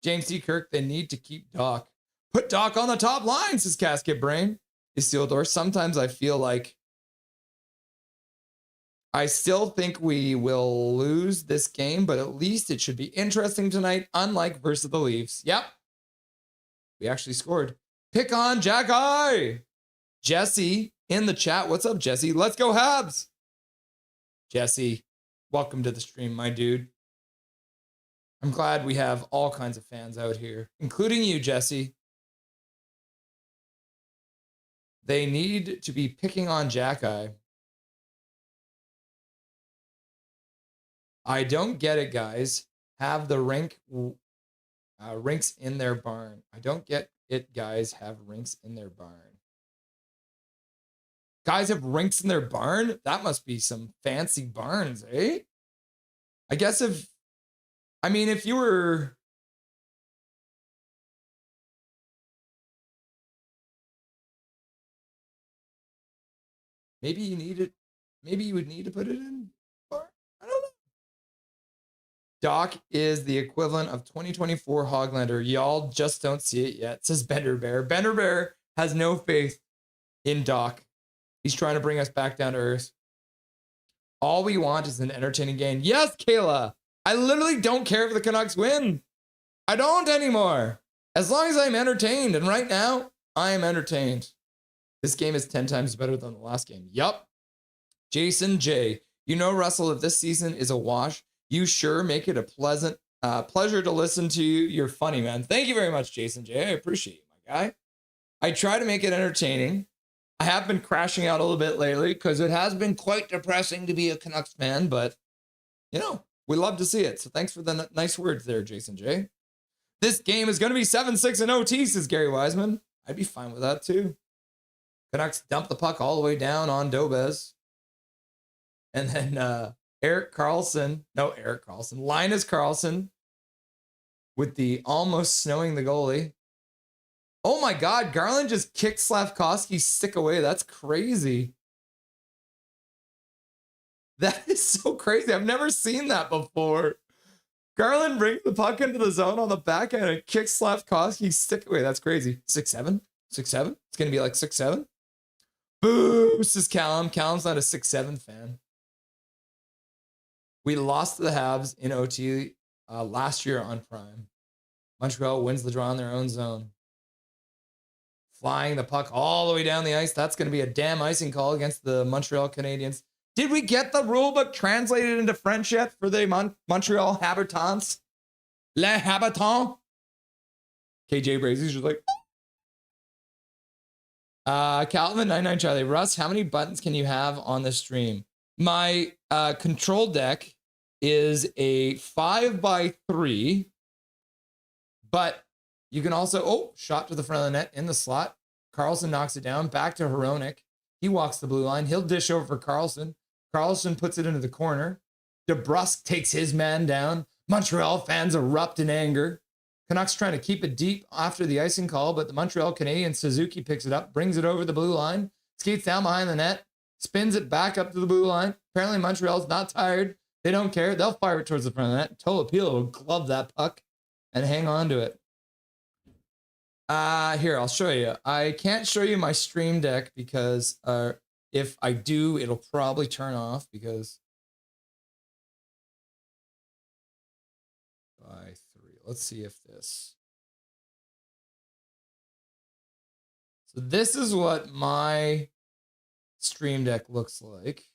James T. Kirk, they need to keep Doc. Put Doc on the top line, says Casket Brain. Isildur, sometimes I feel like I still think we will lose this game, but at least it should be interesting tonight, unlike versus the Leafs. Yep. We actually scored. Pick on Jack Eye. Jesse in the chat. What's up, Jesse? Let's go Habs. Jesse, welcome to the stream, my dude. I'm glad we have all kinds of fans out here, including you, Jesse. They need to be picking on Jack Eye. I don't get it, guys. Have the rinks in their barn. I don't get it, guys. Have rinks in their barn. Guys have rinks in their barn? That must be some fancy barns, eh? I guess if you were... Maybe you would need to put it in barn. I don't know. Doc is the equivalent of 2024 Hoglander. Y'all just don't see it yet, says Bender Bear. Bender Bear has no faith in Doc. He's trying to bring us back down to earth. All we want is an entertaining game. Yes, Kayla. I literally don't care if the Canucks win. I don't anymore. As long as I'm entertained. And right now, I am entertained. This game is 10 times better than the last game. Yup. Jason J. You know, Russell, if this season is a wash, you sure make it a pleasant pleasure to listen to you. You're funny, man. Thank you very much, Jason J. I appreciate you, my guy. I try to make it entertaining. I have been crashing out a little bit lately because it has been quite depressing to be a Canucks fan, but, you know, we love to see it. So thanks for the nice words there, Jason J. This game is going to be 7-6 in OT, says Gary Wiseman. I'd be fine with that, too. Canucks dump the puck all the way down on Dobez. And then Linus Carlson with the almost snowing the goalie. Oh my God, Garland just kicked Slavkovsky's stick away. That's crazy. That is so crazy. I've never seen that before. Garland brings the puck into the zone on the backhand and kicks Slavkovsky's stick away. That's crazy. 6-7? 6-7? It's going to be like 6-7? Boo, says Callum. Callum's not a 6-7 fan. We lost to the Habs in OT last year on Prime. Montreal wins the draw in their own zone. Flying the puck all the way down the ice. That's going to be a damn icing call against the Montreal Canadiens. Did we get the rulebook translated into French yet for the Montreal habitants? Les habitants? KJ Brazy's just like... Calvin 99 Charlie. Russ, how many buttons can you have on the stream? My control deck is a 5x3, but you can also, shot to the front of the net in the slot. Carlson knocks it down, back to Hronek. He walks the blue line. He'll dish over for Carlson. Carlson puts it into the corner. DeBrusque takes his man down. Montreal fans erupt in anger. Canucks trying to keep it deep after the icing call, but the Montreal Canadiens, Suzuki picks it up, brings it over the blue line, skates down behind the net, spins it back up to the blue line. Apparently Montreal's not tired. They don't care. They'll fire it towards the front of the net. Tolopilo will glove that puck and hang on to it. Here, I'll show you. I can't show you my stream deck because if I do, it'll probably turn off because... by 3. Let's see if this... So this is what my stream deck looks like.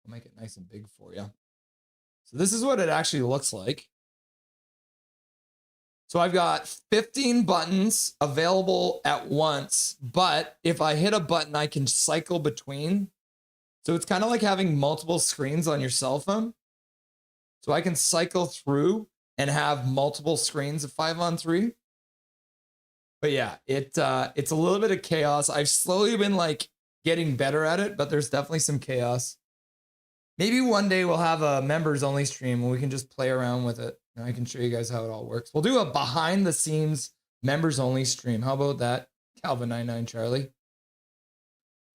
I'll make it nice and big for you. So this is what it actually looks like. So I've got 15 buttons available at once, but if I hit a button, I can cycle between. So it's kind of like having multiple screens on your cell phone. So I can cycle through and have multiple screens of 5-on-3. But yeah, it's a little bit of chaos. I've slowly been like getting better at it, but there's definitely some chaos. Maybe one day we'll have a members only stream and we can just play around with it. And I can show you guys how it all works. We'll do a behind the scenes members only stream. How about that? Calvin 99 Charlie.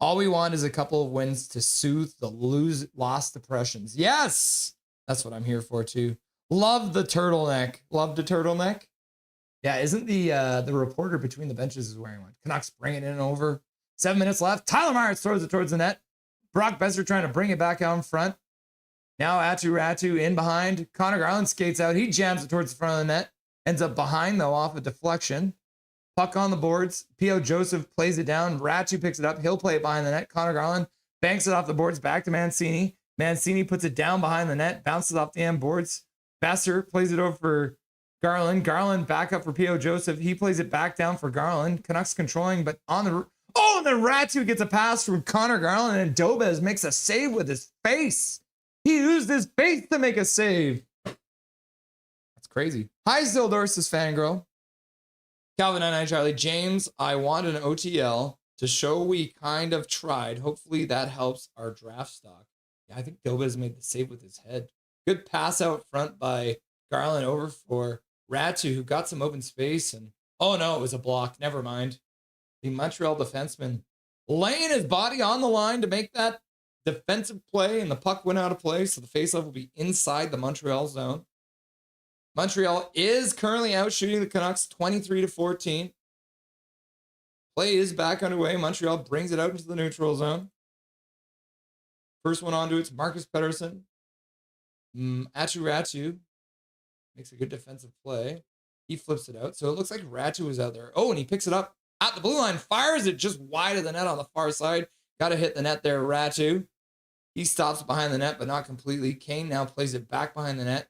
All we want is a couple of wins to soothe the lost depressions. Yes, that's what I'm here for too. Love the turtleneck. Love the turtleneck. Yeah, isn't the reporter between the benches is wearing one? Canucks bring it in over 7 minutes left. Tyler Myers throws it towards the net. Brock Besser trying to bring it back out in front. Now Ratu in behind. Connor Garland skates out. He jams it towards the front of the net. Ends up behind, though, off a deflection. Puck on the boards. P.O. Joseph plays it down. Ratu picks it up. He'll play it behind the net. Connor Garland banks it off the boards back to Mancini. Mancini puts it down behind the net. Bounces off the end boards. Besser plays it over for Garland. Garland back up for P.O. Joseph. He plays it back down for Garland. Canucks controlling, but on the... Oh, and then Ratu gets a pass from Connor Garland, and Dobez makes a save with his face. He used his face to make a save. That's crazy. Hi, Zildor, says Fangirl. Calvin 99 Charlie. James, I want an OTL to show we kind of tried. Hopefully that helps our draft stock. Yeah, I think Dobez made the save with his head. Good pass out front by Garland over for Ratu, who got some open space. And oh no, it was a block. Never mind. The Montreal defenseman laying his body on the line to make that defensive play, and the puck went out of play, so the faceoff will be inside the Montreal zone. Montreal is currently out shooting the Canucks 23-14. Play is back underway. Montreal brings it out into the neutral zone. First one onto it's Marcus Pettersson. Ratu makes a good defensive play. He flips it out. So it looks like Ratu is out there. Oh, and he picks it up at the blue line, fires it just wide of the net on the far side. Got to hit the net there, Ratu. He stops behind the net, but not completely. Kane now plays it back behind the net.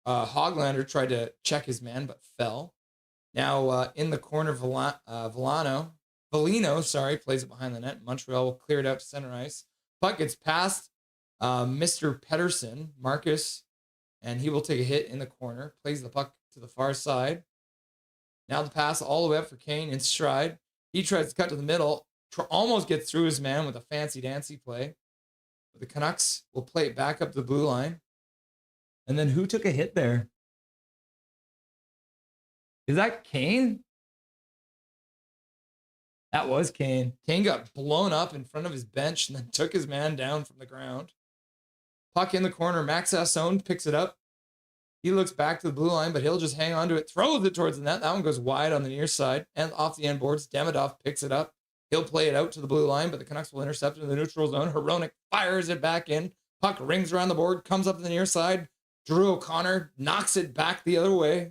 Hoglander tried to check his man, but fell. Now in the corner, Valino plays it behind the net. Montreal will clear it out to center ice. Puck gets past Mr. Pettersson, Marcus, and he will take a hit in the corner. Plays the puck to the far side. Now the pass all the way up for Kane in stride. He tries to cut to the middle. Almost gets through his man with a fancy-dancy play. But the Canucks will play it back up the blue line. And then who took a hit there? Is that Kane? That was Kane. Kane got blown up in front of his bench and then took his man down from the ground. Puck in the corner. Max Asson picks it up. He looks back to the blue line, but he'll just hang on to it. Throws it towards the net. That one goes wide on the near side and off the end boards. Demidov picks it up. He'll play it out to the blue line, but the Canucks will intercept it in the neutral zone. Hronek fires it back in. Puck rings around the board, comes up to the near side. Drew O'Connor knocks it back the other way.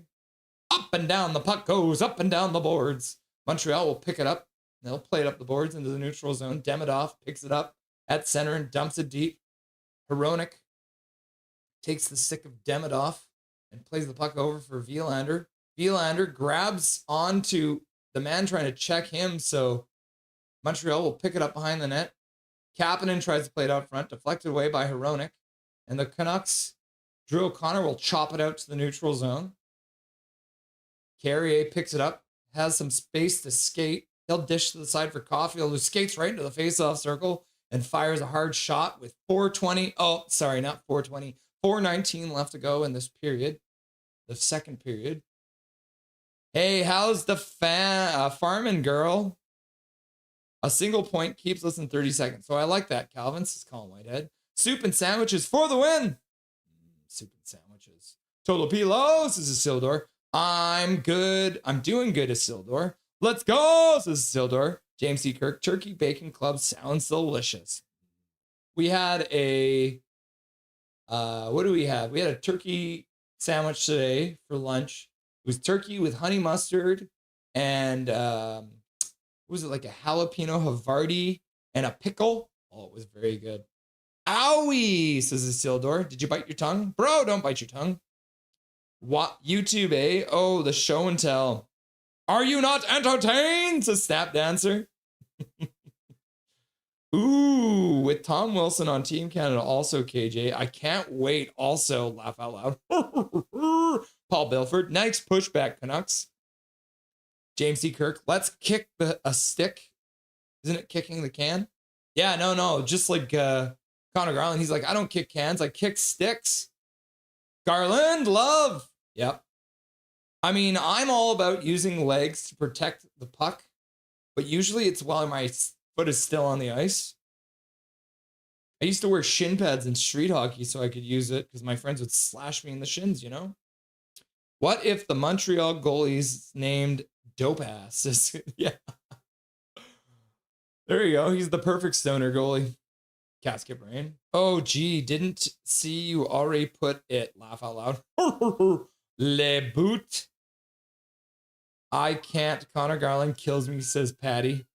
Up and down the puck goes, up and down the boards. Montreal will pick it up. They'll play it up the boards into the neutral zone. Demidov picks it up at center and dumps it deep. Hronek takes the stick of Demidov and plays the puck over for Wielander. Wielander grabs onto the man trying to check him, so Montreal will pick it up behind the net. Kapanen tries to play it out front, deflected away by Hronek. And the Canucks, Drew O'Connor will chop it out to the neutral zone. Carrier picks it up, has some space to skate. He'll dish to the side for Caulfield, who skates right into the faceoff circle and fires a hard shot with 4:20. Oh, sorry, not 4:20. 4:19 left to go in this period, the second period. Hey, how's the farming girl? A single point keeps us in 30 seconds. So I like that, Calvin, says Colin Whitehead. Soup and sandwiches for the win. Soup and sandwiches. Total Pilos, says Isildur. I'm good. I'm doing good, Isildur. Let's go, says Isildur. James C. Kirk, Turkey Bacon Club sounds delicious. We had a, what do we have? We had a turkey sandwich today for lunch. It was turkey with honey mustard and, was it like a jalapeno Havarti and a pickle? Oh, it was very good. Owie, says Isildur. Did you bite your tongue? Bro, don't bite your tongue. What? YouTube, eh? Oh, the show and tell. Are you not entertained? Says Snap Dancer. Ooh, with Tom Wilson on Team Canada, also KJ. I can't wait. Also, laugh out loud. Paul Belford. Nice pushback, Canucks. James C. Kirk. Let's kick a stick. Isn't it kicking the can? Yeah, no. Just like Connor Garland. He's like, I don't kick cans. I kick sticks. Garland, love. Yep. I mean, I'm all about using legs to protect the puck, but usually it's while my foot is still on the ice. I used to wear shin pads in street hockey so I could use it because my friends would slash me in the shins, you know? What if the Montreal goalie's named Dope Ass? Yeah. There you go. He's the perfect stoner goalie. Casket brain. Oh, gee, didn't see you already put it. Laugh out loud. Le boot. I can't. Connor Garland kills me, says Patty.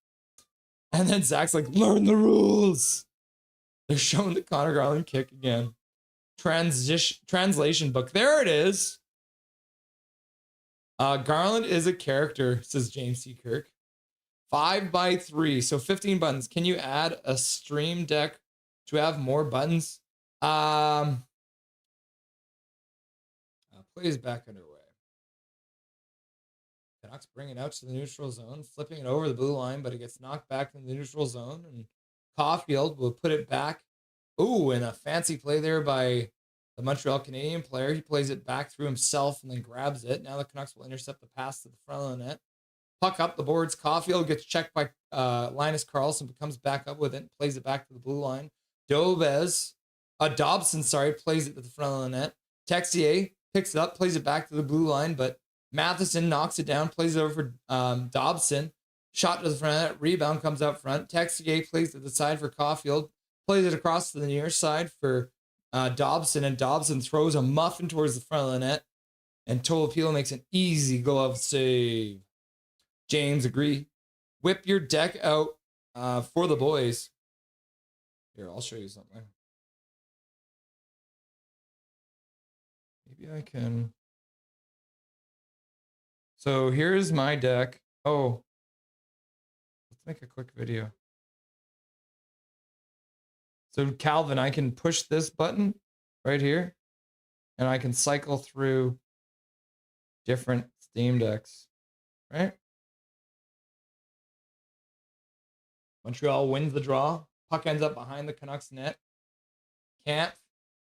And then Zach's like, learn the rules. They're showing the Connor Garland kick again. Translation book. There it is. Garland is a character, says James C. Kirk. 5x3, so 15 buttons. Can you add a stream deck to have more buttons? Play is back underway. Canucks bring it out to the neutral zone, flipping it over the blue line, but it gets knocked back in the neutral zone, and Caulfield will put it back. Ooh, and a fancy play there by the Montreal Canadian player. He plays it back through himself and then grabs it. Now the Canucks will intercept the pass to the front of the net. Puck up the boards. Caulfield gets checked by Linus Karlsson, but comes back up with it and plays it back to the blue line. Dobson, plays it to the front of the net. Texier picks it up, plays it back to the blue line, but Matheson knocks it down, plays it over for Dobson. Shot to the front of that, rebound comes up front. Texier plays to the side for Caulfield, plays it across to the near side for Dobson, and Dobson throws a muffin towards the front of the net, and Tolopilo makes an easy glove save. James, agree. Whip your deck out for the boys. Here, I'll show you something. Maybe I can. So here's my deck. Oh, let's make a quick video. So Calvin, I can push this button right here, and I can cycle through different Steam decks, right? Montreal wins the draw. Puck ends up behind the Canucks net. Camp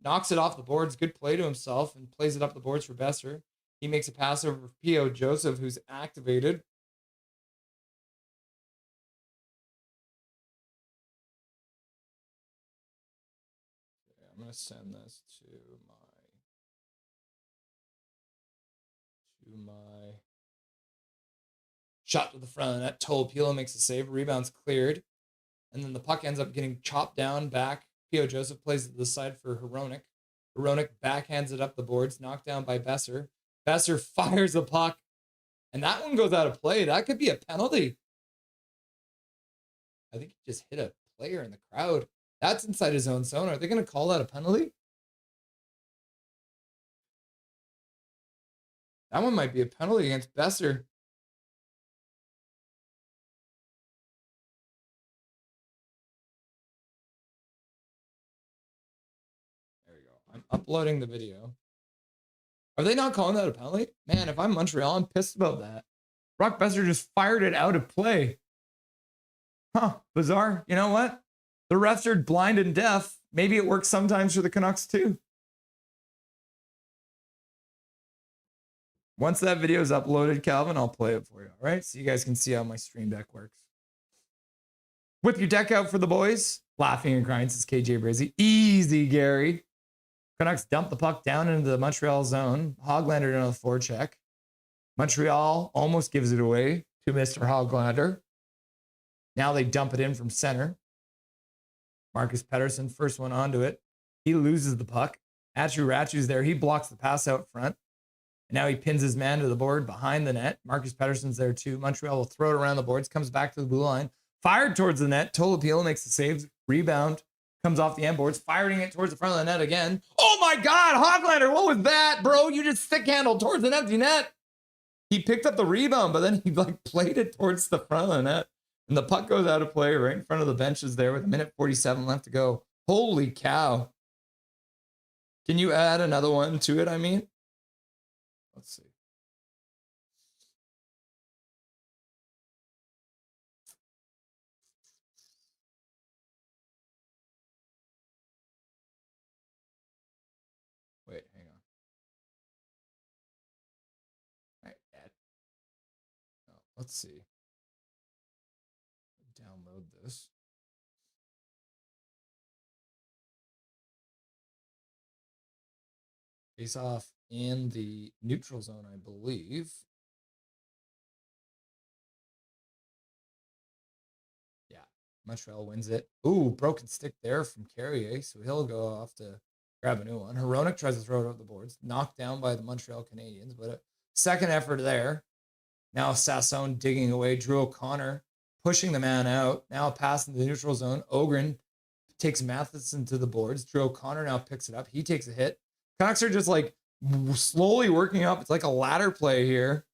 knocks it off the boards. Good play to himself and plays it up the boards for Besser. He makes a pass over for P.O. Joseph, who's activated. Okay, I'm going to send this to my shot to the front of the net. Tolopilo makes a save. Rebound's cleared. And then the puck ends up getting chopped down back. P.O. Joseph plays it to the side for Hronek. Hronek backhands it up the boards, knocked down by Besser. Besser fires the puck, and that one goes out of play. That could be a penalty. I think he just hit a player in the crowd. That's inside his own zone. Are they going to call that a penalty? That one might be a penalty against Besser. I'm uploading the video. Are they not calling that a penalty? Man, if I'm Montreal, I'm pissed about that. Brock Besser just fired it out of play. Huh, bizarre. You know what? The refs are blind and deaf. Maybe it works sometimes for the Canucks too. Once that video is uploaded, Calvin, I'll play it for you. All right, so you guys can see how my stream deck works. Whip your deck out for the boys. Laughing and crying, says KJ Brizzy. Easy, Gary. Canucks dump the puck down into the Montreal zone. Hoglander in a forecheck. Montreal almost gives it away to Mr. Hoglander. Now they dump it in from center. Marcus Pettersson, first one onto it. He loses the puck. Atchu-Ratchu's there. He blocks the pass out front. And now he pins his man to the board behind the net. Marcus Pettersson's there too. Montreal will throw it around the boards. Comes back to the blue line. Fired towards the net. Tolopilo makes the save. Rebound. Comes off the end boards, firing it towards the front of the net again. Oh my God, Hoglander, what was that, bro? You just stick handled towards an empty net. He picked up the rebound, but then he played it towards the front of the net. And the puck goes out of play right in front of the benches there with 1:47 left to go. Holy cow. Can you add another one to it, I mean? Let's see. Wait, hang on. Right, oh, let's see. Download this. Face off in the neutral zone, I believe. Yeah, Montreal wins it. Ooh, broken stick there from Carrier, so he'll go off to grab a new one. Hronek tries to throw it over the boards. Knocked down by the Montreal Canadiens, but a second effort there. Now Sassone digging away. Drew O'Connor pushing the man out. Now passing the neutral zone. Ogren takes Matheson to the boards. Drew O'Connor now picks it up. He takes a hit. Canucks are just like slowly working up. It's like a ladder play here.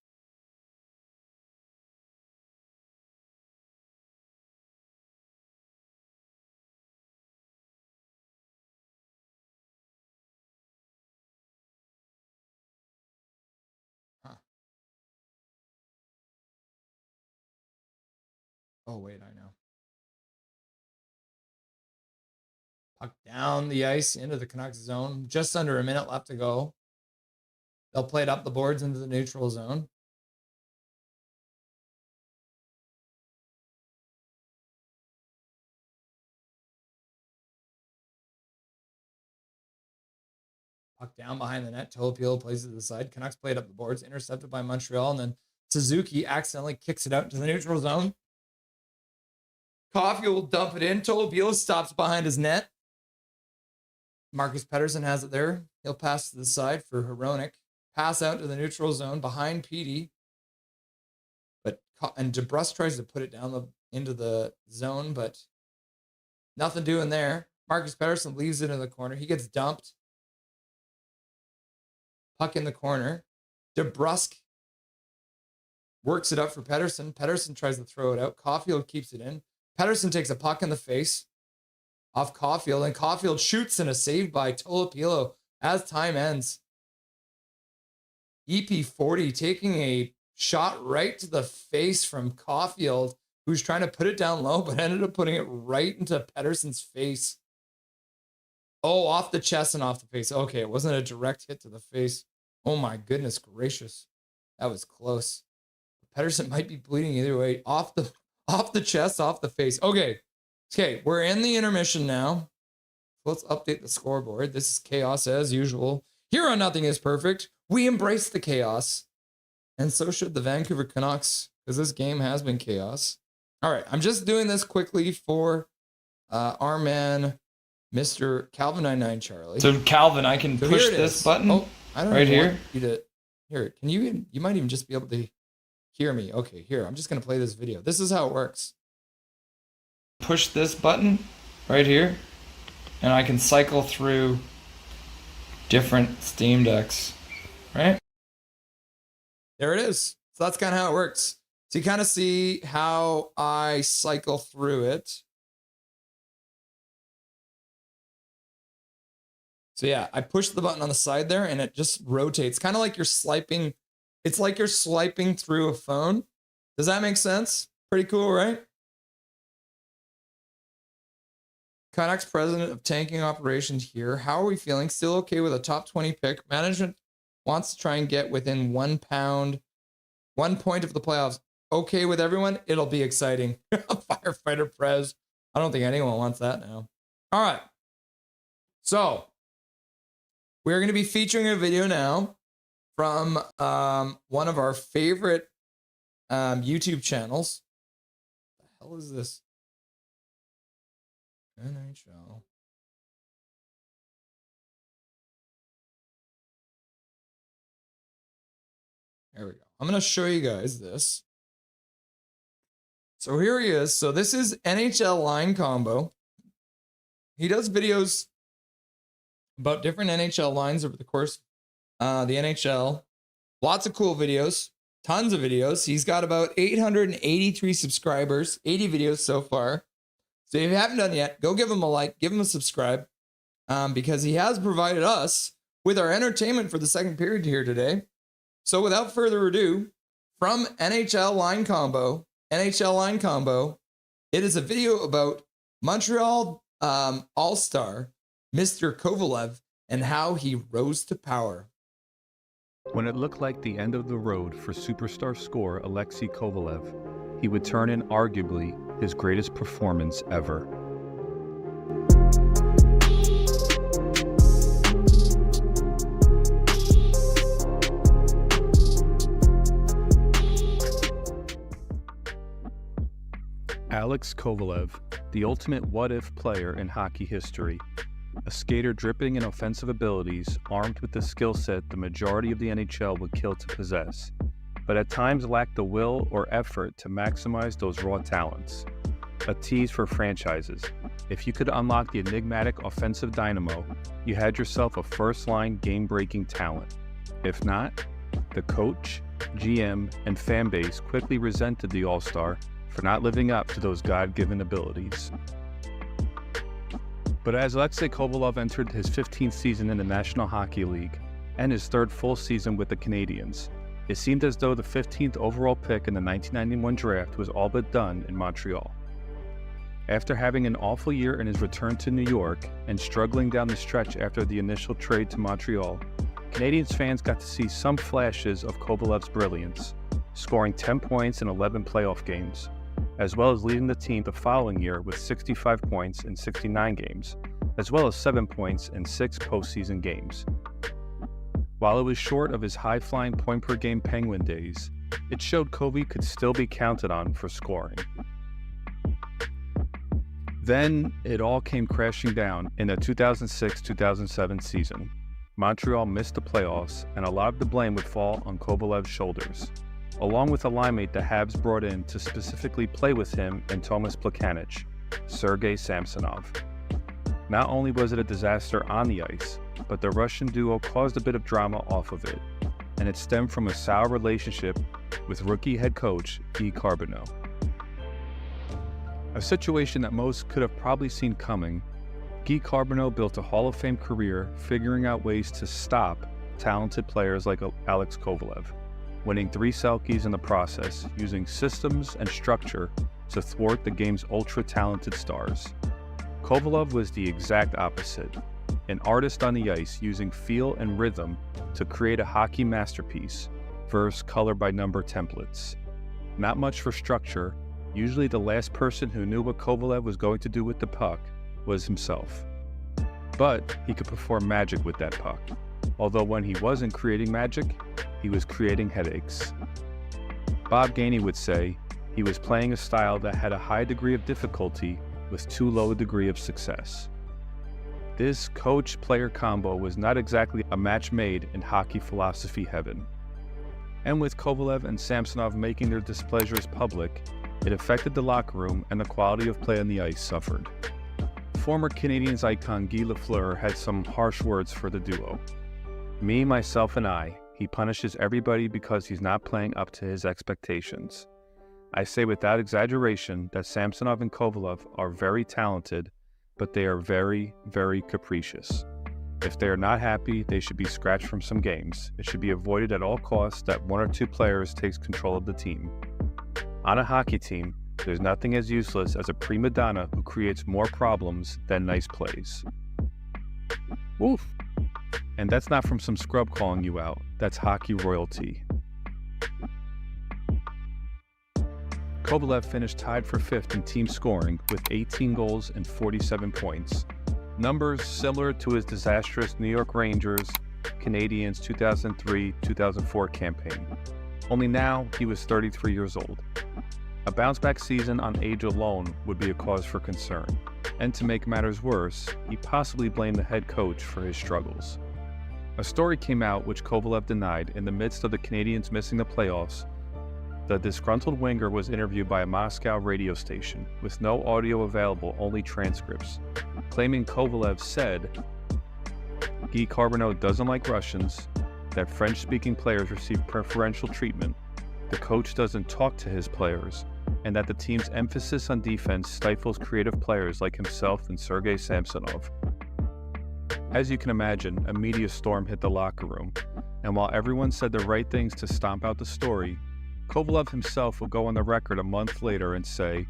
Oh, wait, I know. Puck down the ice into the Canucks zone. Just under a minute left to go. They'll play it up the boards into the neutral zone. Puck down behind the net. Tolopilo plays it to the side. Canucks played up the boards, intercepted by Montreal, and then Suzuki accidentally kicks it out to the neutral zone. Coffey will dump it in. Tolopilo stops behind his net. Marcus Pettersson has it there. He'll pass to the side for Hronek. Pass out to the neutral zone behind Petey. And DeBrus tries to put it down into the zone, but nothing doing there. Marcus Pettersson leaves it in the corner. He gets dumped. Puck in the corner. DeBrusque works it up for Pettersson. Pettersson tries to throw it out. Caulfield keeps it in. Pettersson takes a puck in the face off Caulfield, and Caulfield shoots in a save by Tolopilo as time ends. EP40 taking a shot right to the face from Caulfield, who's trying to put it down low, but ended up putting it right into Pettersson's face. Oh, off the chest and off the face. Okay, it wasn't a direct hit to the face. Oh my goodness gracious. That was close. Pettersson might be bleeding either way. Off the chest, off the face. Okay, we're in the intermission now. Let's update the scoreboard. This is chaos as usual. Here on Nothing is Perfect, we embrace the chaos. And so should the Vancouver Canucks, because this game has been chaos. All right, I'm just doing this quickly for our man, Mr. Calvin99 Charlie. So Calvin, I can push this button I don't right here. Here, can you might even just be able to hear me. Okay, here, I'm just going to play this video. This is how it works. Push this button right here, and I can cycle through different Steam Decks, right? There it is. So that's kind of how it works. So you kind of see how I cycle through it. So yeah, I push the button on the side there and it just rotates. Kind of like you're swiping. It's like you're swiping through a phone. Does that make sense? Pretty cool, right? Canucks president of tanking operations here. How are we feeling? Still okay with a top 20 pick. Management wants to try and get within 1 point of the playoffs. Okay with everyone? It'll be exciting. Firefighter Prez. I don't think anyone wants that now. All right. So we're going to be featuring a video now from one of our favorite YouTube channels. What the hell is this? NHL. There we go. I'm going to show you guys this. So here he is. So this is NHL Line Combo. He does videos about different NHL lines over the course of the NHL. Lots of cool videos. Tons of videos. He's got about 883 subscribers. 80 videos so far. So if you haven't done it yet, go give him a like. Give him a subscribe. Because he has provided us with our entertainment for the second period here today. So without further ado, from NHL Line Combo, it is a video about Montreal All-Star, Mr. Kovalev, and how he rose to power. When it looked like the end of the road for superstar scorer Alex Kovalev, he would turn in arguably his greatest performance ever. Alex Kovalev, the ultimate what-if player in hockey history, a skater dripping in offensive abilities, armed with the skill set the majority of the NHL would kill to possess, but at times lacked the will or effort to maximize those raw talents. A tease for franchises. If you could unlock the enigmatic offensive dynamo, you had yourself a first-line game-breaking talent. If not, the coach, GM, and fan base quickly resented the All-Star for not living up to those God-given abilities. But as Alexei Kovalev entered his 15th season in the National Hockey League and his third full season with the Canadiens, it seemed as though the 15th overall pick in the 1991 draft was all but done in Montreal. After having an awful year in his return to New York and struggling down the stretch after the initial trade to Montreal, Canadiens fans got to see some flashes of Kovalev's brilliance, scoring 10 points in 11 playoff games, as well as leading the team the following year with 65 points in 69 games, as well as 7 points in 6 postseason games. While it was short of his high-flying point-per-game Penguin days, it showed Kovy could still be counted on for scoring. Then, it all came crashing down in the 2006-2007 season. Montreal missed the playoffs, and a lot of the blame would fall on Kovalev's shoulders, along with a linemate the Habs brought in to specifically play with him and Tomas Plekanec, Sergei Samsonov. Not only was it a disaster on the ice, but the Russian duo caused a bit of drama off of it, and it stemmed from a sour relationship with rookie head coach Guy Carbonneau. A situation that most could have probably seen coming, Guy Carbonneau built a Hall of Fame career figuring out ways to stop talented players like Alex Kovalev, winning 3 Selkes in the process, using systems and structure to thwart the game's ultra-talented stars. Kovalev was the exact opposite, an artist on the ice using feel and rhythm to create a hockey masterpiece versus color-by-number templates. Not much for structure. Usually the last person who knew what Kovalev was going to do with the puck was himself. But he could perform magic with that puck, although when he wasn't creating magic, he was creating headaches. Bob Gainey would say he was playing a style that had a high degree of difficulty with too low a degree of success. This coach-player combo was not exactly a match made in hockey philosophy heaven. And with Kovalev and Samsonov making their displeasures public, it affected the locker room and the quality of play on the ice suffered. Former Canadiens icon Guy Lafleur had some harsh words for the duo. Me, myself, and I, he punishes everybody because he's not playing up to his expectations. I say without exaggeration that Samsonov and Kovalev are very talented, but they are very, very capricious. If they are not happy, they should be scratched from some games. It should be avoided at all costs that 1 or 2 players takes control of the team. On a hockey team, there's nothing as useless as a prima donna who creates more problems than nice plays. Woof! And that's not from some scrub calling you out, that's hockey royalty. Kovalev finished tied for 5th in team scoring with 18 goals and 47 points. Numbers similar to his disastrous New York Rangers Canadiens 2003-2004 campaign. Only now he was 33 years old. A bounce-back season on age alone would be a cause for concern, and to make matters worse, he possibly blamed the head coach for his struggles. A story came out which Kovalev denied in the midst of the Canadiens missing the playoffs. The disgruntled winger was interviewed by a Moscow radio station, with no audio available, only transcripts, claiming Kovalev said, Guy Carbonneau doesn't like Russians, that French-speaking players receive preferential treatment, the coach doesn't talk to his players, and that the team's emphasis on defense stifles creative players like himself and Sergei Samsonov. As you can imagine, a media storm hit the locker room, and while everyone said the right things to stomp out the story, Kovalev himself will go on the record a month later and say,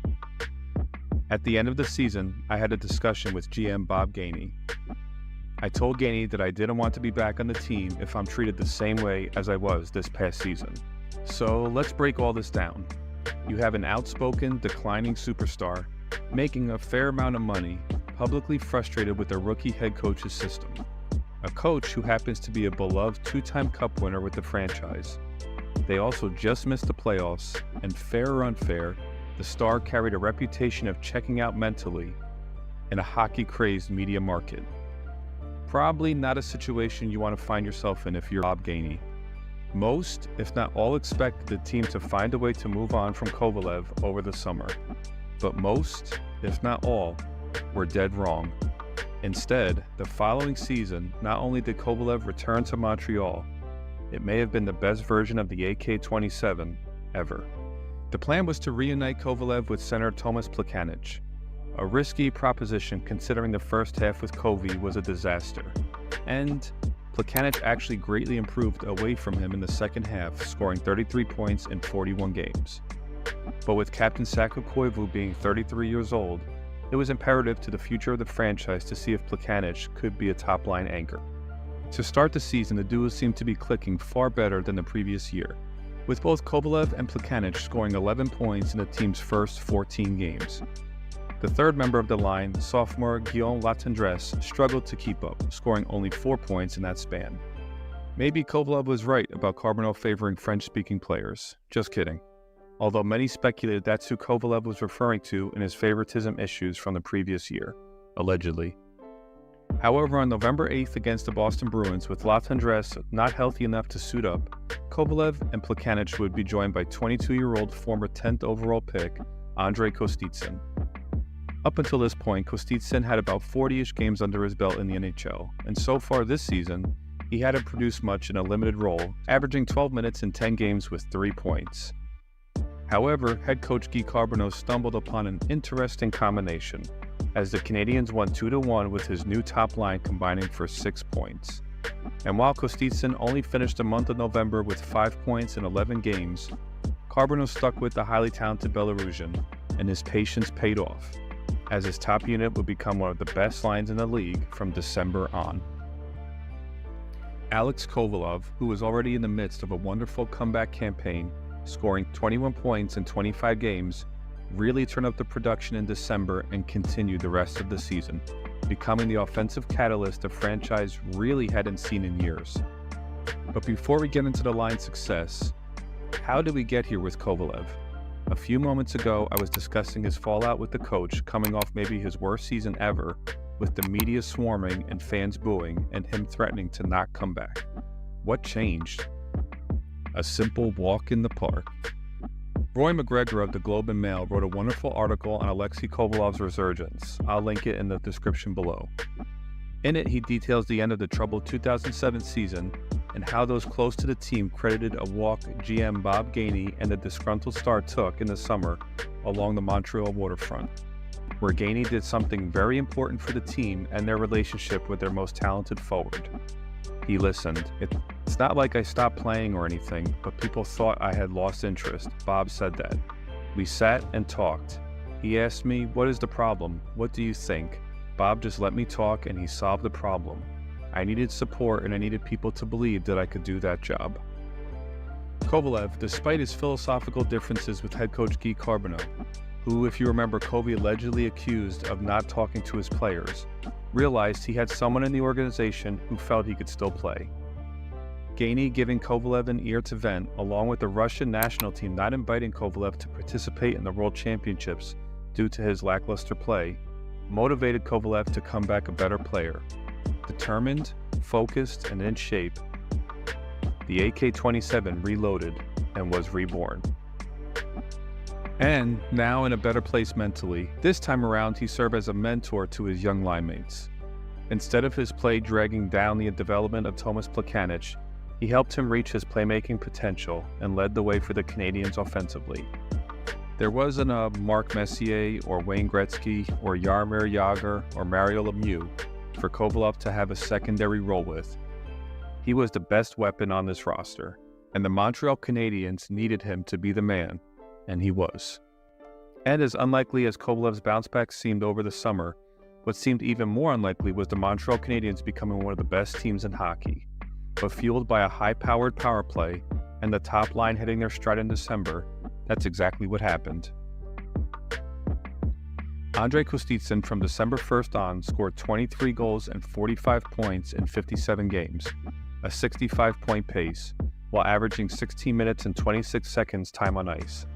"At the end of the season, I had a discussion with GM Bob Gainey. I told Gainey that I didn't want to be back on the team if I'm treated the same way as I was this past season. So let's break all this down. You have an outspoken, declining superstar, making a fair amount of money, publicly frustrated with the rookie head coach's system. A coach who happens to be a beloved 2-time cup winner with the franchise. They also just missed the playoffs, and fair or unfair, the star carried a reputation of checking out mentally in a hockey-crazed media market. Probably not a situation you want to find yourself in if you're Bob Gainey. Most, if not all, expected the team to find a way to move on from Kovalev over the summer. But most, if not all, were dead wrong. Instead, the following season, not only did Kovalev return to Montreal, it may have been the best version of the AK-27 ever. The plan was to reunite Kovalev with center Tomas Plekanec, a risky proposition considering the first half with Kovy was a disaster, and Plekanec actually greatly improved away from him in the second half, scoring 33 points in 41 games. But with Captain Saku Koivu being 33 years old, it was imperative to the future of the franchise to see if Plekanec could be a top-line anchor. To start the season, the duo seemed to be clicking far better than the previous year, with both Kovalev and Plekanec scoring 11 points in the team's first 14 games. The third member of the line, sophomore Guillaume Latendresse, struggled to keep up, scoring only 4 points in that span. Maybe Kovalev was right about Carbonneau favoring French-speaking players. Just kidding. Although many speculated that's who Kovalev was referring to in his favoritism issues from the previous year, allegedly. However, on November 8th against the Boston Bruins, with Latendresse not healthy enough to suit up, Kovalev and Plekanec would be joined by 22-year-old former 10th overall pick, Andrei Kostitsyn. Up until this point, Kostitsyn had about 40-ish games under his belt in the NHL, and so far this season, he hadn't produced much in a limited role, averaging 12 minutes in 10 games with 3 points. However, head coach Guy Carbonneau stumbled upon an interesting combination, as the Canadiens won 2-1 with his new top line combining for 6 points. And while Kostitsyn only finished the month of November with 5 points in 11 games, Carbonneau stuck with the highly talented Belarusian, and his patience paid off, as his top unit would become one of the best lines in the league from December on. Alex Kovalev, who was already in the midst of a wonderful comeback campaign, scoring 21 points in 25 games, really turned up the production in December and continued the rest of the season, becoming the offensive catalyst the franchise really hadn't seen in years. But before we get into the line's success, how did we get here with Kovalev? A few moments ago, I was discussing his fallout with the coach coming off maybe his worst season ever, with the media swarming and fans booing and him threatening to not come back. What changed? A simple walk in the park. Roy McGregor of the Globe and Mail wrote a wonderful article on Alexei Kovalev's resurgence. I'll link it in the description below. In it, he details the end of the troubled 2007 season and how those close to the team credited a walk GM Bob Gainey and the disgruntled star took in the summer along the Montreal waterfront, where Gainey did something very important for the team and their relationship with their most talented forward. He listened. It's not like I stopped playing or anything, but people thought I had lost interest. Bob said that. We sat and talked. He asked me, "What is the problem? What do you think?" Bob just let me talk and he solved the problem. I needed support and I needed people to believe that I could do that job. Kovalev, despite his philosophical differences with head coach Guy Carbonneau, who, if you remember, Kovy allegedly accused of not talking to his players, realized he had someone in the organization who felt he could still play. Gainey giving Kovalev an ear to vent, along with the Russian national team not inviting Kovalev to participate in the World Championships due to his lackluster play, motivated Kovalev to come back a better player. Determined, focused, and in shape, the AK-27 reloaded and was reborn. And now in a better place mentally, this time around he served as a mentor to his young linemates. Instead of his play dragging down the development of Tomas Plekanec, he helped him reach his playmaking potential and led the way for the Canadiens offensively. There wasn't a Mark Messier or Wayne Gretzky or Jaromir Jagr or Mario Lemieux for Kovalev to have a secondary role with. He was the best weapon on this roster, and the Montreal Canadiens needed him to be the man, and he was. And as unlikely as Kovalev's bounce back seemed over the summer, what seemed even more unlikely was the Montreal Canadiens becoming one of the best teams in hockey. But fueled by a high-powered power play and the top line hitting their stride in December, that's exactly what happened. Andrei Kostitsyn from December 1st on scored 23 goals and 45 points in 57 games, a 65-point pace, while averaging 16 minutes and 26 seconds time on ice.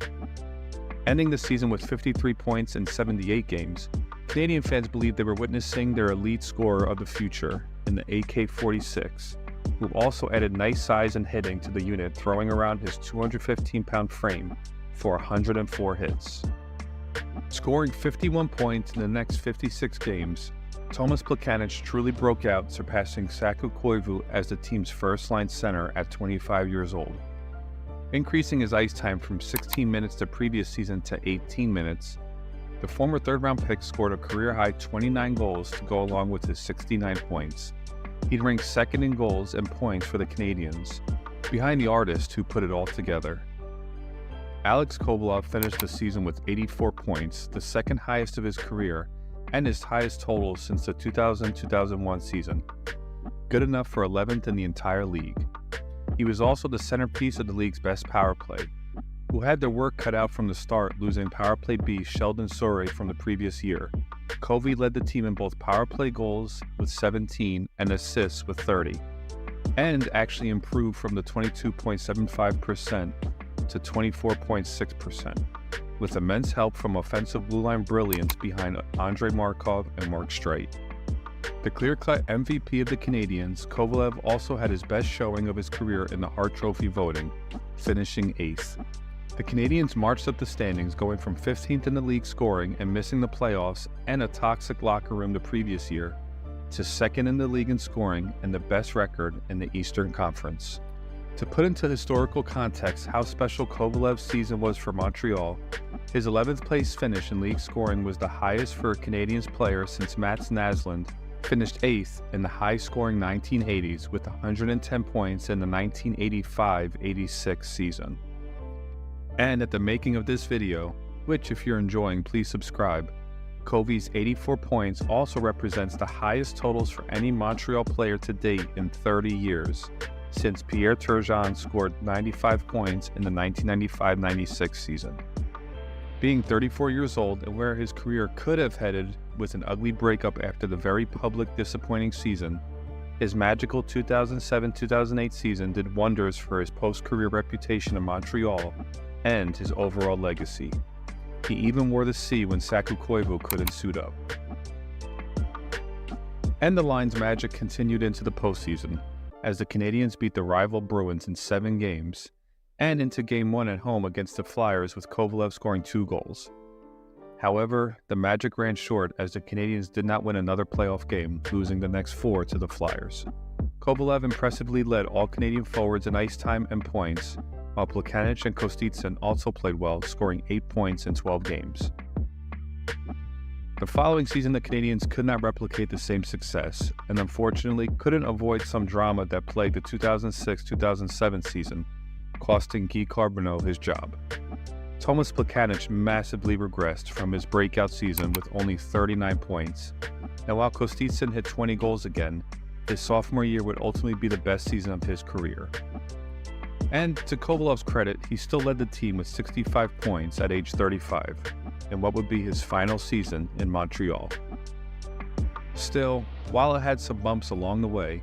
Ending the season with 53 points in 78 games, Canadian fans believed they were witnessing their elite scorer of the future in the AK-46, who also added nice size and hitting to the unit, throwing around his 215-pound frame for 104 hits. Scoring 51 points in the next 56 games, Tomas Plekanec truly broke out, surpassing Saku Koivu as the team's first-line center at 25 years old. Increasing his ice time from 16 minutes the previous season to 18 minutes, the former third-round pick scored a career-high 29 goals to go along with his 69 points. He'd ranked second in goals and points for the Canadiens, behind the artist who put it all together. Alex Kovalev finished the season with 84 points, the second highest of his career, and his highest total since the 2000-2001 season. Good enough for 11th in the entire league. He was also the centerpiece of the league's best power play, who had their work cut out from the start, losing power play beast Sheldon Souray from the previous year. Kovy led the team in both power play goals with 17 and assists with 30. and actually improved from the 22.75% to 24.6%, with immense help from offensive blue line brilliance behind Andrei Markov and Mark Streit. The clear-cut MVP of the Canadiens, Kovalev also had his best showing of his career in the Hart Trophy voting, finishing 8th. The Canadiens marched up the standings, going from 15th in the league scoring and missing the playoffs and a toxic locker room the previous year, to 2nd in the league in scoring and the best record in the Eastern Conference. To put into historical context how special Kovalev's season was for Montreal, his 11th place finish in league scoring was the highest for a Canadiens player since Mats Naslund finished 8th in the high-scoring 1980s with 110 points in the 1985-86 season. And at the making of this video, which if you're enjoying, please subscribe, Kove's 84 points also represents the highest totals for any Montreal player to date in 30 years, since Pierre Turgeon scored 95 points in the 1995-96 season. Being 34 years old and where his career could have headed with an ugly breakup after the very public disappointing season, his magical 2007-2008 season did wonders for his post-career reputation in Montreal and his overall legacy. He even wore the C when Saku Koivu couldn't suit up. And the line's magic continued into the postseason, as the Canadiens beat the rival Bruins in 7 games, and into Game 1 at home against the Flyers with Kovalev scoring 2 goals. However, the magic ran short as the Canadiens did not win another playoff game, losing the next 4 to the Flyers. Kovalev impressively led all Canadian forwards in ice time and points, while Plekanec and Kostitsyn also played well, scoring 8 points in 12 games. The following season, the Canadiens could not replicate the same success, and unfortunately couldn't avoid some drama that plagued the 2006-2007 season, costing Guy Carbonneau his job. Thomas Plekanec massively regressed from his breakout season with only 39 points, and while Kostitsyn hit 20 goals again, his sophomore year would ultimately be the best season of his career. And to Kovalev's credit, he still led the team with 65 points at age 35, in what would be his final season in Montreal. Still, while it had some bumps along the way,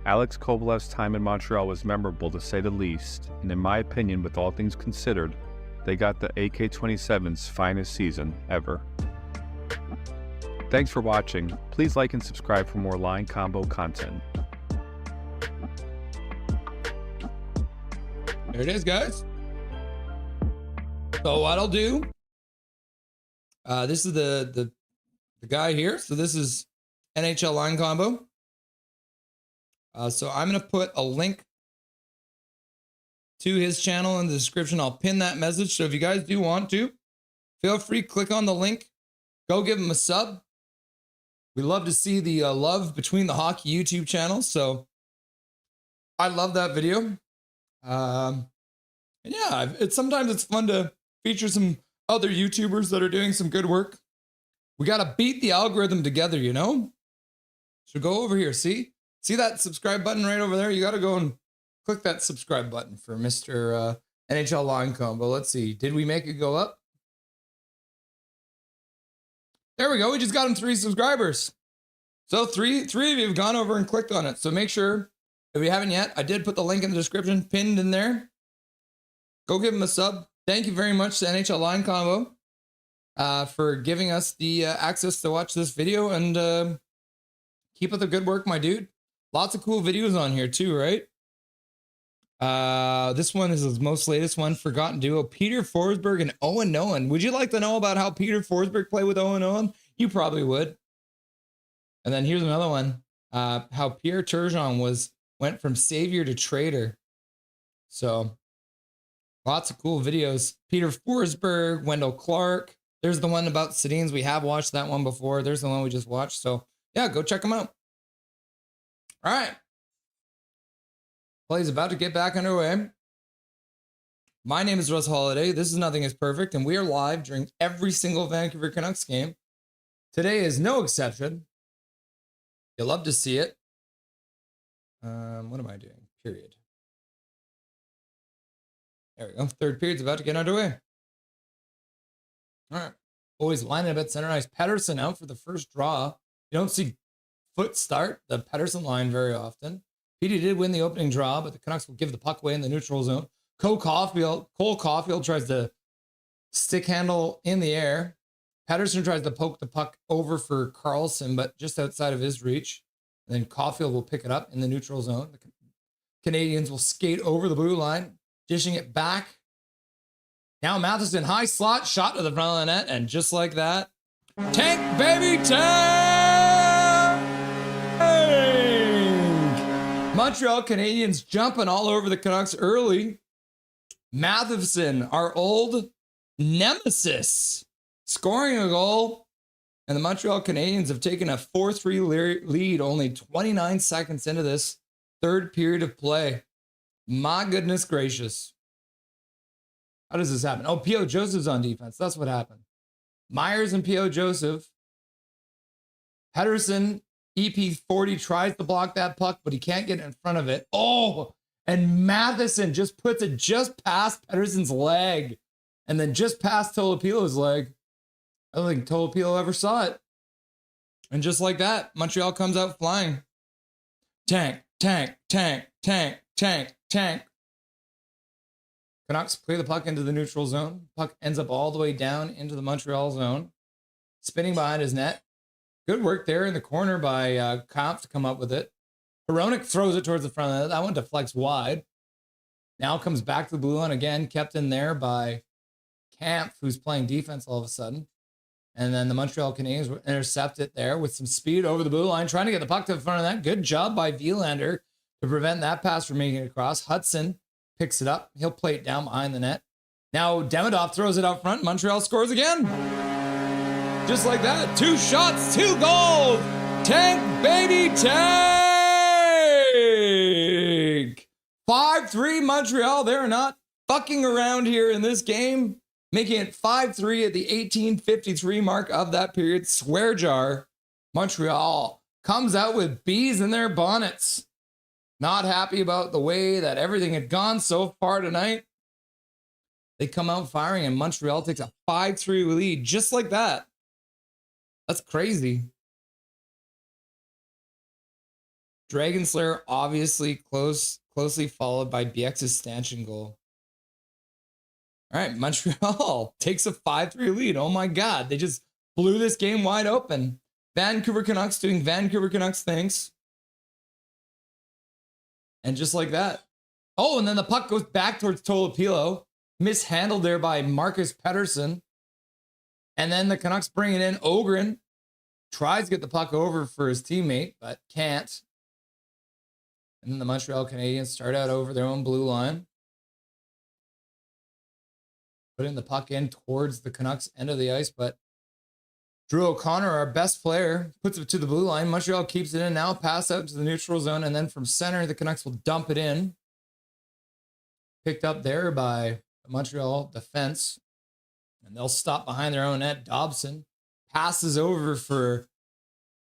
Alex Kovalev's time in Montreal was memorable to say the least, and in my opinion, with all things considered, they got the AK-27's finest season ever. Thanks for watching. Please like and subscribe for more line combo content. There it is, guys. So what I'll do, this is the guy here. So this is NHL line combo. So I'm going to put a link to his channel in the description. I'll pin that message. So if you guys do want to, feel free, click on the link. Go give him a sub. We love to see the love between the hockey YouTube channels. So I love that video. And yeah, sometimes it's fun to feature some other YouTubers that are doing some good work. We got to beat the algorithm together, you know? So go over here. See that subscribe button right over there? You got to go and click that subscribe button for Mr. NHL line combo. Let's see. Did we make it go up? There we go. We just got him 3 subscribers. So three of you have gone over and clicked on it. So make sure, if you haven't yet, I did put the link in the description pinned in there. Go give him a sub. Thank you very much to NHL line combo for giving us the access to watch this video, and keep up the good work, my dude. Lots of cool videos on here too, right? This one is his most latest one, Forgotten Duo, Peter Forsberg and Owen Nolan. Would you like to know about how Peter Forsberg played with Owen Nolan? You probably would. And then here's another one, how Pierre Turgeon went from savior to traitor. So lots of cool videos. Peter Forsberg, Wendell Clark. There's the one about Sedins. We have watched that one before. There's the one we just watched. So yeah, go check them out. All right. Play's about to get back underway. My name is Russ Holiday. This is Nothing is Perfect, and we are live during every single Vancouver Canucks game. Today is no exception. You'll love to see it. What am I doing? Period. There we go. Third period's about to get underway. All right. Always lining up at center ice. Pettersson out for the first draw. You don't see Foot start the Pettersson line very often. Petey did win the opening draw, but the Canucks will give the puck away in the neutral zone. Cole Caulfield tries to stick handle in the air. Pettersson tries to poke the puck over for Carlson, but just outside of his reach. And then Caulfield will pick it up in the neutral zone. The Canadiens will skate over the blue line, dishing it back. Now Matheson, high slot, shot to the front of the net, and just like that, tank, baby, tank! Montreal Canadiens jumping all over the Canucks early. Matheson, our old nemesis, scoring a goal. And the Montreal Canadiens have taken a 4-3 lead only 29 seconds into this third period of play. My goodness gracious. How does this happen? Oh, P.O. Joseph's on defense. That's what happened. Myers and P.O. Joseph. Pettersson, EP40 tries to block that puck, but he can't get in front of it. Oh, and Matheson just puts it just past Pettersson's leg and then just past Tolopilo's leg. I don't think Tolopilo ever saw it. And just like that, Montreal comes out flying. Tank, tank, tank, tank, tank, tank. Canucks play the puck into the neutral zone. Puck ends up all the way down into the Montreal zone. Spinning behind his net. Good work there in the corner by Kampf to come up with it. Hronek throws it towards the front of the net. That one deflects wide. Now comes back to the blue line again. Kept in there by Kampf, who's playing defense all of a sudden. And then the Montreal Canadiens will intercept it there with some speed over the blue line, trying to get the puck to the front of that. Good job by Vilander to prevent that pass from making it across. Hudson picks it up. He'll play it down behind the net. Now Demidov throws it out front. Montreal scores again. Just like that. 2 shots, 2 goals. Tank, baby, tank. 5-3 Montreal. They're not fucking around here in this game. Making it 5-3 at the 18:53 mark of that period. Swear jar. Montreal comes out with bees in their bonnets. Not happy about the way that everything had gone so far tonight. They come out firing and Montreal takes a 5-3 lead just like that. That's crazy. Dragon Slayer obviously closely followed by BX's stanchion goal. All right, Montreal takes a 5-3 lead. Oh my God, they just blew this game wide open. Vancouver Canucks doing Vancouver Canucks things. And just like that. Oh, and then the puck goes back towards Tolopilo. Mishandled there by Marcus Pettersson. And then the Canucks bring it in. Ogren tries to get the puck over for his teammate, but can't. And then the Montreal Canadiens start out over their own blue line. Putting the puck in towards the Canucks end of the ice, but Drew O'Connor, our best player, puts it to the blue line. Montreal keeps it in now, pass out to the neutral zone, and then from center, the Canucks will dump it in. Picked up there by the Montreal defense, and they'll stop behind their own net. Dobson passes over for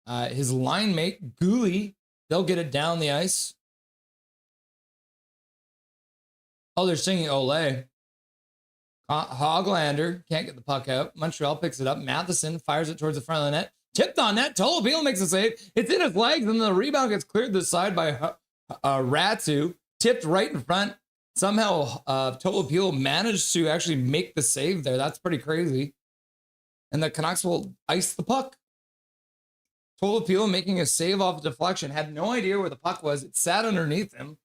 his line mate, Gooley. They'll get it down the ice. Oh, they're singing Ole. Hoglander can't get the puck out. Montreal picks it up. Matheson fires it towards the front of the net. Tipped on net. Tolopilo makes a save. It's in his legs, and the rebound gets cleared to the side by Ratu. Tipped right in front. Somehow Tolopilo managed to actually make the save there. That's pretty crazy. And the Canucks will ice the puck. Tolopilo making a save off deflection. Had no idea where the puck was. It sat underneath him.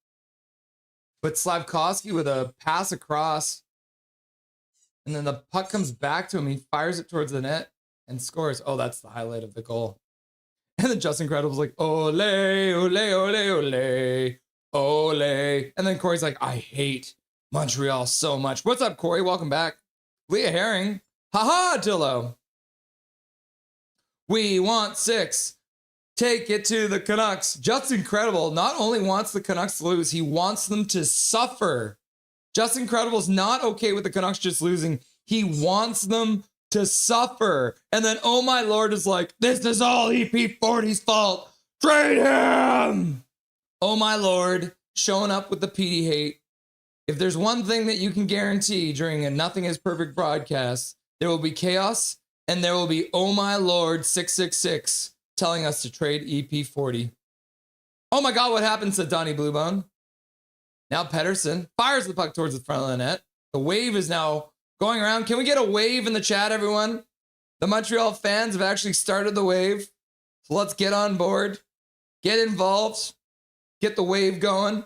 But Slavkovsky with a pass across. And then the puck comes back to him. He fires it towards the net and scores. Oh, that's the highlight of the goal. And then Justin Credible's like, ole, ole, ole, ole, ole. And then Corey's like, I hate Montreal so much. What's up, Corey? Welcome back. Leah Herring. Ha-ha, Dillo. We want 6. Take it to the Canucks. Justin Credible not only wants the Canucks to lose, he wants them to suffer. Justin Credible's not okay with the Canucks just losing. He wants them to suffer. And then, oh my Lord, is like, this is all EP40's fault. Trade him! Oh my Lord, showing up with the PD hate. If there's one thing that you can guarantee during a Nothing is Perfect broadcast, there will be chaos and there will be, oh my Lord, 666 telling us to trade EP40. Oh my God, what happens to Donnie Bluebone? Now Pettersson fires the puck towards the front of the net. The wave is now going around. Can we get a wave in the chat, everyone? The Montreal fans have actually started the wave. So let's get on board. Get involved. Get the wave going.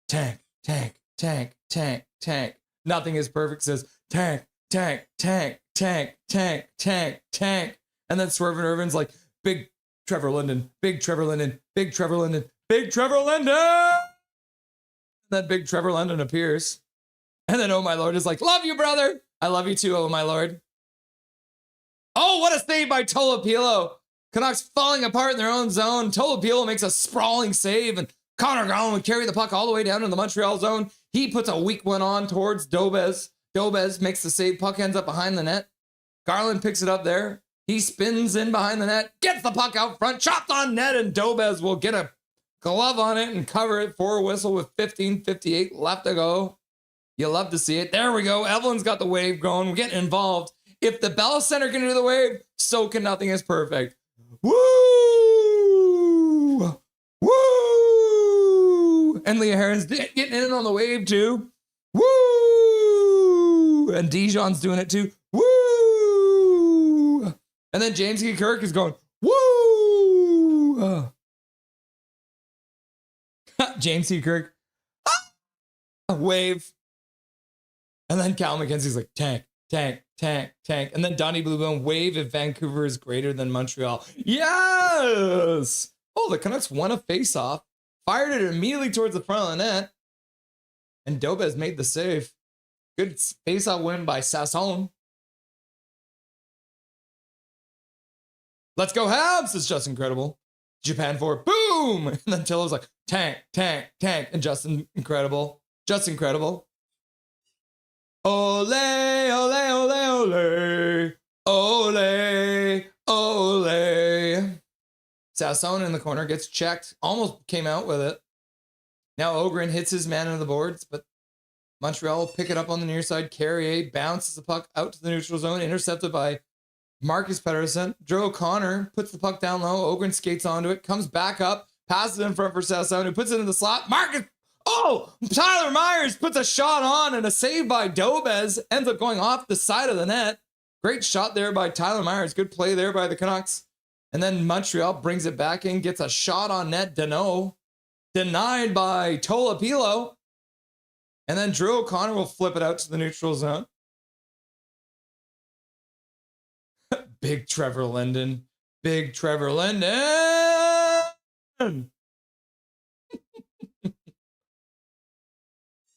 Tank, tank, tank, tank, tank. Nothing is perfect says tank, tank, tank, tank, tank, tank, tank. And then Swerve and Irvin's like, big Trevor Linden, big Trevor Linden, big Trevor Linden, big Trevor Linden. And then big Trevor Linden appears. And then Oh My Lord is like, love you, brother. I love you too, Oh My Lord. Oh, what a save by Tolopilo. Canucks falling apart in their own zone. Tolopilo makes a sprawling save, and Connor Garland would carry the puck all the way down in the Montreal zone. He puts a weak one on towards Dobez. Dobez makes the save. Puck ends up behind the net. Garland picks it up there. He spins in behind the net, gets the puck out front, chopped on net, and Dobez will get a glove on it and cover it for a whistle with 15:58 left to go. You love to see it. There we go. Evelyn's got the wave going. We're getting involved. If the Bell Center can do the wave, so can Nothing is Perfect. Woo! Woo! And Leah Heron's getting in on the wave too. Woo! And Dijon's doing it too. Woo! And then James E. Kirk is going, woo! James E. Kirk. Wave. And then Cal McKenzie's like, tank, tank, tank, tank. And then Donnie Bluebone, wave if Vancouver is greater than Montreal. Yes! Oh, the Canucks won a face-off, fired it immediately towards the front of the net, and Dobez made the save. Good face-off win by Sasson. Let's go Habs! It's just incredible. Japan forward, boom! And then Tillo's like, tank, tank, tank. And Justin, incredible. Just incredible. Ole, ole, ole, ole. Ole, ole. Sasson in the corner gets checked. Almost came out with it. Now Ogren hits his man into the boards, but Montreal will pick it up on the near side. Carrier bounces the puck out to the neutral zone, intercepted by Marcus Pettersson. Drew O'Connor puts the puck down low. Ogren skates onto it, comes back up, passes it in front for Sasson, who puts it in the slot. Marcus, oh! Tyler Myers puts a shot on, and a save by Dobez ends up going off the side of the net. Great shot there by Tyler Myers. Good play there by the Canucks. And then Montreal brings it back in, gets a shot on net. Danault, denied by Tolopilo. And then Drew O'Connor will flip it out to the neutral zone. Big Trevor Linden. Big Trevor Linden.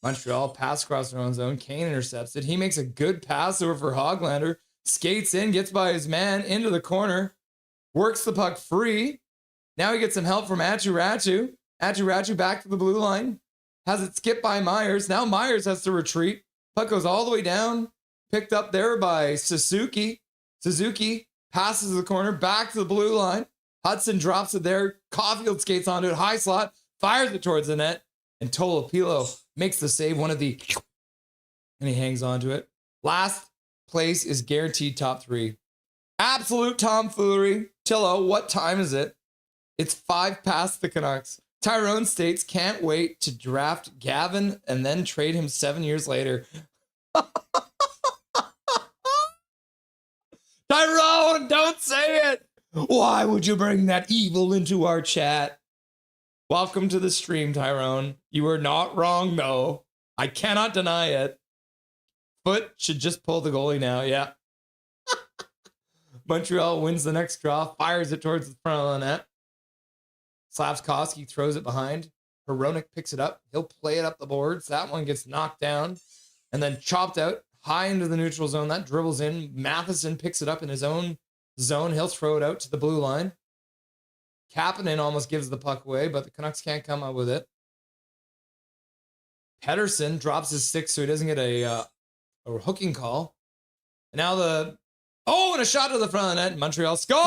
Montreal pass across their own zone. Kane intercepts it. He makes a good pass over for Hoglander. Skates in, gets by his man into the corner. Works the puck free. Now he gets some help from Atu Ratu. Atu Ratu back to the blue line. Has it skipped by Myers. Now Myers has to retreat. Puck goes all the way down. Picked up there by Suzuki. Suzuki passes the corner back to the blue line. Hudson drops it there. Caulfield skates onto it. High slot. Fires it towards the net. And Tolopilo makes the save. And he hangs on to it. Last place is guaranteed top three. Absolute tomfoolery. Tillo, what time is it? It's 5 past the Canucks. Tyrone states can't wait to draft Gavin and then trade him 7 years later. Tyrone, don't say it. Why would you bring that evil into our chat? Welcome to the stream, Tyrone. You are not wrong, though. I cannot deny it. Foot should just pull the goalie now, yeah. Montreal wins the next draw, fires it towards the front of the net. Slavkovsky throws it behind. Hronek picks it up. He'll play it up the boards. That one gets knocked down and then chopped out high into the neutral zone. That dribbles in. Matheson picks it up in his own zone. He'll throw it out to the blue line. Kapanen almost gives the puck away, but the Canucks can't come up with it. Pettersson drops his stick so he doesn't get a hooking call. And now and a shot to the front of the net. Montreal scores!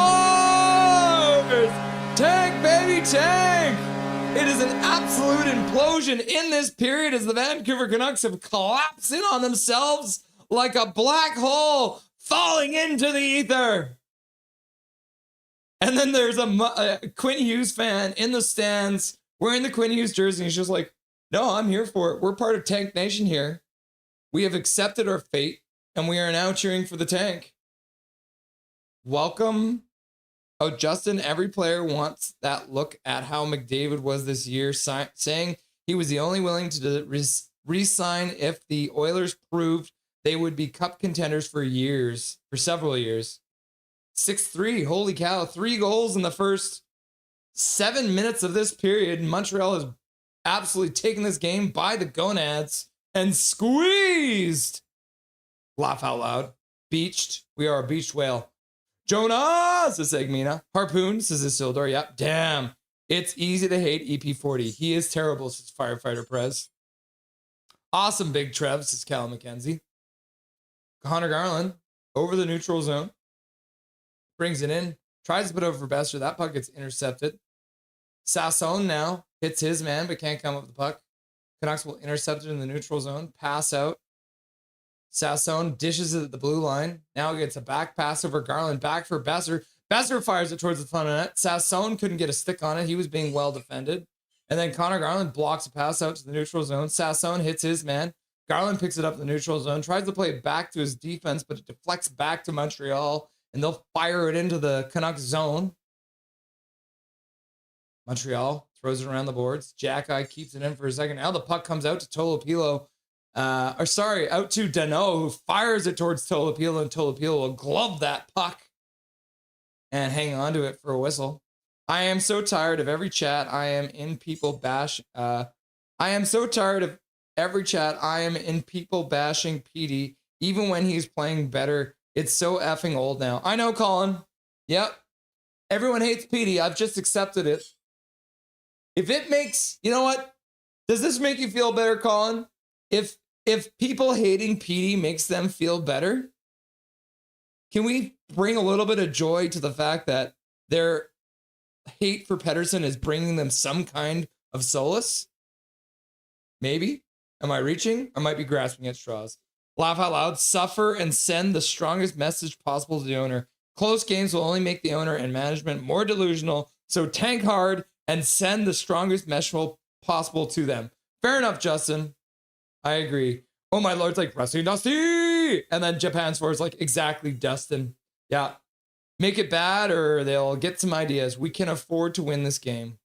Tank, baby, tank! It is an absolute implosion in this period as the Vancouver Canucks have collapsed in on themselves like a black hole falling into the ether. And then there's a Quinn Hughes fan in the stands wearing the Quinn Hughes jersey. He's just like, no, I'm here for it. We're part of Tank Nation here. We have accepted our fate, and we are now cheering for the Tank. Welcome. Oh, Justin, every player wants that look at how McDavid was this year, saying he was the only willing to re-sign if the Oilers proved they would be cup contenders for several years. 6-3, holy cow, 3 goals in the first 7 minutes of this period. Montreal has absolutely taken this game by the gonads and squeezed. Laugh out loud. Beached. We are a beached whale. Jonah, says Egmina. Harpoon, says Isildur. Yep, damn. It's easy to hate EP40. He is terrible, says Firefighter Prez. Awesome, Big Trev, says Cal McKenzie. Connor Garland, over the neutral zone. Brings it in. Tries to put over for Besser. That puck gets intercepted. Sasson now hits his man, but can't come up with the puck. Canucks will intercept it in the neutral zone. Pass out. Sasson dishes it at the blue line. Now gets a back pass over Garland. Back for Besser. Besser fires it towards the front of net. Sasson couldn't get a stick on it. He was being well defended. And then Connor Garland blocks a pass out to the neutral zone. Sasson hits his man. Garland picks it up in the neutral zone. Tries to play it back to his defense, but it deflects back to Montreal. And they'll fire it into the Canucks zone. Montreal throws it around the boards. Jack-Eye keeps it in for a second. Now the puck comes out to Tolopilo. Out to Dano, who fires it towards Tolopilo, and Tolopilo will glove that puck and hang on to it for a whistle. I am so tired of every chat. I am in people bashing Petey, even when he's playing better. It's so effing old now. I know, Colin. Yep. Everyone hates Petey. I've just accepted it. If it makes, you know what? Does this make you feel better, Colin? If people hating Petey makes them feel better, can we bring a little bit of joy to the fact that their hate for Pettersson is bringing them some kind of solace? Maybe. Am I reaching? I might be grasping at straws. Laugh out loud. Suffer and send the strongest message possible to the owner. Close games will only make the owner and management more delusional, so tank hard and send the strongest message possible to them. Fair enough, Justin. I agree. Oh my lord, it's like Rusty Dusty! And then Japan scores like exactly Dustin. Yeah. Make it bad or they'll get some ideas. We can afford to win this game.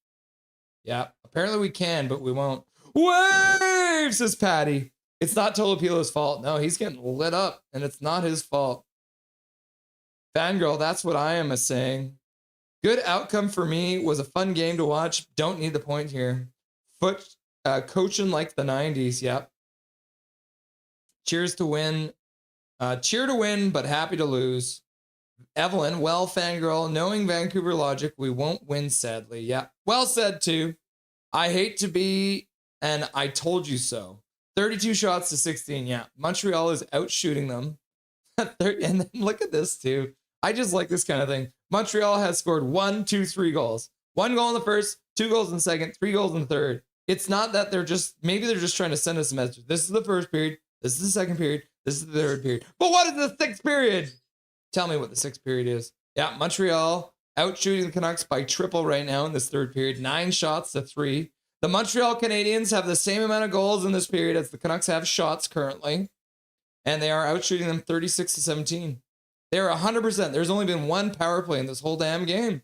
Yeah. Apparently we can, but we won't. Wave, says Patty. It's not Tolopilo's fault. No, he's getting lit up and it's not his fault. Fangirl, that's what I am saying. Good outcome for me. Was a fun game to watch. Don't need the point here. Foot coaching like the 90s. Yep. Cheers to win. Cheer to win, but happy to lose. Evelyn, well, fangirl, knowing Vancouver logic, we won't win, sadly. Yeah. Well said, too. I hate to be, and I told you so. 32 shots to 16. Yeah. Montreal is out shooting them. And then look at this, too. I just like this kind of thing. Montreal has scored 1, 2, 3 goals. 1 goal in the first, 2 goals in the second, 3 goals in the third. It's not that maybe they're just trying to send us a message. This is the first period. This is the second period. This is the third period. But what is the sixth period? Tell me what the sixth period is. Yeah, Montreal out shooting the Canucks by triple right now in this third period. 9 shots to 3. The Montreal Canadiens have the same amount of goals in this period as the Canucks have shots currently. And they are out shooting them 36 to 17. They're 100%. There's only been 1 power play in this whole damn game.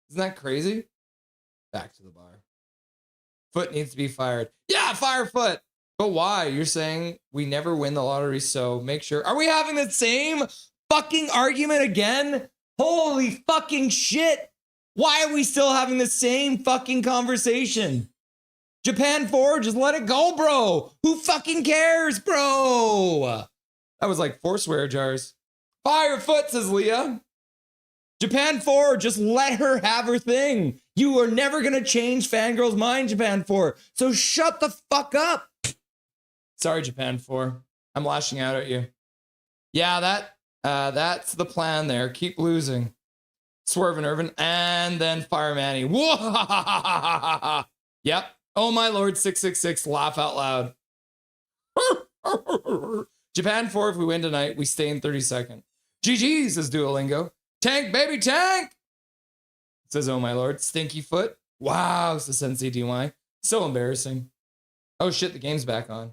Isn't that crazy? Back to the bar. Foot needs to be fired. Yeah, fire Foot. But why? You're saying we never win the lottery, so make sure. Are we having the same fucking argument again? Holy fucking shit. Why are we still having the same fucking conversation? Japan 4, just let it go, bro. Who fucking cares, bro? That was like 4 swear jars. Fire Foot, says Leah. Japan 4, just let her have her thing. You are never going to change Fangirl's mind, Japan 4. So shut the fuck up. Sorry, Japan 4. I'm lashing out at you. Yeah, that's the plan there. Keep losing. Swerve and Irvin, and then Fire Manny. Whoa! Yep. Oh my lord, 666. Laugh out loud. Japan 4, if we win tonight, we stay in 32nd. GG, says Duolingo. Tank, baby, tank! Says, oh my lord. Stinky Foot. Wow, says Sensei DY. So embarrassing. Oh shit, the game's back on.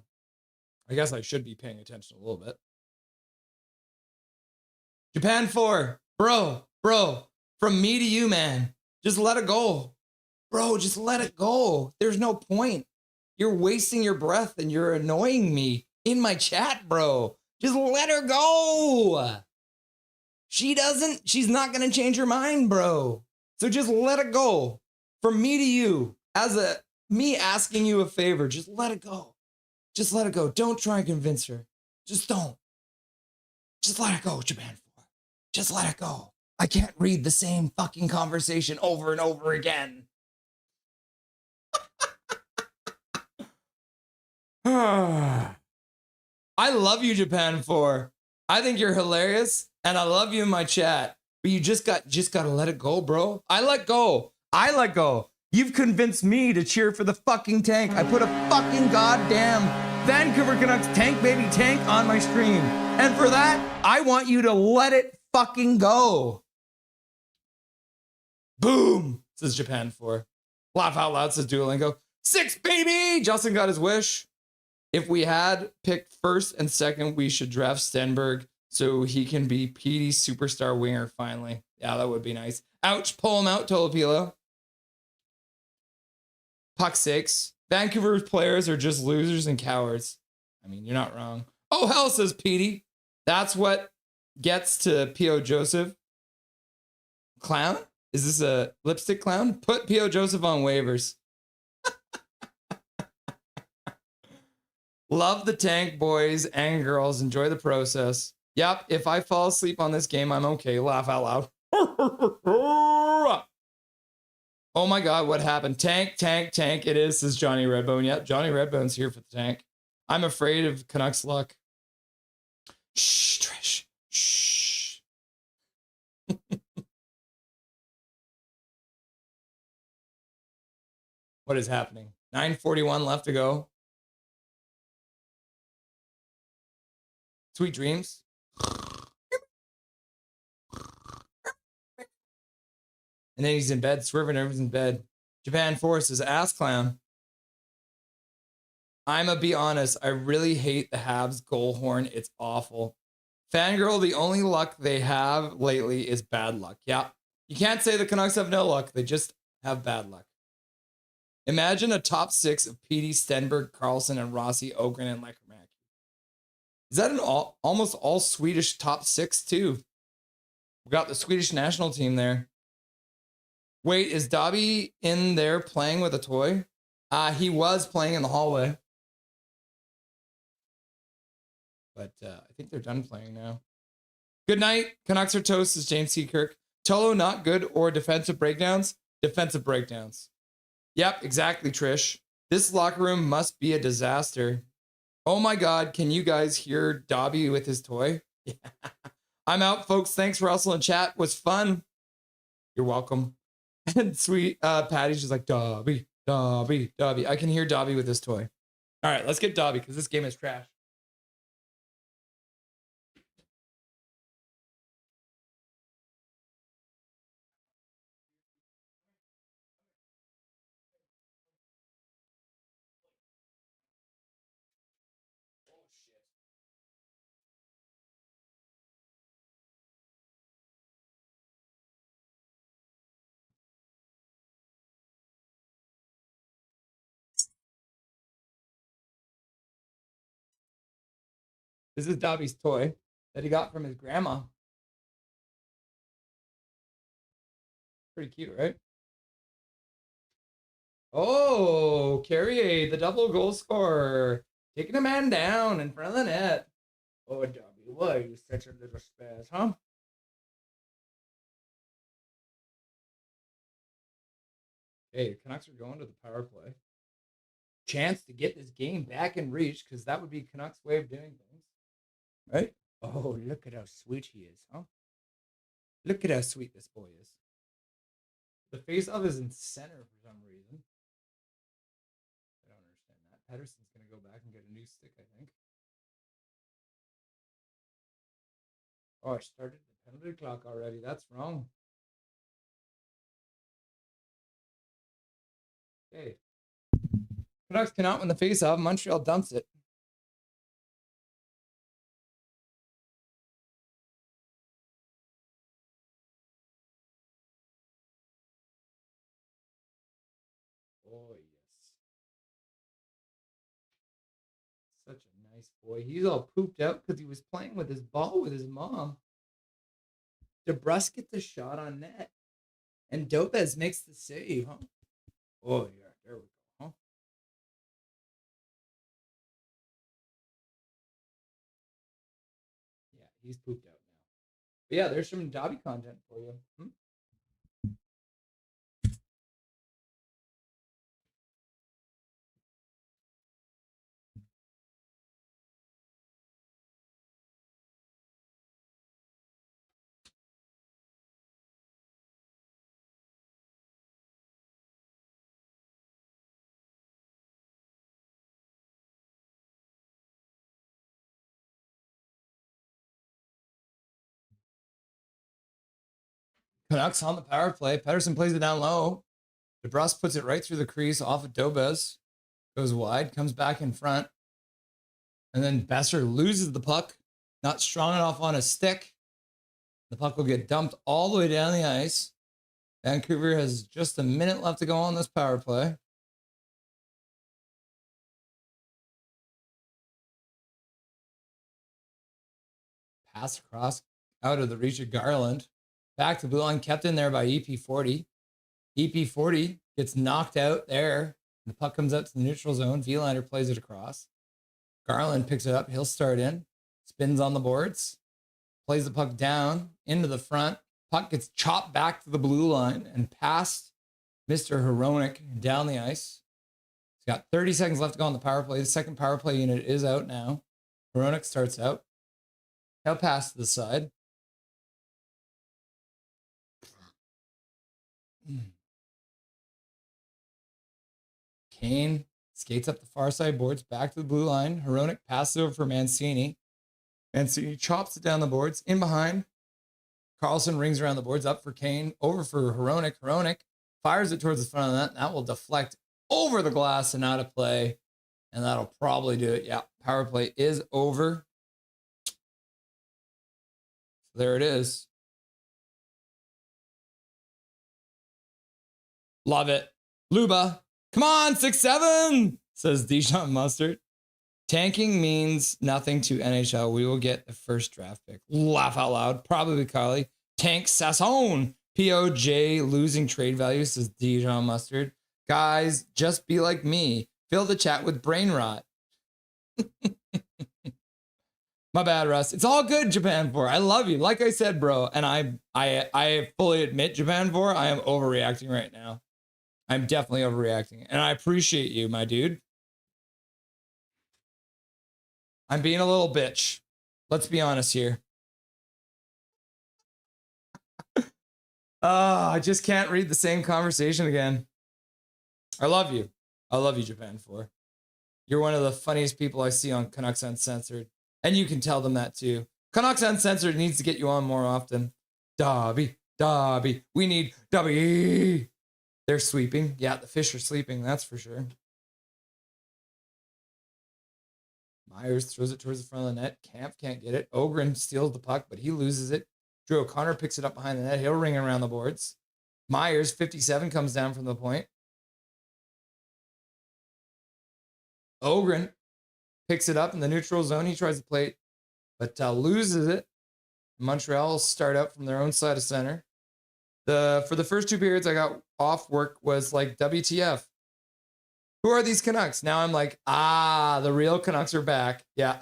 I guess I should be paying attention a little bit. Japan 4. Bro, from me to you, man. Just let it go. Bro, just let it go. There's no point. You're wasting your breath and you're annoying me in my chat, bro. Just let her go. She's not going to change her mind, bro. So just let it go. From me to you, me asking you a favor, just let it go. Just let it go. Don't try and convince her. Just don't. Just let it go, Japan 4. Just let it go. I can't read the same fucking conversation over and over again. I love you, Japan 4. I think you're hilarious, and I love you in my chat. But you just gotta let it go, bro. I let go. You've convinced me to cheer for the fucking tank. I put a fucking goddamn Vancouver Canucks tank baby tank on my stream. And for that, I want you to let it fucking go. Boom, says Japan 4. Laugh out loud, says Duolingo. 6, baby! Justin got his wish. If we had picked first and second, we should draft Stenberg so he can be PD's superstar winger finally. Yeah, that would be nice. Ouch, pull him out, Tolopilo. Puck sakes. Vancouver's players are just losers and cowards. I mean, you're not wrong. Oh, hell, says Petey. That's what gets to P.O. Joseph. Clown? Is this a lipstick clown? Put P.O. Joseph on waivers. Love the tank, boys and girls. Enjoy the process. Yep, if I fall asleep on this game, I'm okay. Laugh out loud. Oh my God, what happened? Tank. It is, says Johnny Redbone. Yep, Johnny Redbone's here for the tank. I'm afraid of Canucks luck. Shh, Trish. Shh. What is happening? 9:41 left to go. Sweet dreams. And then he's in bed, swerving everyone's in bed. Japan 4 says, ass clown. I'ma be honest, I really hate the Habs goal horn. It's awful. Fangirl, the only luck they have lately is bad luck. Yeah, you can't say the Canucks have no luck. They just have bad luck. Imagine a top 6 of Petey, Stenberg, Carlson, and Rossi, Ogren, and Leckermack. Is that an almost all Swedish top 6 too? We got the Swedish national team there. Wait, is Dobby in there playing with a toy? He was playing in the hallway. But I think they're done playing now. Good night. Canucks are toast, says James Seakirk. Tolo, not good or defensive breakdowns? Defensive breakdowns. Yep, exactly, Trish. This locker room must be a disaster. Oh my God, can you guys hear Dobby with his toy? Yeah. I'm out, folks. Thanks, Russell, and chat was fun. You're welcome. And sweet Patty's just like, Dobby. I can hear Dobby with his toy. All right, let's get Dobby because this game is trash. This is Dobby's toy that he got from his grandma. Pretty cute, right? Oh, Carrier, the double goal scorer, taking a man down in front of the net. Oh, Dobby, why are you such a little spaz, huh? Hey, the Canucks are going to the power play. Chance to get this game back in reach because that would be Canucks' way of doing things. Right? Oh, look at how sweet he is, huh? Look at how sweet this boy is. The face-off is in center for some reason. I don't understand that. Pedersen's going to go back and get a new stick, I think. Oh, I started the penalty clock already. That's wrong. Okay. Canucks cannot win the face-off. Montreal dumps it. Oh, yes. Such a nice boy. He's all pooped out because he was playing with his ball with his mom. DeBrusque gets the shot on net. And Dobez makes the save, huh? Oh, yeah. There we go, huh? Yeah, he's pooped out now. But yeah, there's some Dobby content for you. Canucks on the power play. Pettersson plays it down low. DeBrusque puts it right through the crease off of Dobez. Goes wide, comes back in front. And then Besser loses the puck. Not strong enough on his stick. The puck will get dumped all the way down the ice. Vancouver has just a minute left to go on this power play. Pass across out of the reach of Garland. Back to blue line, kept in there by EP40. EP40 gets knocked out there. The puck comes out to the neutral zone. Vilander plays it across. Garland picks it up. He'll start in. Spins on the boards. Plays the puck down into the front. Puck gets chopped back to the blue line and past Mr. Hronek down the ice. He's got 30 seconds left to go on the power play. The second power play unit is out now. Hronek starts out. Now pass to the side. Kane skates up the far side boards, back to the blue line. Hronek passes over for Mancini. Mancini chops it down the boards, in behind. Carlson rings around the boards, up for Kane, over for Hronek. Hronek fires it towards the front of the net. That will deflect over the glass and out of play. And that'll probably do it. Yeah, power play is over. There it is. Love it. Luba. Come on, 6-7, says Dijon Mustard. Tanking means nothing to NHL. We will get the first draft pick. Laugh out loud. Probably Carly. Tank Sasson. POJ losing trade value, says Dijon Mustard. Guys, just be like me. Fill the chat with brain rot. My bad, Russ. It's all good, Japan 4. I love you. Like I said, bro, and I fully admit, Japan 4, I am overreacting right now. I'm definitely overreacting. And I appreciate you, my dude. I'm being a little bitch. Let's be honest here. I just can't read the same conversation again. I love you. I love you, Japan 4. You're one of the funniest people I see on Canucks Uncensored. And you can tell them that too. Canucks Uncensored needs to get you on more often. Dobby. We need Dobby. They're sweeping. Yeah, the fish are sleeping. That's for sure. Myers throws it towards the front of the net. Camp can't get it. Ogren steals the puck, but he loses it. Drew O'Connor picks it up behind the net. He'll ring it around the boards. Myers, 57, comes down from the point. Ogren picks it up in the neutral zone. He tries to play it, but loses it. Montreal will start out from their own side of center. For the first two periods I got off work was like, WTF? Who are these Canucks? Now I'm like, the real Canucks are back. Yeah.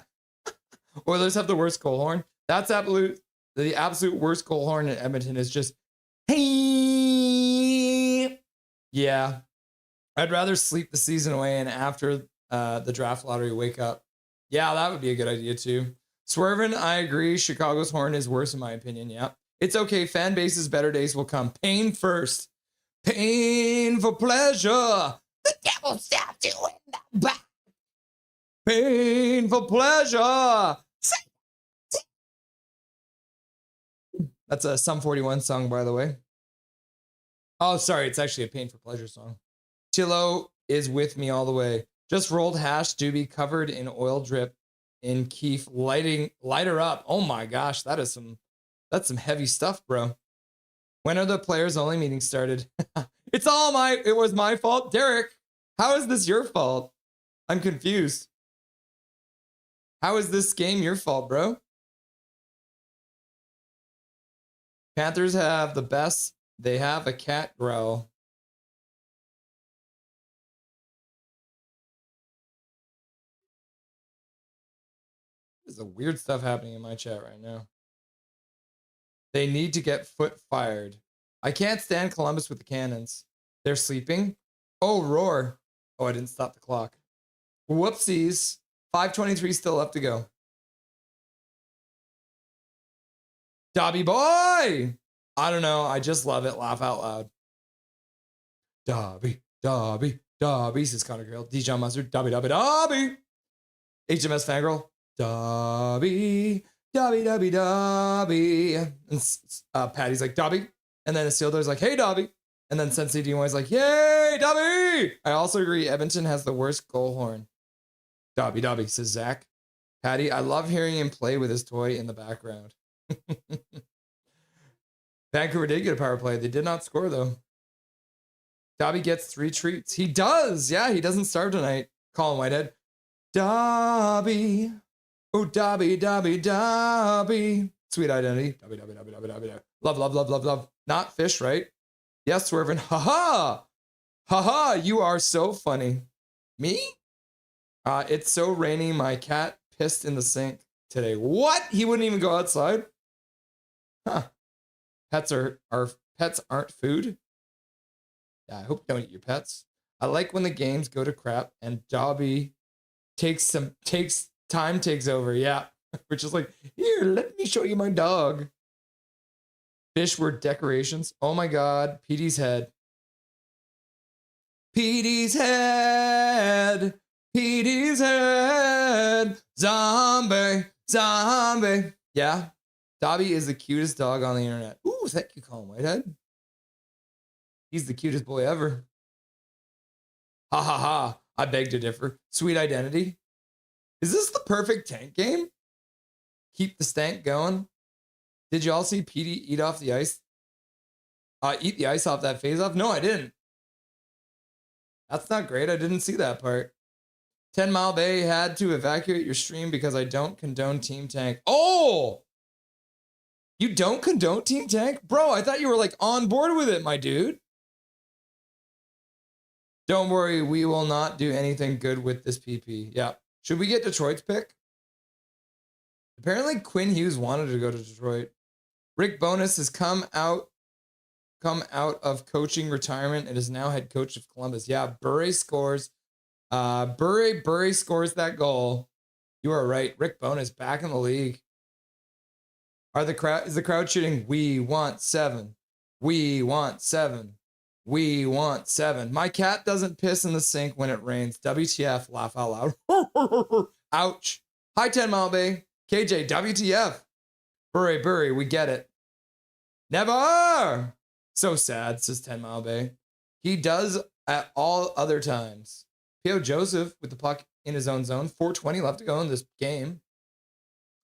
Oilers have the worst goal horn. That's the absolute worst goal horn in Edmonton is just, hey. Yeah. I'd rather sleep the season away and after the draft lottery wake up. Yeah, that would be a good idea too. Swervin, I agree. Chicago's horn is worse in my opinion. Yeah. It's okay. Fan base's better days will come. Pain first. Pain for pleasure. The devil stabbed you in the back. Pain for pleasure. That's a Sum 41 song, by the way. Oh, sorry. It's actually a Pain for Pleasure song. Chillo is with me all the way. Just rolled hash doobie covered in oil drip in Keef lighter up. Oh my gosh, that's some heavy stuff, bro. When are the players only meetings started? It was my fault. Derek, how is this your fault? I'm confused. How is this game your fault, bro? Panthers have the best. They have a cat growl. There's a weird stuff happening in my chat right now. They need to get foot fired. I can't stand Columbus with the Cannons. They're sleeping. Oh, roar. Oh, I didn't stop the clock. Whoopsies. 5:23 still left to go. Dobby boy. I don't know. I just love it. Laugh out loud. Dobby, Dobby, Dobby, says Connor Grill. Dijon Mustard. Dobby, Dobby, Dobby. HMS Fangirl. Dobby, Dobby, Dobby, Dobby. And Patty's like, Dobby. And then Isildur's like, hey, Dobby. And then Sensei D1 is like, yay, Dobby. I also agree Edmonton has the worst goal horn. Dobby, Dobby, says Zach. Patty, I love hearing him play with his toy in the background. Vancouver did get a power play. They did not score, though. Dobby gets 3 treats. He does. Yeah, he doesn't starve tonight. Colin Whitehead. Dobby. Oh, Dobby, Dobby, Dobby. Sweet identity. Dobby, Dobby, Dobby, Dobby, Dobby, Dobby. Love, love, love, love, love. Not fish, right? Yes, Swervin. Ha-ha. Ha-ha. You are so funny. Me? It's so rainy. My cat pissed in the sink today. What? He wouldn't even go outside? Huh. Pets aren't food. Yeah, I hope you don't eat your pets. I like when the games go to crap and Dobby takes over. Yeah. We're just like, here, let me show you my dog. Fish were decorations. Oh my God. Petey's head. Petey's head. Petey's head. Zombie. Zombie. Yeah. Dobby is the cutest dog on the internet. Ooh, thank you, Colin Whitehead. He's the cutest boy ever. Ha ha ha. I beg to differ. Sweet identity. Is this the perfect tank game? Keep the stank going. Did you all see Petey eat off the ice? Eat the ice off that phase off? No, I didn't. That's not great. I didn't see that part. 10 Mile Bay had to evacuate your stream because I don't condone Team Tank. Oh! You don't condone Team Tank? Bro, I thought you were like on board with it, my dude. Don't worry, we will not do anything good with this PP. Yeah. Should we get Detroit's pick? Apparently Quinn Hughes wanted to go to Detroit. Rick Bowness has come out of coaching retirement and is now head coach of Columbus. Yeah, Burray scores. Burray scores that goal. You are right. Rick Bowness back in the league. Is the crowd shooting? We want 7. We want 7. We want 7. My cat doesn't piss in the sink when it rains. WTF, laugh out loud. Ouch. Hi, 10 Mile Bay. KJ, WTF. Burry, we get it. Never. So sad, says 10 Mile Bay. He does at all other times. P.O. Joseph with the puck in his own zone. 4:20 left to go in this game.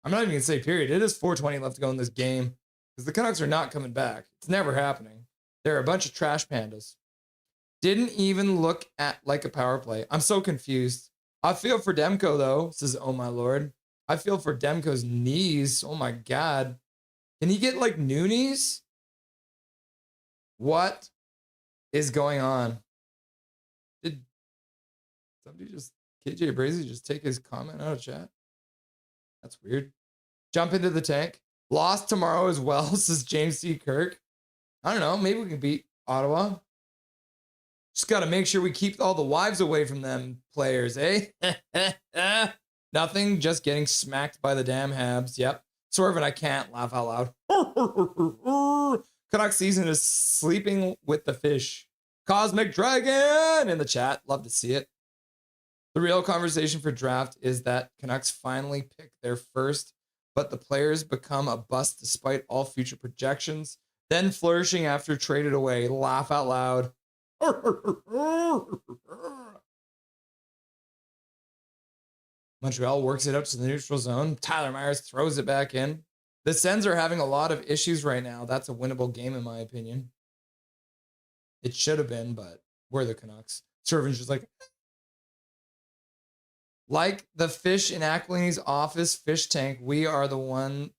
I'm not even going to say period. It is 4:20 left to go in this game because the Canucks are not coming back. It's never happening. They're a bunch of trash pandas. Didn't even look at like a power play. I'm so confused. I feel for Demko, though, says Oh My Lord. I feel for Demko's knees. Oh my God. Can he get like new knees? What is going on? Did somebody just, KJ Brazy, just take his comment out of chat? That's weird. Jump into the tank. Lost tomorrow as well, says James C. Kirk. I don't know. Maybe we can beat Ottawa. Just got to make sure we keep all the wives away from them players, eh? Nothing, just getting smacked by the damn Habs. Yep. Swervin, I can't laugh out loud. Canucks season is sleeping with the fish. Cosmic Dragon in the chat. Love to see it. The real conversation for draft is that Canucks finally pick their first, but the players become a bust despite all future projections, then flourishing after traded away. Laugh out loud. Montreal works it up to the neutral zone. Tyler Myers throws it back in. The Sens are having a lot of issues right now. That's a winnable game, in my opinion. It should have been, but we're the Canucks. Servin's just like the fish in Aquilini's office fish tank, we are the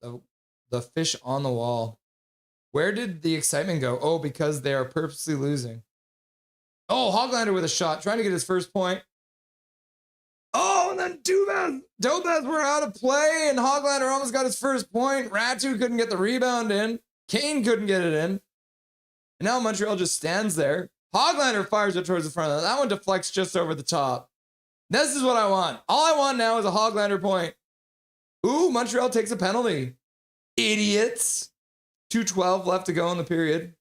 fish on the wall. Where did the excitement go? Oh, because they are purposely losing. Oh, Hoglander with a shot, trying to get his first point. Oh, and then Dobez were out of play, and Hoglander almost got his first point. Ratu couldn't get the rebound in. Kane couldn't get it in. And now Montreal just stands there. Hoglander fires it towards the front of that. That one deflects just over the top. This is what I want. All I want now is a Hoglander point. Ooh, Montreal takes a penalty. Idiots. 2:12 left to go in the period.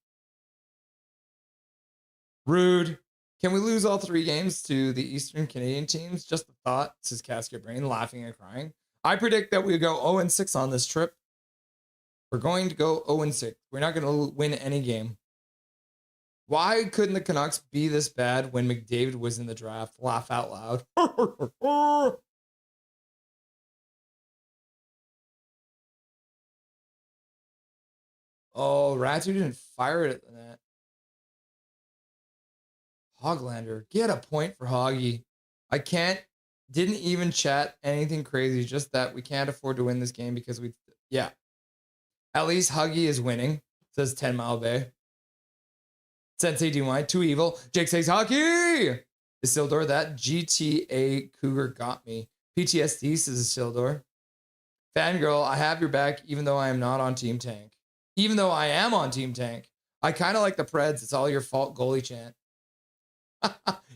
Rude. Can we lose all 3 games to the Eastern Canadian teams? Just the thought, says Casket Brain, laughing and crying. I predict that we go 0-6 on this trip. We're going to go 0-6. We're not going to win any game. Why couldn't the Canucks be this bad when McDavid was in the draft? Laugh out loud. Oh, Ratu didn't fire it at the net. Hoglander, get a point for Hoggy. Didn't even chat anything crazy, just that we can't afford to win this game because at least Huggy is winning, says 10 Mile Bay. Sensei DY, too evil. Jake says hockey. Isildur, that GTA Cougar got me. PTSD, says Isildur. Fangirl, I have your back even though I am not on Team Tank. Even though I am on Team Tank. I kind of like the Preds. It's all your fault goalie chant.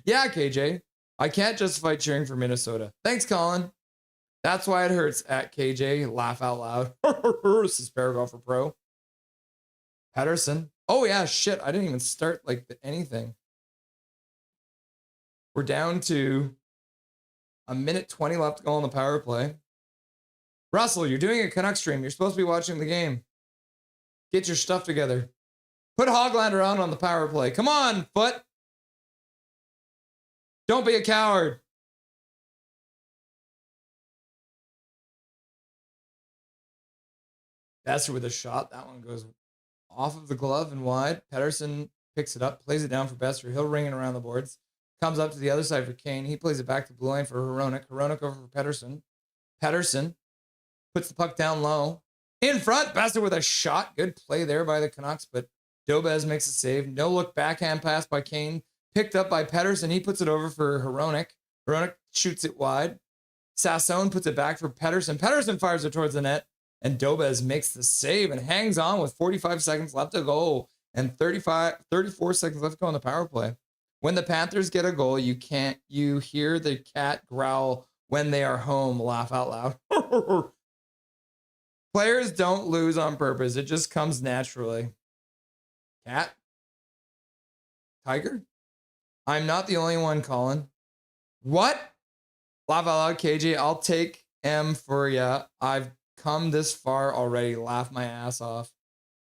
Yeah, KJ. I can't justify cheering for Minnesota. Thanks, Colin. That's why it hurts at KJ. Laugh out loud. This is Paragraph for Pro. Patterson. Oh, yeah, shit. I didn't even start anything. We're down to 1:20 left to go on the power play. Russell, you're doing a Canuck stream. You're supposed to be watching the game. Get your stuff together. Put Hoglander on the power play. Come on, Foot. Don't be a coward. Besser with a shot. That one goes off of the glove and wide. Pedersen picks it up, plays it down for Besser. He'll ring it around the boards. Comes up to the other side for Kane. He plays it back to blue line for Hronek. Hronek over for Pedersen. Pedersen puts the puck down low. In front, Besser with a shot. Good play there by the Canucks, but Dobez makes a save. No look backhand pass by Kane. Picked up by Pedersen. He puts it over for Hronek. Hronek shoots it wide. Sassone puts it back for Pedersen. Pedersen fires it towards the net. And Dobez makes the save and hangs on with 45 seconds left to go and 34 seconds left to go on the power play. When the Panthers get a goal, you hear the cat growl when they are home. Laugh out loud. Players don't lose on purpose. It just comes naturally. Cat? Tiger? I'm not the only one, Colin. What? Laugh out loud, KJ. I'll take M for ya. I've come this far already. Laugh my ass off.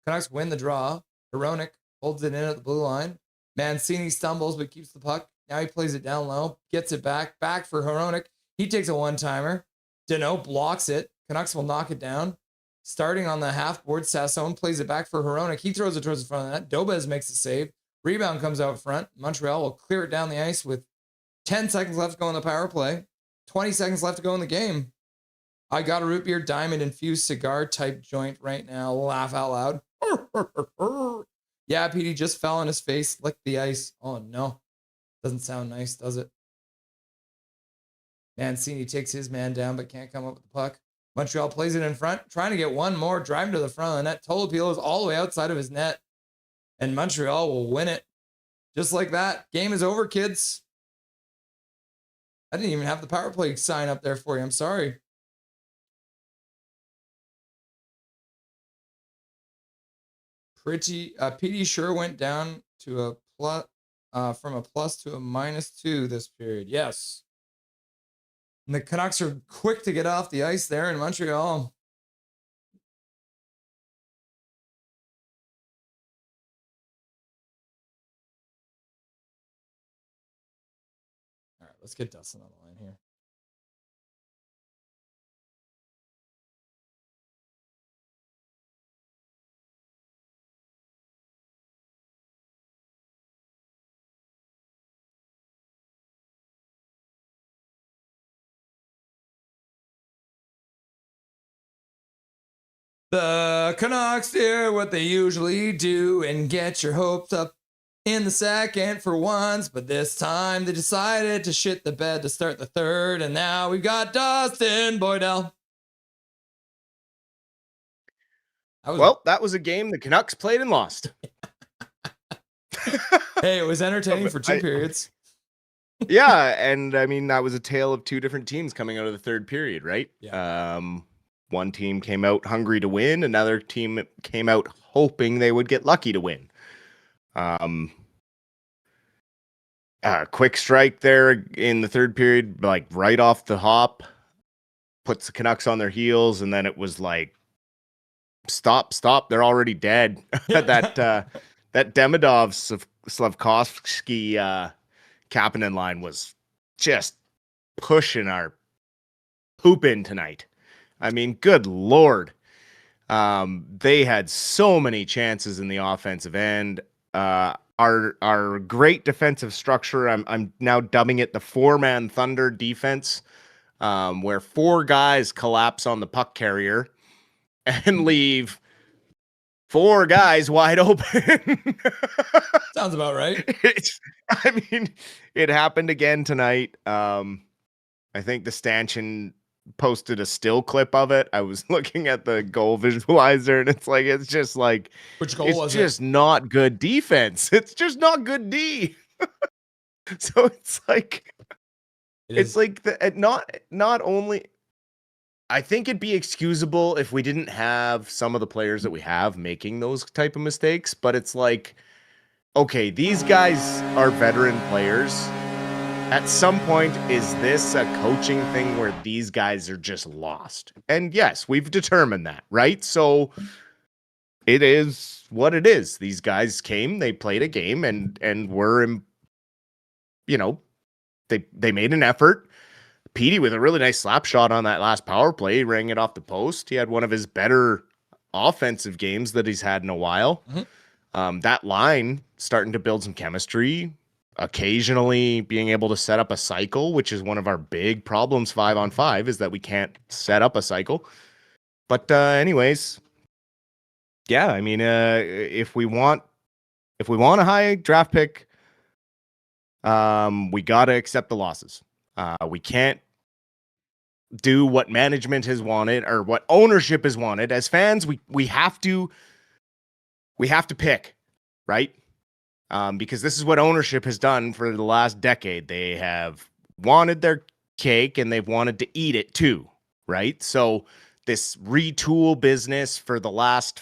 Canucks win the draw. Hronek holds it in at the blue line. Mancini stumbles but keeps the puck. Now he plays it down low. Gets it back. Back for Hronek. He takes a one-timer. Dano blocks it. Canucks will knock it down. Starting on the half board, Sassone plays it back for Hronek. He throws it towards the front of the net. Dobez makes the save. Rebound comes out front. Montreal will clear it down the ice with 10 seconds left to go in the power play. 20 seconds left to go in the game. I got a root beer diamond infused cigar type joint right now. Laugh out loud. Yeah, Petey just fell on his face, licked the ice. Oh no. Doesn't sound nice, does it? Mancini takes his man down but can't come up with the puck. Montreal plays it in front, trying to get one more, driving to the front of the net. Tolopilo is all the way outside of his net. And Montreal will win it. Just like that. Game is over, kids. I didn't even have the power play sign up there for you. I'm sorry. PD sure went down to a plus, from a plus to a -2 this period. Yes. And the Canucks are quick to get off the ice there in Montreal. All right, let's get Dustin on the line here. The Canucks do what they usually do and get your hopes up in the second for once, but this time they decided to shit the bed to start the third, and now we've got Dustin Boydell. That was a game the Canucks played and lost. Hey, it was entertaining for two periods. Yeah, and I mean, that was a tale of two different teams coming out of the third period, right? Yeah. One team came out hungry to win. Another team came out hoping they would get lucky to win. Quick strike there in the third period, like right off the hop, puts the Canucks on their heels, and then it was like, stop, they're already dead. that Demidov Slavkovsky Kapanen line was just pushing our poop in tonight. I mean, good Lord. They had so many chances in the offensive end. Our great defensive structure, I'm now dubbing it the 4-man Thunder defense, where 4 guys collapse on the puck carrier and leave 4 guys wide open. Sounds about right. It happened again tonight. I think the stanchion posted a still clip of it. I was looking at the goal visualizer, and it's just like, which goal was it? It's just not good defense. It's just not good D. So it's like, not only. I think it'd be excusable if we didn't have some of the players that we have making those type of mistakes, but it's like, okay, these guys are veteran players. At some point, is this a coaching thing where these guys are just lost? And yes, we've determined that, right? So it is what it is. These guys came, they played a game, and were, they made an effort. Petey with a really nice slap shot on that last power play, he rang it off the post. He had one of his better offensive games that he's had in a while. Mm-hmm. That line starting to build some chemistry, occasionally being able to set up a cycle, which is one of our big problems 5-on-5, is that we can't set up a cycle. But anyways, yeah, I mean, if we want a high draft pick, we got to accept the losses. We can't do what management has wanted or what ownership has wanted. As fans, we have to pick, right? Because this is what ownership has done for the last decade. They have wanted their cake and they've wanted to eat it too, right? So this retool business for the last,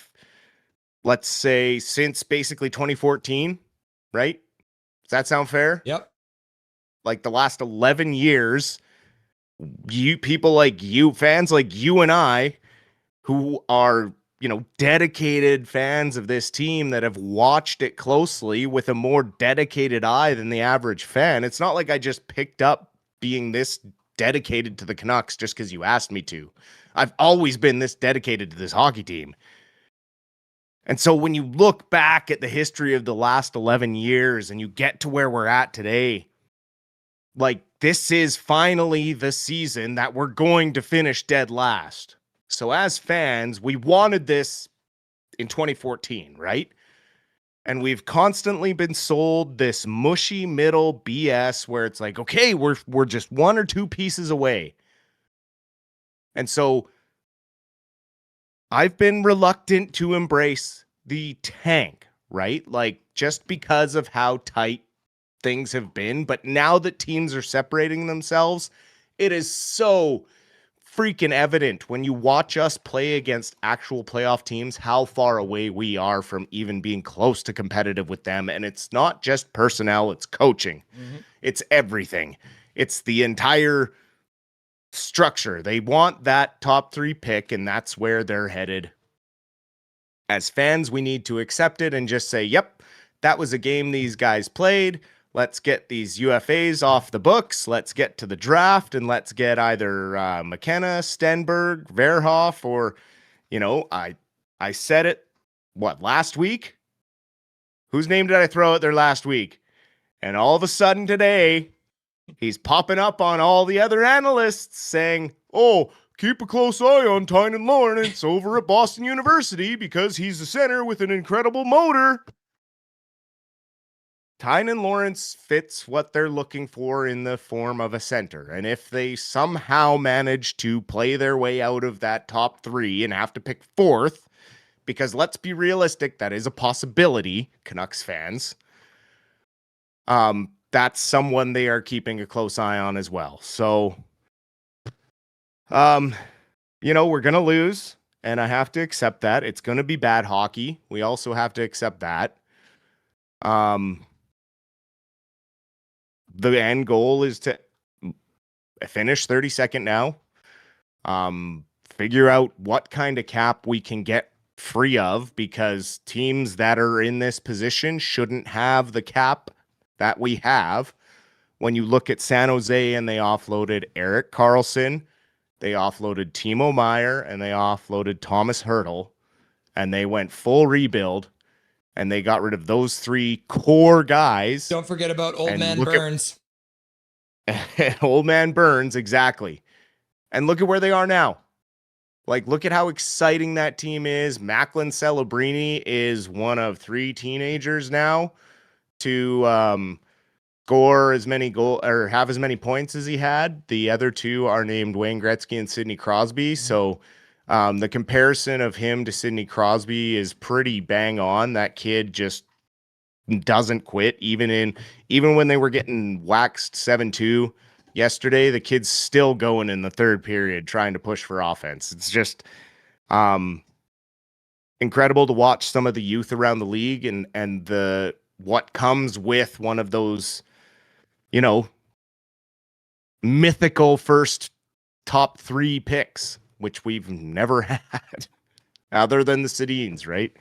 let's say, since basically 2014, right? Does that sound fair? Yep. Like the last 11 years, people like you, fans like you and I, who are, dedicated fans of this team that have watched it closely with a more dedicated eye than the average fan. It's not like I just picked up being this dedicated to the Canucks just because you asked me to. I've always been this dedicated to this hockey team. And so when you look back at the history of the last 11 years and you get to where we're at today, like, this is finally the season that we're going to finish dead last. So as fans, we wanted this in 2014, right? And we've constantly been sold this mushy middle BS where it's like, okay, we're just 1 or 2 pieces away. And so I've been reluctant to embrace the tank, right? Like, just because of how tight things have been. But now that teams are separating themselves, it is so freaking evident when you watch us play against actual playoff teams how far away we are from even being close to competitive with them. And it's not just personnel, it's coaching. Mm-hmm. It's everything. It's the entire structure. They want that top 3 pick, and that's where they're headed. As fans, we need to accept it and just say, yep, that was a game these guys played. Let's get these UFAs off the books. Let's get to the draft, and let's get either McKenna, Stenberg, Verhoff, or, I said it, last week? Whose name did I throw out there last week? And all of a sudden today, he's popping up on all the other analysts saying, oh, keep a close eye on Tynan Lawrence over at Boston University because he's a center with an incredible motor. Tynan Lawrence fits what they're looking for in the form of a center. And if they somehow manage to play their way out of that top 3 and have to pick 4th, because let's be realistic, that is a possibility, Canucks fans. That's someone they are keeping a close eye on as well. So, we're going to lose, and I have to accept that. It's going to be bad hockey. We also have to accept that. The end goal is to finish 32nd now. Figure out what kind of cap we can get free of, because teams that are in this position shouldn't have the cap that we have. When you look at San Jose, and they offloaded Erik Karlsson, they offloaded Timo Meier, and they offloaded Thomas Hertl, and they went full rebuild. And they got rid of those 3 core guys. Don't forget about Old Man Burns. Old Man Burns, exactly. And look at where they are now. Like, look at how exciting that team is. Macklin Celebrini is one of 3 teenagers now to score as many goals or have as many points as he had. The other 2 are named Wayne Gretzky and Sidney Crosby. So the comparison of him to Sidney Crosby is pretty bang on. That kid just doesn't quit. Even when they were getting waxed 7-2 yesterday, the kid's still going in the third period trying to push for offense. It's just incredible to watch some of the youth around the league and the what comes with one of those, mythical first top 3 picks, which we've never had other than the Sedins, right?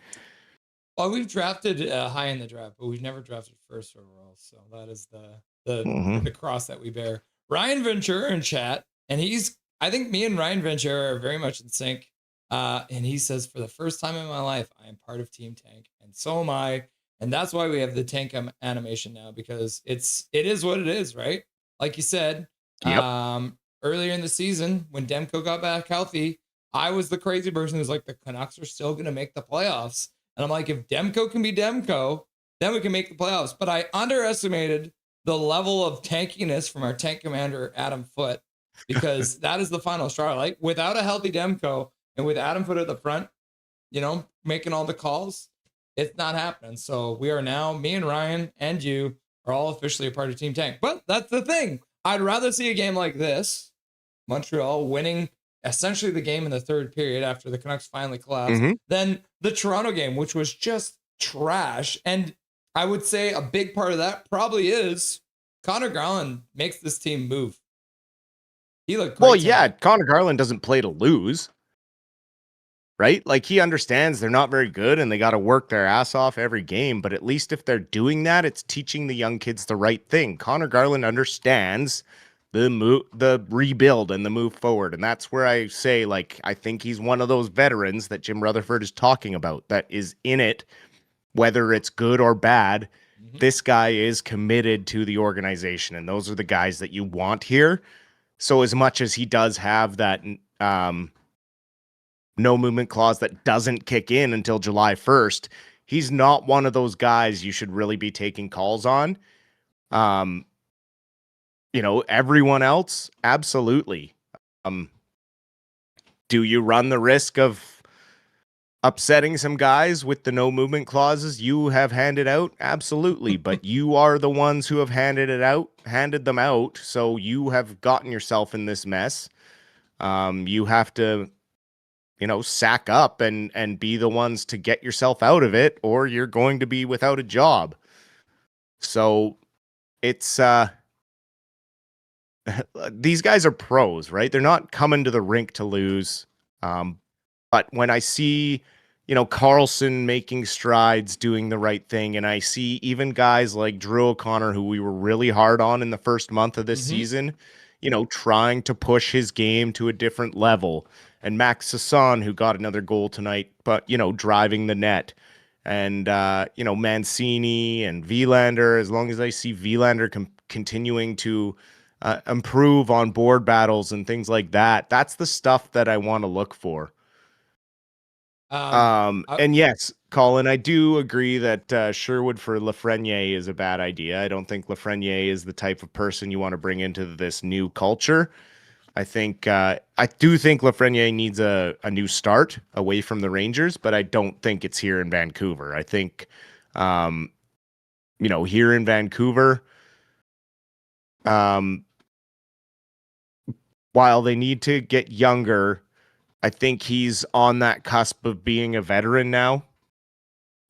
Well, we've drafted high in the draft, but we've never drafted first overall. So that is the cross that we bear. Ryan Ventura in chat, and I think me and Ryan Ventura are very much in sync. And he says, for the first time in my life, I am part of Team Tank, and so am I. And that's why we have the tank animation now, because it is what it is, right? Like you said, earlier in the season when Demko got back healthy, I was the crazy person who's like, the Canucks are still going to make the playoffs. And I'm like, if Demko can be Demko, then we can make the playoffs. But I underestimated the level of tankiness from our tank commander, Adam Foote, because that is the final straw. Like, without a healthy Demko and with Adam Foote at the front, making all the calls, it's not happening. So we are now, me and Ryan and you are all officially a part of Team Tank. But that's the thing. I'd rather see a game like this, Montreal winning essentially the game in the third period after the Canucks finally collapsed, than the Toronto game, which was just trash. And I would say a big part of that probably is Connor Garland makes this team move. He looked great. Well, yeah, Connor Garland doesn't play to lose, right? Like, he understands they're not very good and they got to work their ass off every game. But at least if they're doing that, it's teaching the young kids the right thing. Connor Garland understands the rebuild and the move forward. And that's where I say, like, I think he's one of those veterans that Jim Rutherford is talking about that is in it, whether it's good or bad. This guy is committed to the organization, and those are the guys that you want here. So as much as he does have that no movement clause that doesn't kick in until July 1st, he's not one of those guys you should really be taking calls on. Everyone else, absolutely. Do you run the risk of upsetting some guys with the no movement clauses you have handed out? Absolutely. But you are the ones who have handed them out. So you have gotten yourself in this mess. You have to, sack up and be the ones to get yourself out of it, or you're going to be without a job. So it's, these guys are pros, right? They're not coming to the rink to lose. But when I see, Karlsson making strides, doing the right thing, and I see even guys like Drew O'Connor, who we were really hard on in the first month of this season, trying to push his game to a different level, and Max Sasson, who got another goal tonight, but, driving the net, and, Mancini and Vilander, as long as I see Vilander continuing to improve on board battles and things like that. That's the stuff that I want to look for. And yes, Colin, I do agree that Sherwood for Lafreniere is a bad idea. I don't think Lafreniere is the type of person you want to bring into this new culture. I do think Lafreniere needs a new start away from the Rangers, but I don't think it's here in Vancouver. I think, here in Vancouver, while they need to get younger, I think he's on that cusp of being a veteran now.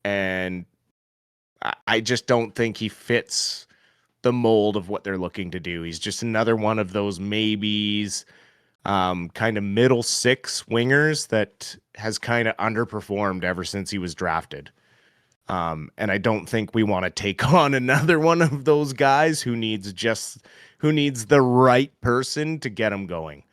And I just don't think he fits the mold of what they're looking to do. He's just another one of those maybes, kind of middle six wingers that has kind of underperformed ever since he was drafted. And I don't think we want to take on another one of those guys who needs the right person to get him going.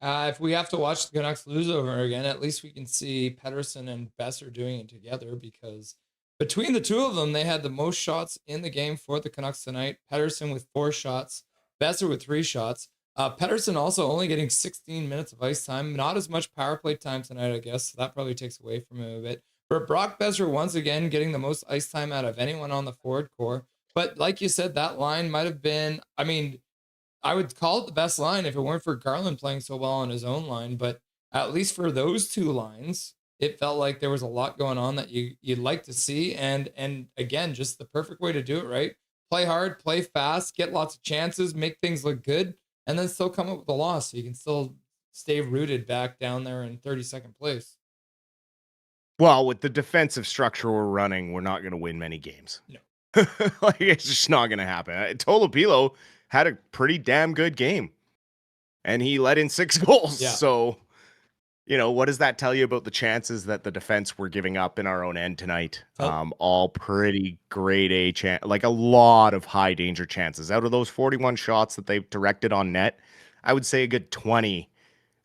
If we have to watch the Canucks lose over again, at least we can see Pettersson and Besser doing it together, because between the two of them, they had the most shots in the game for the Canucks tonight. Pettersson with 4 shots, Besser with 3 shots. Pettersson also only getting 16 minutes of ice time, not as much power play time tonight, I guess. So that probably takes away from him a bit. But Brock Besser once again getting the most ice time out of anyone on the forward core. But like you said, that line might have been, I would call it the best line if it weren't for Garland playing so well on his own line. But at least for those two lines, it felt like there was a lot going on that you'd like to see. And again, just the perfect way to do it, right? Play hard, play fast, get lots of chances, make things look good, and then still come up with a loss so you can still stay rooted back down there in 32nd place. Well, with the defensive structure we're running, we're not going to win many games. No. It's just not going to happen. Tolopilo had a pretty damn good game, and he let in 6 goals. Yeah. So, what does that tell you about the chances that the defense were giving up in our own end tonight? All pretty grade A like a lot of high danger chances. Out of those 41 shots that they've directed on net, I would say a good 20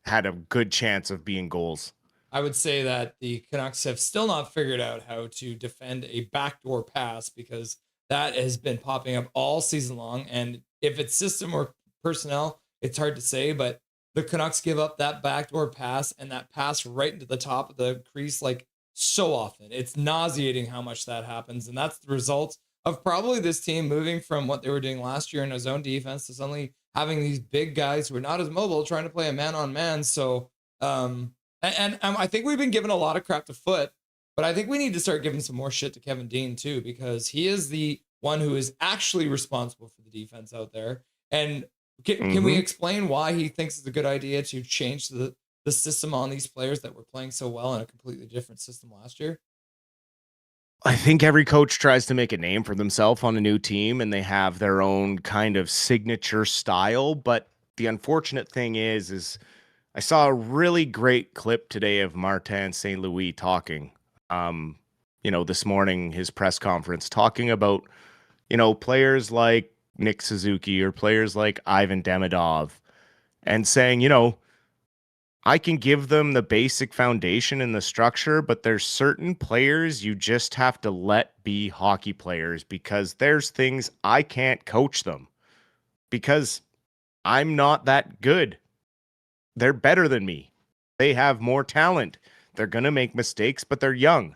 had a good chance of being goals. I would say that the Canucks have still not figured out how to defend a backdoor pass, because that has been popping up all season long. And if it's system or personnel, it's hard to say, but the Canucks give up that backdoor pass and that pass right into the top of the crease like so often. It's nauseating how much that happens. And that's the result of probably this team moving from what they were doing last year in a zone defense to suddenly having these big guys who are not as mobile trying to play a man-on-man. So, I think we've been given a lot of crap to Foot, but I think we need to start giving some more shit to Kevin Dean too, because he is the one who is actually responsible for the defense out there. And can we explain why he thinks it's a good idea to change the system on these players that were playing so well in a completely different system last year? I think every coach tries to make a name for themselves on a new team, and they have their own kind of signature style. But the unfortunate thing is I saw a really great clip today of Martin St. Louis talking, this morning, his press conference, talking about, players like Nick Suzuki or players like Ivan Demidov, and saying, I can give them the basic foundation and the structure, but there's certain players you just have to let be hockey players, because there's things I can't coach them because I'm not that good. They're better than me. They have more talent. They're going to make mistakes, but they're young.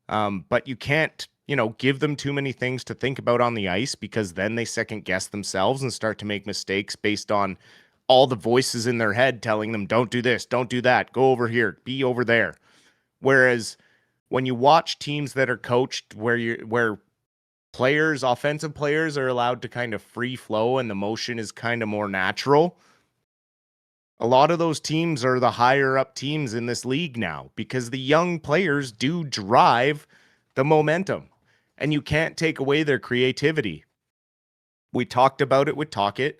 But you can't, give them too many things to think about on the ice, because then they second guess themselves and start to make mistakes based on all the voices in their head telling them, don't do this, don't do that, go over here, be over there. Whereas when you watch teams that are coached where players, offensive players, are allowed to kind of free flow and the motion is kind of more natural, a lot of those teams are the higher up teams in this league now, because the young players do drive the momentum, and you can't take away their creativity. We talked about it with Talkit,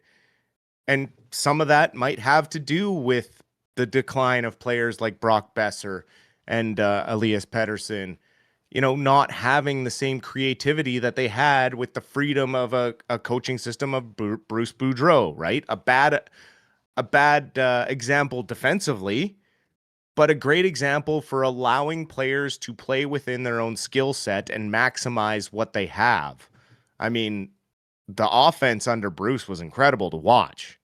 and some of that might have to do with the decline of players like Brock Besser and Elias Pettersson, not having the same creativity that they had with the freedom of a coaching system of Bruce Boudreau, right? A bad example defensively, but a great example for allowing players to play within their own skill set and maximize what they have. I mean, the offense under Bruce was incredible to watch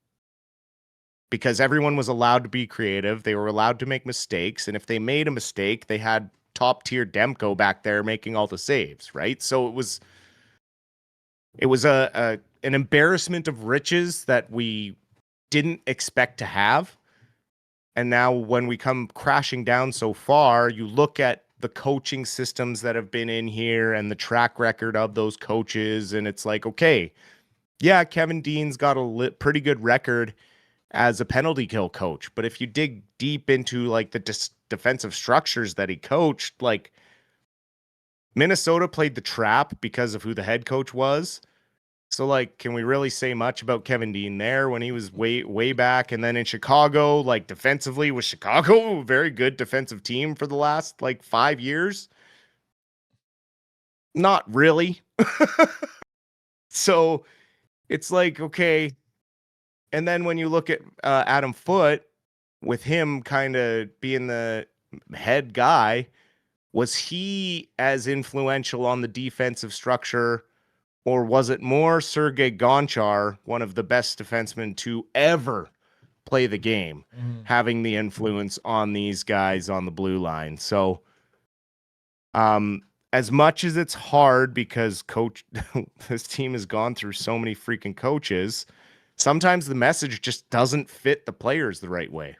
because everyone was allowed to be creative. They were allowed to make mistakes. And if they made a mistake, they had top tier Demko back there making all the saves, right? So it was an embarrassment of riches that we didn't expect to have. And now when we come crashing down so far, you look at the coaching systems that have been in here and the track record of those coaches. And it's like, okay, yeah, Kevin Dean's got a pretty good record as a penalty kill coach. But if you dig deep into like the defensive structures that he coached, like Minnesota played the trap because of who the head coach was. So, like, can we really say much about Kevin Dean there when he was way back? And then in Chicago, like, defensively, was Chicago a very good defensive team for the last, like, 5 years? Not really. So, it's like, okay. And then when you look at Adam Foote, with him kind of being the head guy, was he as influential on the defensive structure? Or was it more Sergei Gonchar, one of the best defensemen to ever play the game, having the influence on these guys on the blue line? So, as much as it's hard because this team has gone through so many freaking coaches, sometimes the message just doesn't fit the players the right way.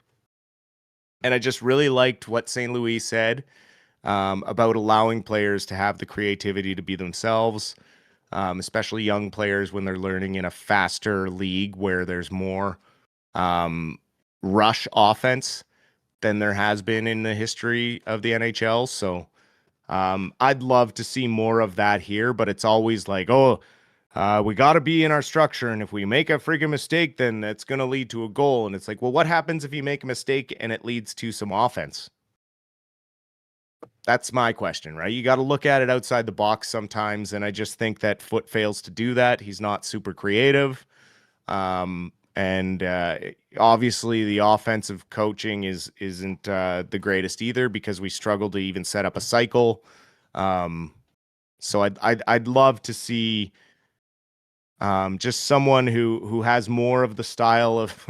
And I just really liked what St. Louis said about allowing players to have the creativity to be themselves. Especially young players when they're learning in a faster league where there's more rush offense than there has been in the history of the NHL. So I'd love to see more of that here, but it's always like, we got to be in our structure. And if we make a freaking mistake, then it's going to lead to a goal. And it's like, well, what happens if you make a mistake and it leads to some offense? That's my question, right? You got to look at it outside the box sometimes, and I just think that Foote fails to do that. He's not super creative, and obviously the offensive coaching isn't the greatest either because we struggle to even set up a cycle. So I'd love to see just someone who has more of the style of.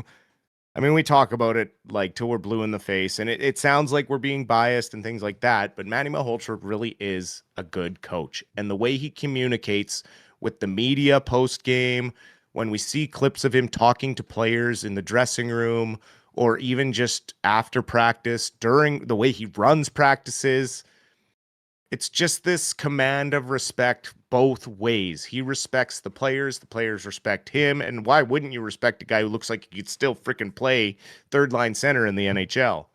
I mean, we talk about it like till we're blue in the face, and it sounds like we're being biased and things like that, but Manny Malhotra really is a good coach. And the way he communicates with the media post-game, when we see clips of him talking to players in the dressing room, or even just after practice, during the way he runs practices, it's just this command of respect both ways. He respects the players respect him, and why wouldn't you respect a guy who looks like he could still freaking play third line center in the NHL?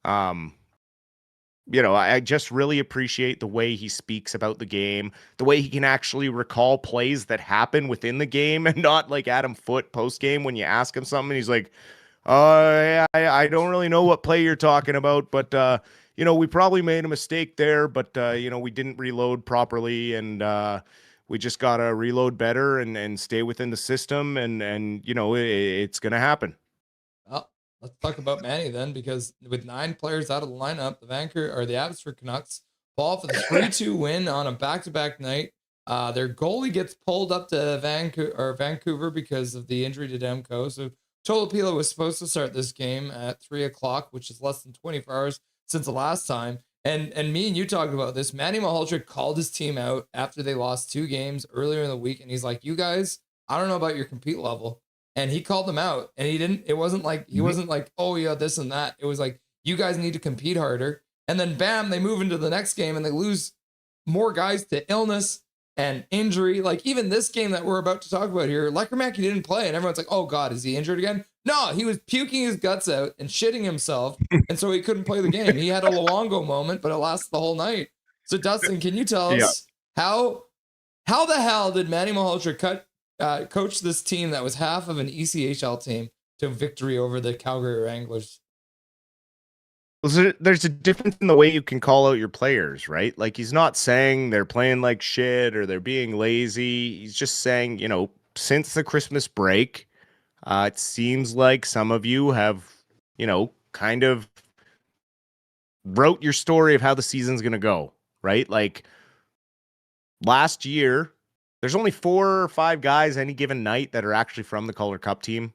I just really appreciate the way he speaks about the game, the way he can actually recall plays that happen within the game, and not like Adam Foote post game when you ask him something, he's like, I don't really know what play you're talking about, but we probably made a mistake there, but we didn't reload properly, and we just gotta reload better and stay within the system, and it's gonna happen. Well, let's talk about Manny then, because with 9 players out of the lineup, the Abbotsford Canucks fall for the 3-2 win on a back-to-back night. Their goalie gets pulled up to Vancouver because of the injury to Demko. So Tolopilo was supposed to start this game at 3:00, which is less than 24 hours since the last time. And me and you talked about this. Manny Malhotra called his team out after they lost 2 games earlier in the week. And he's like, you guys, I don't know about your compete level. And he called them out. And he wasn't like, oh yeah, this and that. It was like, you guys need to compete harder. And then bam, they move into the next game and they lose more guys to illness and injury. Like even this game that we're about to talk about here, Lekermacki didn't play. And everyone's like, oh God, is he injured again? No, he was puking his guts out and shitting himself. And so he couldn't play the game. He had a Luongo moment, but it lasted the whole night. So Dustin, can you tell us how the hell did Manny Malhotra coach this team that was half of an ECHL team to victory over the Calgary Wranglers? There's a difference in the way you can call out your players, right? Like he's not saying they're playing like shit or they're being lazy. He's just saying, since the Christmas break, it seems like some of you have, kind of wrote your story of how the season's going to go, right? Like last year, there's only 4 or 5 guys any given night that are actually from the Calder Cup team,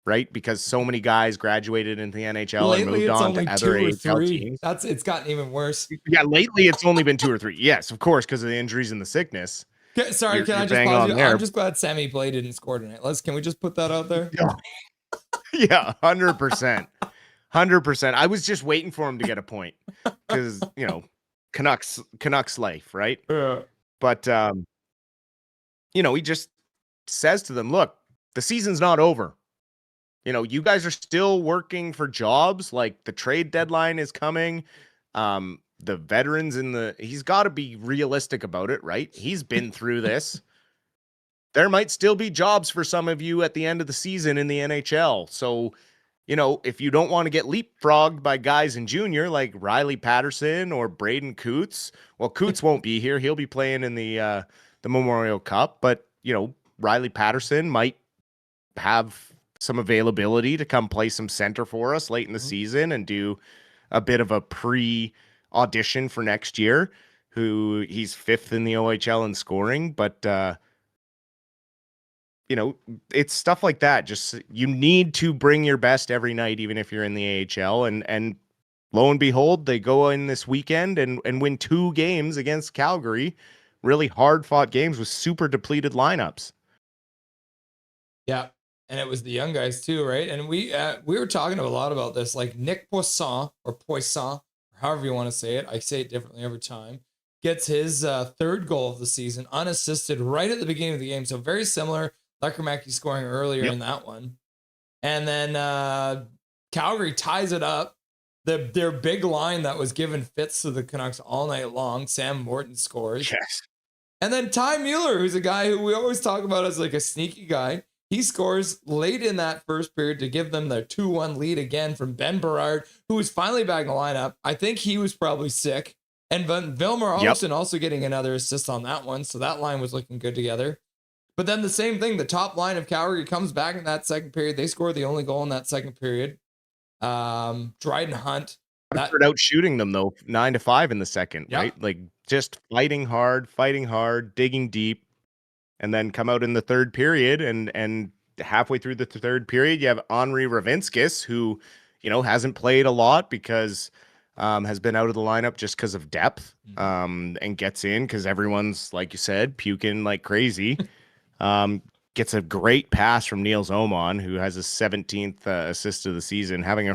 right? Because so many guys graduated into the NHL Lately, and moved it's on only to 2 other or AHL 3. teams. It's gotten even worse. Yeah, lately it's only been 2 or 3. Yes, of course, because of the injuries and the sickness. Sorry, can I just pause you? I'm just glad Sammy Blais didn't score tonight. Can we just put that out there? Yeah, 100%. 100%. I was just waiting for him to get a point because, Canucks life, right? Yeah. But, he just says to them, look, the season's not over. You guys are still working for jobs. Like, the trade deadline is coming. The veterans he's got to be realistic about it, right? He's been through this. There might still be jobs for some of you at the end of the season in the NHL. So, if you don't want to get leapfrogged by guys in junior like Riley Patterson or Braden Coots, well, Coots won't be here. He'll be playing in the Memorial Cup, but Riley Patterson might have some availability to come play some center for us late in the season and do a bit of a pre-audition for next year. He's 5th in the OHL in scoring, but it's stuff like that. Just you need to bring your best every night, even if you're in the AHL. And lo and behold, they go in this weekend and win 2 games against Calgary. Really hard fought games with super depleted lineups. Yeah. And it was the young guys too, right? And we were talking a lot about this, like Nick Poisson, or however you want to say it. I say it differently every time. Gets his 3rd goal of the season unassisted right at the beginning of the game. So very similar. Lekermacki scoring earlier in that one. And then Calgary ties it up. Their big line that was given fits to the Canucks all night long. Sam Morton scores. Yes. And then Ty Mueller, who's a guy who we always talk about as like a sneaky guy, he scores late in that first period to give them their 2-1 lead again from Ben Berard, who was finally back in the lineup. I think he was probably sick. And Vilmar Olsen also getting another assist on that one. So that line was looking good together. But then the same thing, the top line of Calgary comes back in that second period. They score the only goal in that second period. Dryden Hunt. Out shooting them, though, 9-5 in the second, right? Like, just fighting hard, digging deep, and then come out in the third period. And halfway through the third period, you have Henri Ravinskis, who, hasn't played a lot because has been out of the lineup just because of depth, and gets in because everyone's, like you said, puking like crazy. Gets a great pass from Niels Oman, who has his 17th assist of the season, having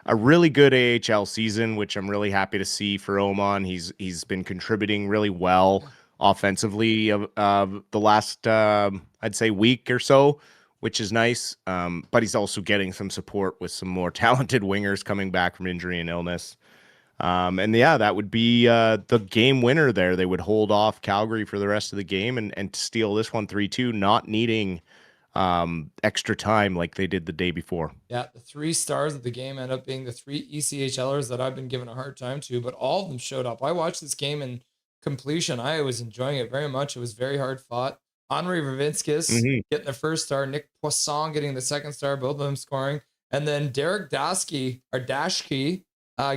a really good AHL season, which I'm really happy to see for Oman. He's been contributing really well offensively the last I'd say week or so, which is nice. But he's also getting some support with some more talented wingers coming back from injury and illness. And yeah, that would be the game winner there. They would hold off Calgary for the rest of the game and steal this one 3-2, not needing extra time like they did the day before. Yeah, the 3 stars of the game end up being the 3 ECHLers that I've been given a hard time to, but all of them showed up. I watched this game in completion. I was enjoying it very much. It was very hard fought. Henri Ravinskis getting the 1st star, Nick Poisson getting the 2nd star, both of them scoring. And then Derek Dashke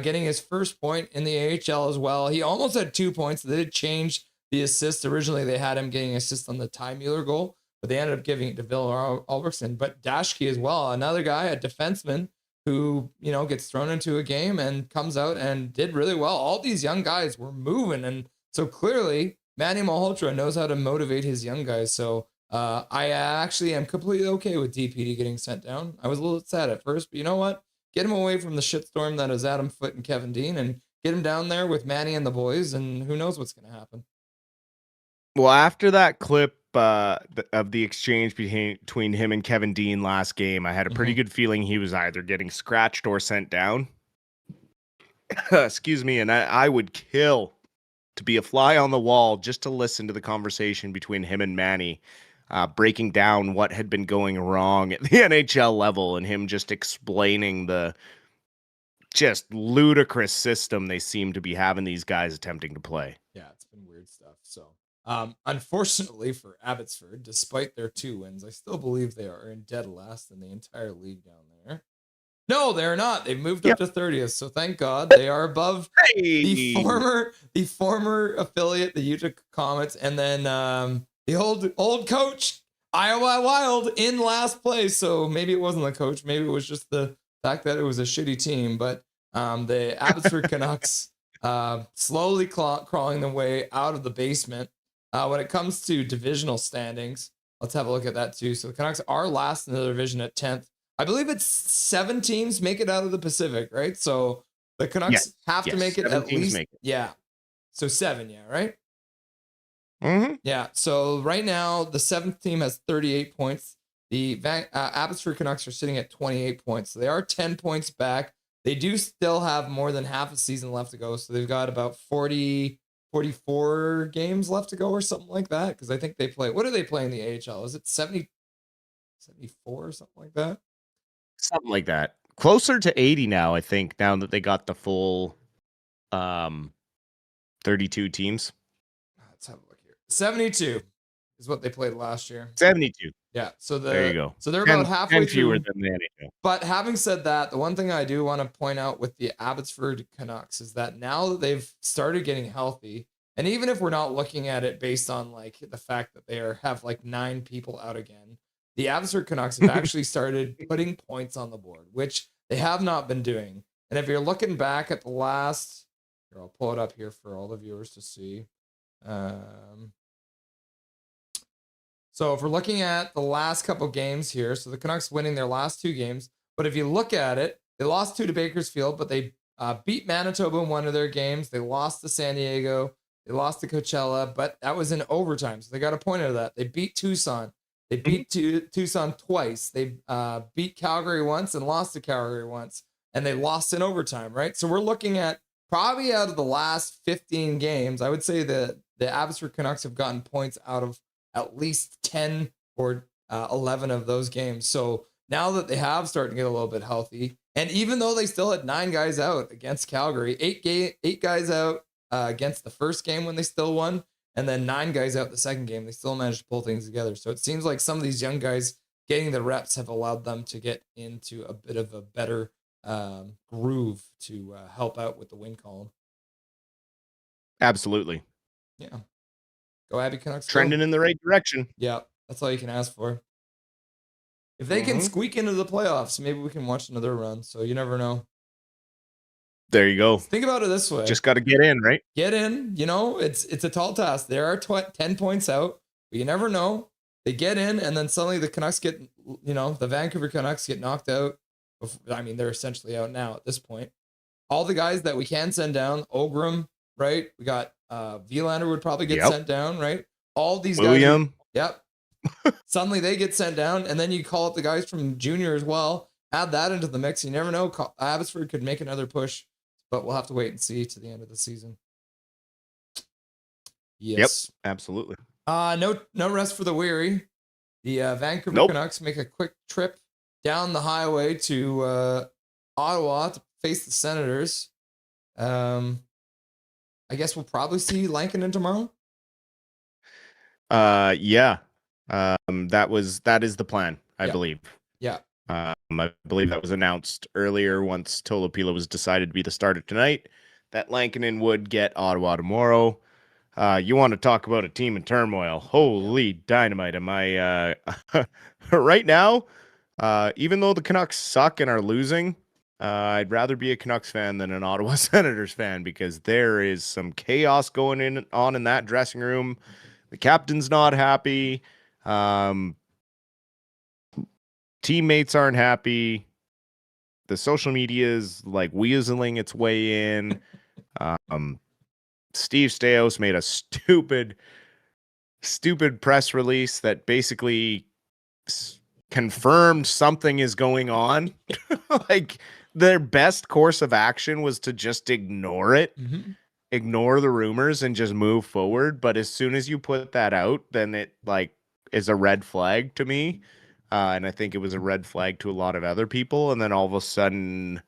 getting his 1st point in the AHL as well. He almost had 2 points. They did change the assist. Originally, they had him getting an assist on the Ty Mueller goal, but they ended up giving it to Vilmar Olsen. But Dashke as well, another guy, a defenseman who, gets thrown into a game and comes out and did really well. All these young guys were moving. And so clearly, Manny Malhotra knows how to motivate his young guys. So I actually am completely okay with DPD getting sent down. I was a little sad at first, but you know what? Get him away from the shitstorm that is Adam Foote and Kevin Dean and get him down there with Manny and the boys, and who knows what's going to happen. Well, after that clip of the exchange between him and Kevin Dean last game, I had a pretty good feeling he was either getting scratched or sent down. Excuse me, and I would kill to be a fly on the wall just to listen to the conversation between him and Manny, breaking down what had been going wrong at the NHL level and him just explaining the just ludicrous system they seem to be having these guys attempting to play. Yeah, it's been weird stuff. So, unfortunately for Abbotsford, despite their 2 wins, I still believe they are in dead last in the entire league down there. No, they're not. They've moved up to 30th, so thank God they are above the former affiliate, the Utah Comets, and then The old coach, Iowa Wild, in last place. So maybe it wasn't the coach. Maybe it was just the fact that it was a shitty team. But the Abbotsford Canucks slowly crawling their way out of the basement. When it comes to divisional standings, let's have a look at that too. So the Canucks are last in the division at 10th. I believe it's 7 teams make it out of the Pacific, right? So the Canucks have to make it at least. Yeah. So 7, right? Mm-hmm. Yeah. So right now, the 7th team has 38 points. The Abbotsford Canucks are sitting at 28 points. So they are 10 points back. They do still have more than half a season left to go. So they've got about 44 games left to go or something like that. Because I think they play. What do they play in the AHL? Is it 74 or something like that? Something like that. Closer to 80 now, I think, now that they got the full 32 teams. Let's have a look here. 72 is what they played last year. 72. Yeah. So there you go. So they're about halfway fewer through. than the NHL. But having said that, the one thing I do want to point out with the Abbotsford Canucks is that now that they've started getting healthy, and even if we're not looking at it based on like the fact that they have like 9 people out again, the Abbotsford Canucks have actually started putting points on the board, which they have not been doing. And if you're looking back at the last, here, I'll pull it up here for all the viewers to see. So if we're looking at the last couple games here, so the Canucks winning their last 2 games, but if you look at it, they lost 2 to Bakersfield, but they beat Manitoba in one of their games. They lost to San Diego. They lost to Coachella, but that was in overtime, so they got a point out of that. They beat Tucson. They beat Tucson twice. They beat Calgary once and lost to Calgary once, and they lost in overtime, right? So we're looking at probably out of the last 15 games, I would say that the Abbotsford Canucks have gotten points out of at least 10 or 11 of those games. So now that they have started to get a little bit healthy, and even though they still had 9 guys out against Calgary, 8 guys out against the first game when they still won, and then 9 guys out the second game, they still managed to pull things together. So it seems like some of these young guys getting the reps have allowed them to get into a bit of a better groove to help out with the win column. Absolutely. Yeah. Go Abby Canucks. Trending in the right direction. Yeah, that's all you can ask for. If they can squeak into the playoffs, maybe we can watch another run. So you never know. There you go. Think about it this way. Just got to get in, right? Get in. You know, it's a tall task. There are 10 points out, but you never know. They get in, and then suddenly the Canucks get, the Vancouver Canucks get knocked out. I mean, they're essentially out now at this point. All the guys that we can send down, Ogrum, right? We got Vilander would probably get sent down, right? All these William. guys. Yep. Suddenly they get sent down, and then you call up the guys from junior as well. Add that into the mix. You never know. Abbotsford could make another push, but we'll have to wait and see to the end of the season. Yes. Yep. Absolutely. No rest for the weary. The Vancouver Canucks make a quick trip down the highway to Ottawa to face the Senators. I guess we'll probably see Lankinen tomorrow. Yeah. That is the plan, I believe. Yeah. I believe that was announced earlier once Tolopila was decided to be the starter tonight, that Lankinen would get Ottawa tomorrow. You want to talk about a team in turmoil. Holy dynamite. Am I right now, even though the Canucks suck and are losing, I'd rather be a Canucks fan than an Ottawa Senators fan, because there is some chaos going on in that dressing room. The captain's not happy. Teammates aren't happy. The social media is like weaseling its way in. Steve Stais made a stupid press release that basically confirmed something is going on. Like, their best course of action was to just ignore it, ignore the rumors, and just move forward. But as soon as you put that out, then it is a red flag to me. And I think it was a red flag to a lot of other people. And then all of a sudden,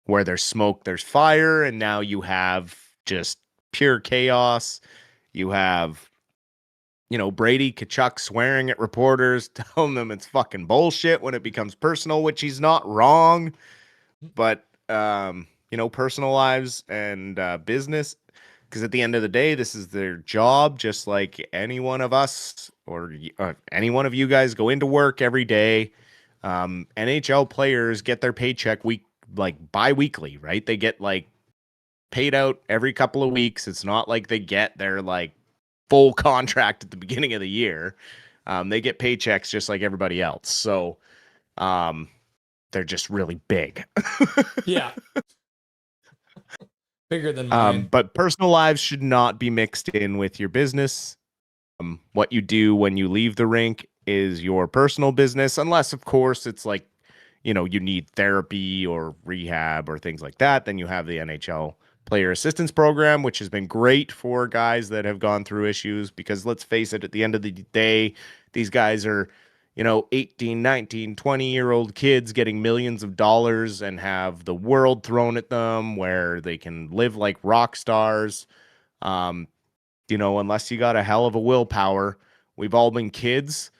where there's smoke, there's fire. And now you have just pure chaos. You have, Brady Tkachuk swearing at reporters, telling them it's fucking bullshit when it becomes personal, which he's not wrong. But, personal lives and business Because at the end of the day, this is their job, just like any one of us or any one of you guys go into work every day. NHL players get their paycheck bi-weekly, right? They get like paid out every couple of weeks. It's not like they get their like full contract at the beginning of the year. They get paychecks just like everybody else. So they're just really big. Yeah. Bigger than mine. But personal lives should not be mixed in with your business. What you do when you leave the rink is your personal business, unless, of course, it's like, you need therapy or rehab or things like that. Then you have the NHL Player Assistance Program, which has been great for guys that have gone through issues, because let's face it, at the end of the day, these guys are 18, 19, 20-year-old kids getting millions of dollars and have the world thrown at them where they can live like rock stars. Unless you got a hell of a willpower, we've all been kids.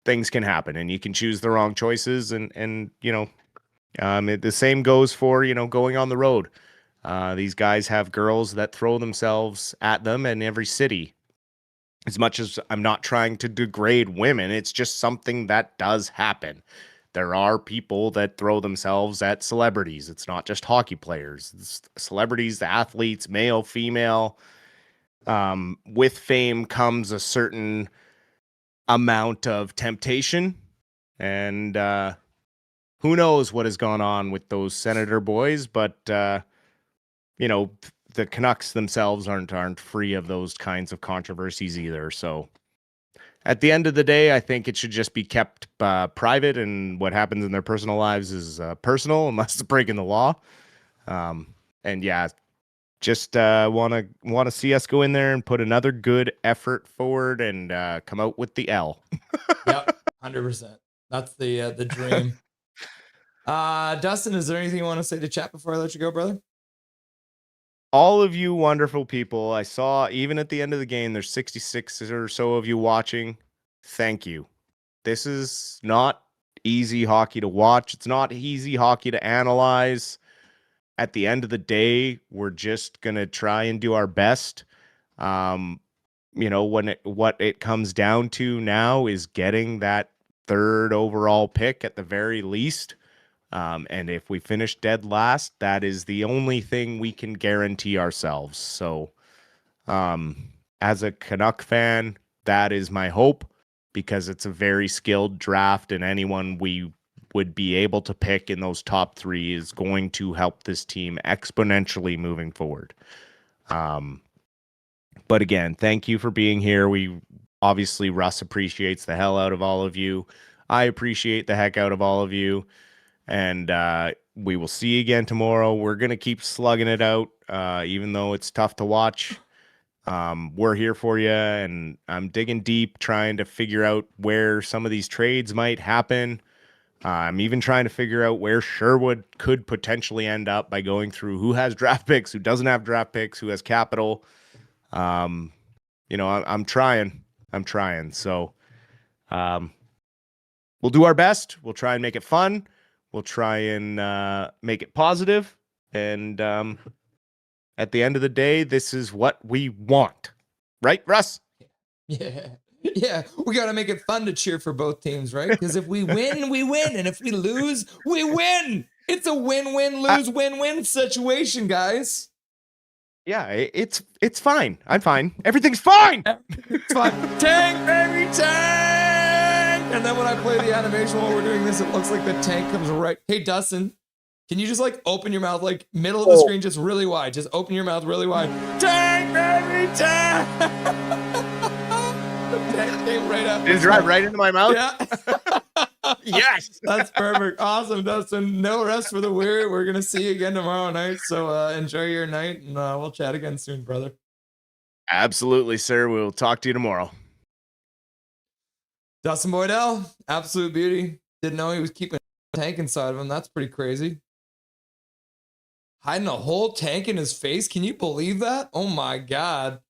Things can happen and you can choose the wrong choices. And the same goes for, going on the road. These guys have girls that throw themselves at them in every city. As much as I'm not trying to degrade women, it's just something that does happen. There are people that throw themselves at celebrities. It's not just hockey players. It's celebrities, athletes, male, female. With fame comes a certain amount of temptation. And who knows what has gone on with those Senator boys, but the Canucks themselves aren't free of those kinds of controversies either. So at the end of the day, I think it should just be kept private, and what happens in their personal lives is personal, unless it's breaking the law. And yeah, just want to see us go in there and put another good effort forward and come out with the L. Yep, 100%. That's the dream. Dustin, is there anything you want to say to chat before I let you go, brother? All of you wonderful people, I saw even at the end of the game, there's 66 or so of you watching. Thank you. This is not easy hockey to watch. It's not easy hockey to analyze. At the end of the day, we're just going to try and do our best. What it comes down to now is getting that third overall pick at the very least. And if we finish dead last, that is the only thing we can guarantee ourselves. So, as a Canuck fan, that is my hope, because it's a very skilled draft, and anyone we would be able to pick in those top three is going to help this team exponentially moving forward. But again, thank you for being here. Obviously, Russ appreciates the hell out of all of you. I appreciate the heck out of all of you. And we will see you again tomorrow. We're going to keep slugging it out, even though it's tough to watch. We're here for you, and I'm digging deep, trying to figure out where some of these trades might happen. I'm even trying to figure out where Sherwood could potentially end up by going through who has draft picks, who doesn't have draft picks, who has capital. I'm trying. So we'll do our best. We'll try and make it fun. We'll try and make it positive. And at the end of the day, this is what we want. Right, Russ? Yeah. Yeah. We got to make it fun to cheer for both teams, right? Because if we win, we win. And if we lose, we win. It's a win-win-lose-win-win situation, guys. Yeah, it's fine. I'm fine. Everything's fine. It's fine. Tank, baby, tank! And then when I play the animation while we're doing this, it looks like the tank comes right. Hey, Dustin, can you just open your mouth, middle of the screen, just really wide? Just open your mouth really wide. Tank, baby, tank! The tank came right up. Did it drive right into my mouth? Yeah. Yes. That's perfect. Awesome, Dustin. No rest for the weary. We're going to see you again tomorrow night. So enjoy your night, and we'll chat again soon, brother. Absolutely, sir. We'll talk to you tomorrow. Dustin Boydell, absolute beauty. Didn't know he was keeping a tank inside of him. That's pretty crazy. Hiding a whole tank in his face. Can you believe that? Oh my God.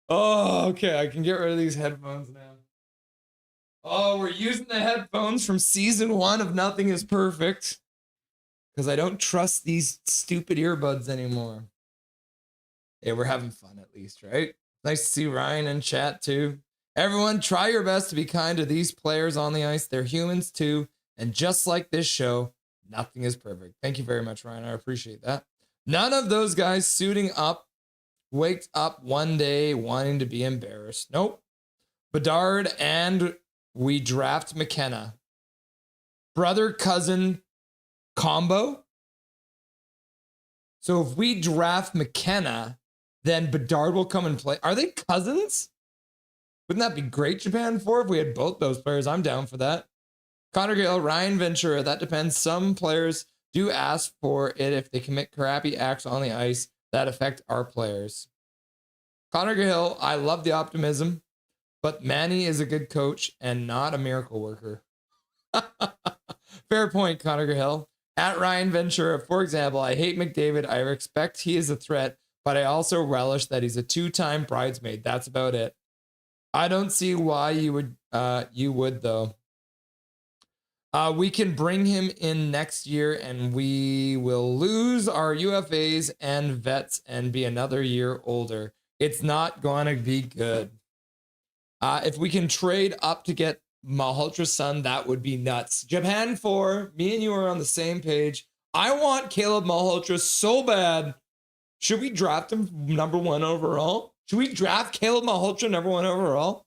Oh, okay. I can get rid of these headphones now. Oh, we're using the headphones from season 1 of Nothing is Perfect. because I don't trust these stupid earbuds anymore. Yeah, we're having fun at least, right? Nice to see Ryan in chat too. Everyone, try your best to be kind to these players on the ice. They're humans too. And just like this show, nothing is perfect. Thank you very much, Ryan. I appreciate that. None of those guys suiting up waked up one day wanting to be embarrassed. Nope. Bedard and we draft McKenna. Brother cousin combo. So if we draft McKenna, then Bedard will come and play. Are they cousins? Wouldn't that be great, Japan 4, if we had both those players? I'm down for that. Connor Gill, Ryan Ventura, that depends. Some players do ask for it if they commit crappy acts on the ice that affect our players. Connor Gill, I love the optimism, but Manny is a good coach and not a miracle worker. Fair point, Connor Gill. At Ryan Ventura, for example, I hate McDavid. I respect he is a threat, but I also relish that he's a two-time bridesmaid. That's about it. I don't see why you would though. We can bring him in next year and we will lose our UFAs and vets and be another year older. It's not going to be good. If we can trade up to get Malhotra's son, that would be nuts. Japan 4, me and you are on the same page. I want Caleb Malhotra so bad. Should we draft him number 1 overall? Should we draft Caleb Malhotra number 1 overall?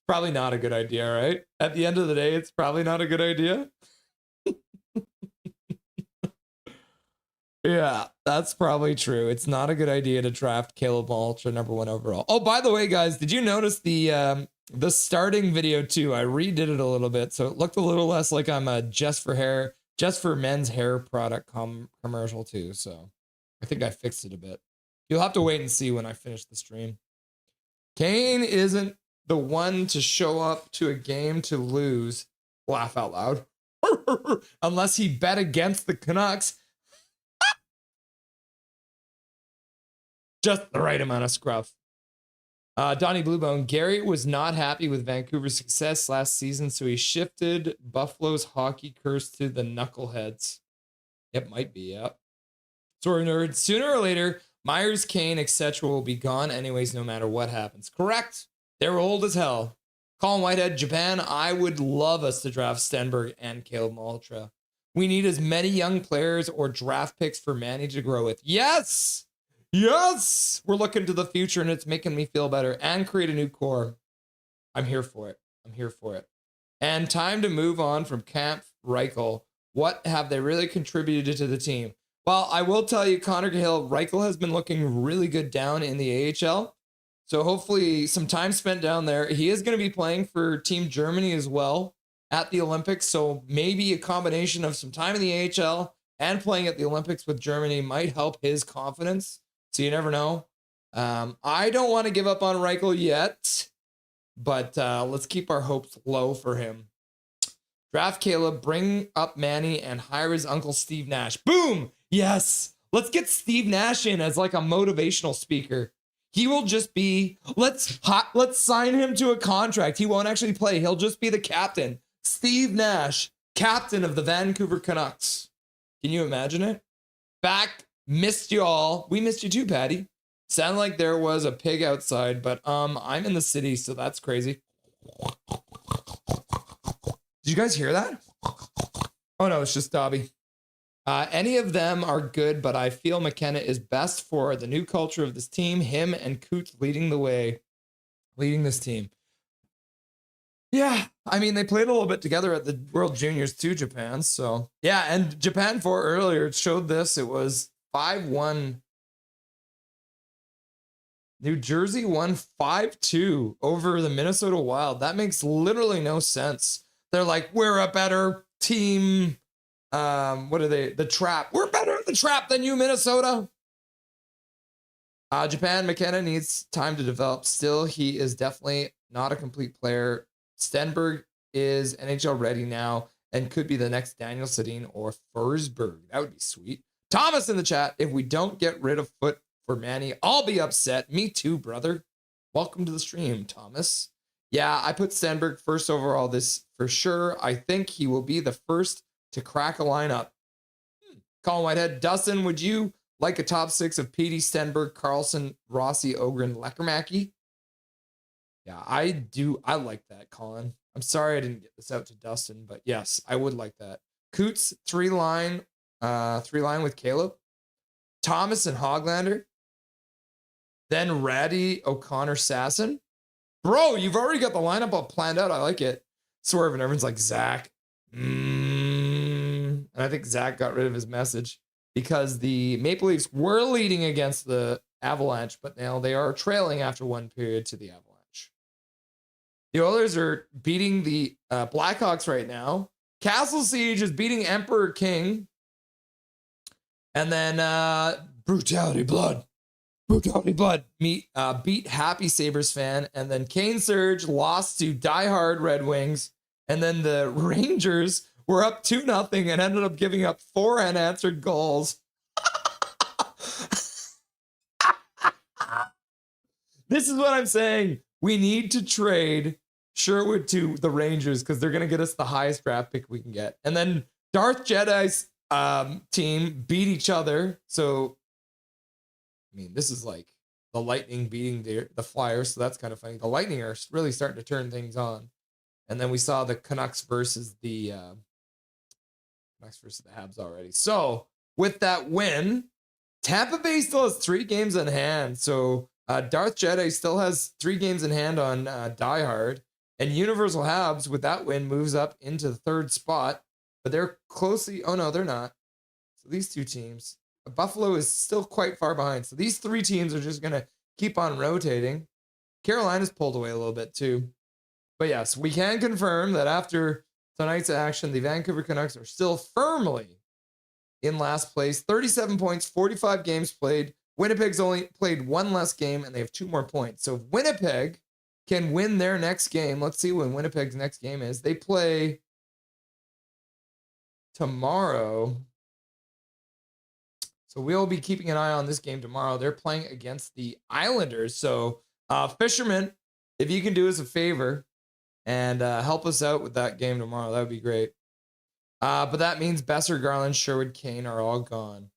Probably not a good idea, right? At the end of the day, it's probably not a good idea. Yeah, that's probably true. It's not a good idea to draft Caleb Malhotra number 1 overall. Oh, by the way, guys, did you notice the starting video too? I redid it a little bit, so it looked a little less like I'm a Just for Men's hair product commercial too. So I think I fixed it a bit. You'll have to wait and see when I finish the stream. Kane isn't the one to show up to a game to lose. Laugh out loud. Unless he bet against the Canucks. Just the right amount of scruff. Donnie Bluebone. Gary was not happy with Vancouver's success last season, so he shifted Buffalo's hockey curse to the knuckleheads. It might be, yep. Sorry, nerd. Sooner or later, Myers, Kane, etc. will be gone anyways, no matter what happens. Correct. They're old as hell. Colin Whitehead, Japan, I would love us to draft Stenberg and Caleb Malhotra. We need as many young players or draft picks for Manny to grow with. Yes! Yes! We're looking to the future and it's making me feel better. And create a new core. I'm here for it. I'm here for it. And time to move on from Camp Reichel. What have they really contributed to the team? Well, I will tell you, Connor Cahill, Reichel has been looking really good down in the AHL. So hopefully some time spent down there. He is going to be playing for Team Germany as well at the Olympics. So maybe a combination of some time in the AHL and playing at the Olympics with Germany might help his confidence. So you never know. I don't want to give up on Reichel yet, but let's keep our hopes low for him. Draft Caleb, bring up Manny, and hire his uncle Steve Nash. Boom! Yes! Let's get Steve Nash in as like a motivational speaker. He will just be, let's sign him to a contract. He won't actually play. He'll just be the captain. Steve Nash, captain of the Vancouver Canucks. Can you imagine it? Back, missed you all. We missed you too, Patty. Sound like there was a pig outside, but I'm in the city, so that's crazy. Did you guys hear that? Oh no, it's just Dobby. Any of them are good, but I feel McKenna is best for the new culture of this team. Him and Coots leading the way, leading this team. Yeah, I mean, they played a little bit together at the World Juniors too, Japan. So yeah, and Japan 4 earlier, it showed this. It was 5-1. New Jersey won 5-2 over the Minnesota Wild. That makes literally no sense. They're like, we're a better team. What are they? The Trap. We're better at the Trap than you, Minnesota. Japan, McKenna needs time to develop. Still, he is definitely not a complete player. Stenberg is NHL ready now and could be the next Daniel Sedin or Forsberg. That would be sweet. Thomas in the chat. If we don't get rid of Foot for Manny, I'll be upset. Me too, brother. Welcome to the stream, Thomas. Yeah, I put Stenberg first overall this for sure. I think he will be the first to crack a lineup. Colin Whitehead, Dustin, would you like a top 6 of Petey, Stenberg, Carlson, Rossi, Ogren, Leckermacki? Yeah, I do. I like that, Colin. I'm sorry I didn't get this out to Dustin, but yes, I would like that. Coots, three line with Caleb. Thomas and Hoglander. Then Ratty, O'Connor, Sasson. Bro, you've already got the lineup all planned out. I like it. Swerve, and everyone's like, Zach. And I think Zach got rid of his message because the Maple Leafs were leading against the Avalanche, but now they are trailing after one period to the Avalanche. The Oilers are beating the Blackhawks right now. Castle Siege is beating Emperor King. And then Brutality Blood beat Happy Sabres fan. And then Kane Surge lost to diehard Red Wings. And then the Rangers were up 2-0 and ended up giving up 4 unanswered goals. This is what I'm saying. We need to trade Sherwood to the Rangers because they're going to get us the highest draft pick we can get. And then Darth Jedi's team beat each other. So, I mean, this is like the Lightning beating the Flyers. So that's kind of funny. The Lightning are really starting to turn things on. And then we saw the Canucks versus the Habs already. So with that win, Tampa Bay still has 3 games in hand. So Darth Jedi still has 3 games in hand on Die Hard. And Universal Habs, with that win, moves up into the 3rd spot. But they're closely... Oh, no, they're not. So these 2 teams... Buffalo is still quite far behind. So these 3 teams are just going to keep on rotating. Carolina's pulled away a little bit, too. But yes, we can confirm that after tonight's action, the Vancouver Canucks are still firmly in last place. 37 points, 45 games played. Winnipeg's only played 1 less game, and they have 2 more points. So if Winnipeg can win their next game, let's see when Winnipeg's next game is. They play tomorrow. So we'll be keeping an eye on this game tomorrow. They're playing against the Islanders. So Fisherman, if you can do us a favor, and help us out with that game tomorrow. That would be great. But that means Besser, Garland, Sherwood, Kane are all gone.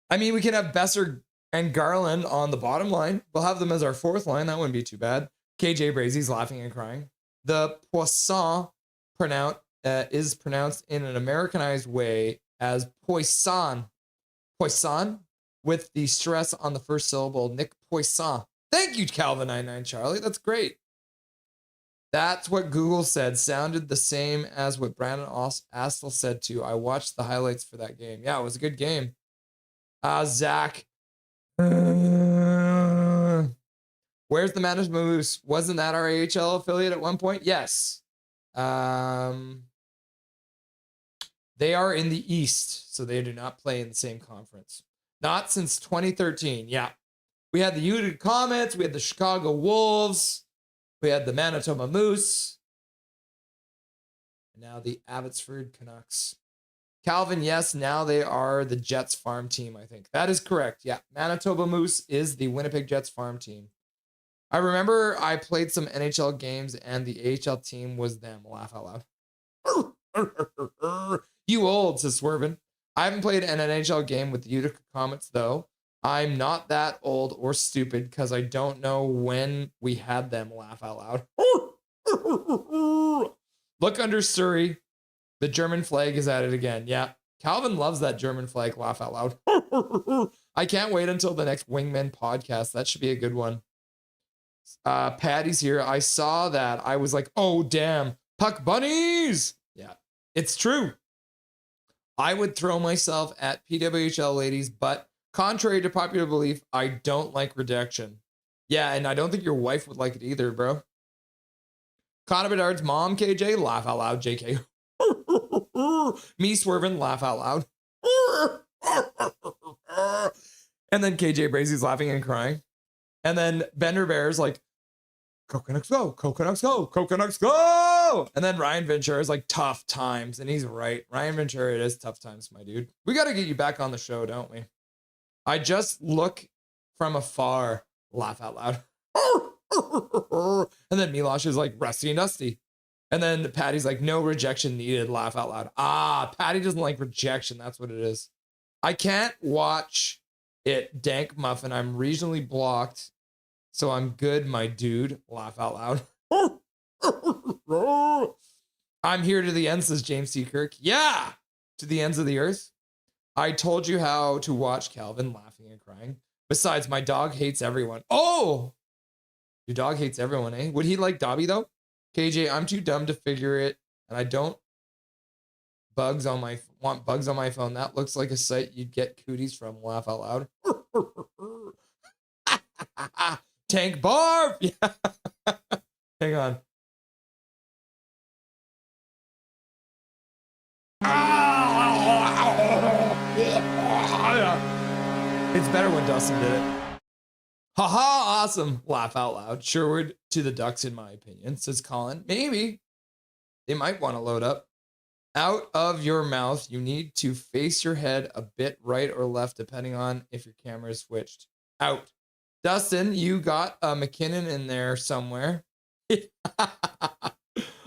I mean, we can have Besser and Garland on the bottom line. We'll have them as our 4th line. That wouldn't be too bad. KJ Brazy's laughing and crying. The Poisson is pronounced in an Americanized way as Poisson. Poisson with the stress on the first syllable. Nick Poisson. Thank you, Calvin99 Charlie. That's great. That's what Google said. Sounded the same as what Brandon Astle said too. I watched the highlights for that game. Yeah, it was a good game. Zach. Where's the Management Moose? Wasn't that our AHL affiliate at one point? Yes. They are in the East, so they do not play in the same conference. Not since 2013. Yeah. We had the Utica Comets. We had the Chicago Wolves. We had the Manitoba Moose. And now the Abbotsford Canucks. Calvin, yes, now they are the Jets farm team, I think. That is correct. Yeah, Manitoba Moose is the Winnipeg Jets farm team. I remember I played some NHL games and the AHL team was them. Laugh out loud. You old, says Swervin. I haven't played an NHL game with the Utica Comets, though. I'm not that old or stupid because I don't know when we had them. Laugh out loud. Look under Surrey. The German flag is at it again. Yeah. Calvin loves that German flag. Laugh out loud. I can't wait until the next Wingman podcast. That should be a good one. Patty's here. I saw that. I was like, oh, damn. Puck bunnies. Yeah, it's true. I would throw myself at PWHL ladies, but contrary to popular belief, I don't like rejection. Yeah, and I don't think your wife would like it either, bro. Connor Bedard's mom, KJ, laugh out loud, JK. Me swerving, laugh out loud. And then KJ Brazy's laughing and crying. And then Bender Bear's like, go Canucks go, go Canucks go, go Canucks go. And then Ryan Ventura is like, tough times. And he's right. Ryan Ventura, it is tough times, my dude. We got to get you back on the show, don't we? I just look from afar, laugh out loud. And then Milosh is like, rusty and dusty. And then Patty's like, no rejection needed, laugh out loud. Ah, Patty doesn't like rejection. That's what it is. I can't watch it, dank muffin. I'm regionally blocked, so I'm good, my dude, laugh out loud. I'm here to the end, says James C. Kirk. Yeah, to the ends of the earth. I told you how to watch Calvin laughing and crying. Besides, my dog hates everyone. Oh, your dog hates everyone, eh? Would he like Dobby, though? KJ, I'm too dumb to figure it, and I don't want bugs on my phone. That looks like a site you'd get cooties from. Laugh out loud. Tank barf. Yeah. Hang on. It's better when Dustin did it. Haha, awesome. Laugh out loud. Sherwood to the Ducks, in my opinion, says Colin. Maybe. They might want to load up. Out of your mouth, you need to face your head a bit right or left, depending on if your camera is switched. Out. Dustin, you got McKinnon in there somewhere.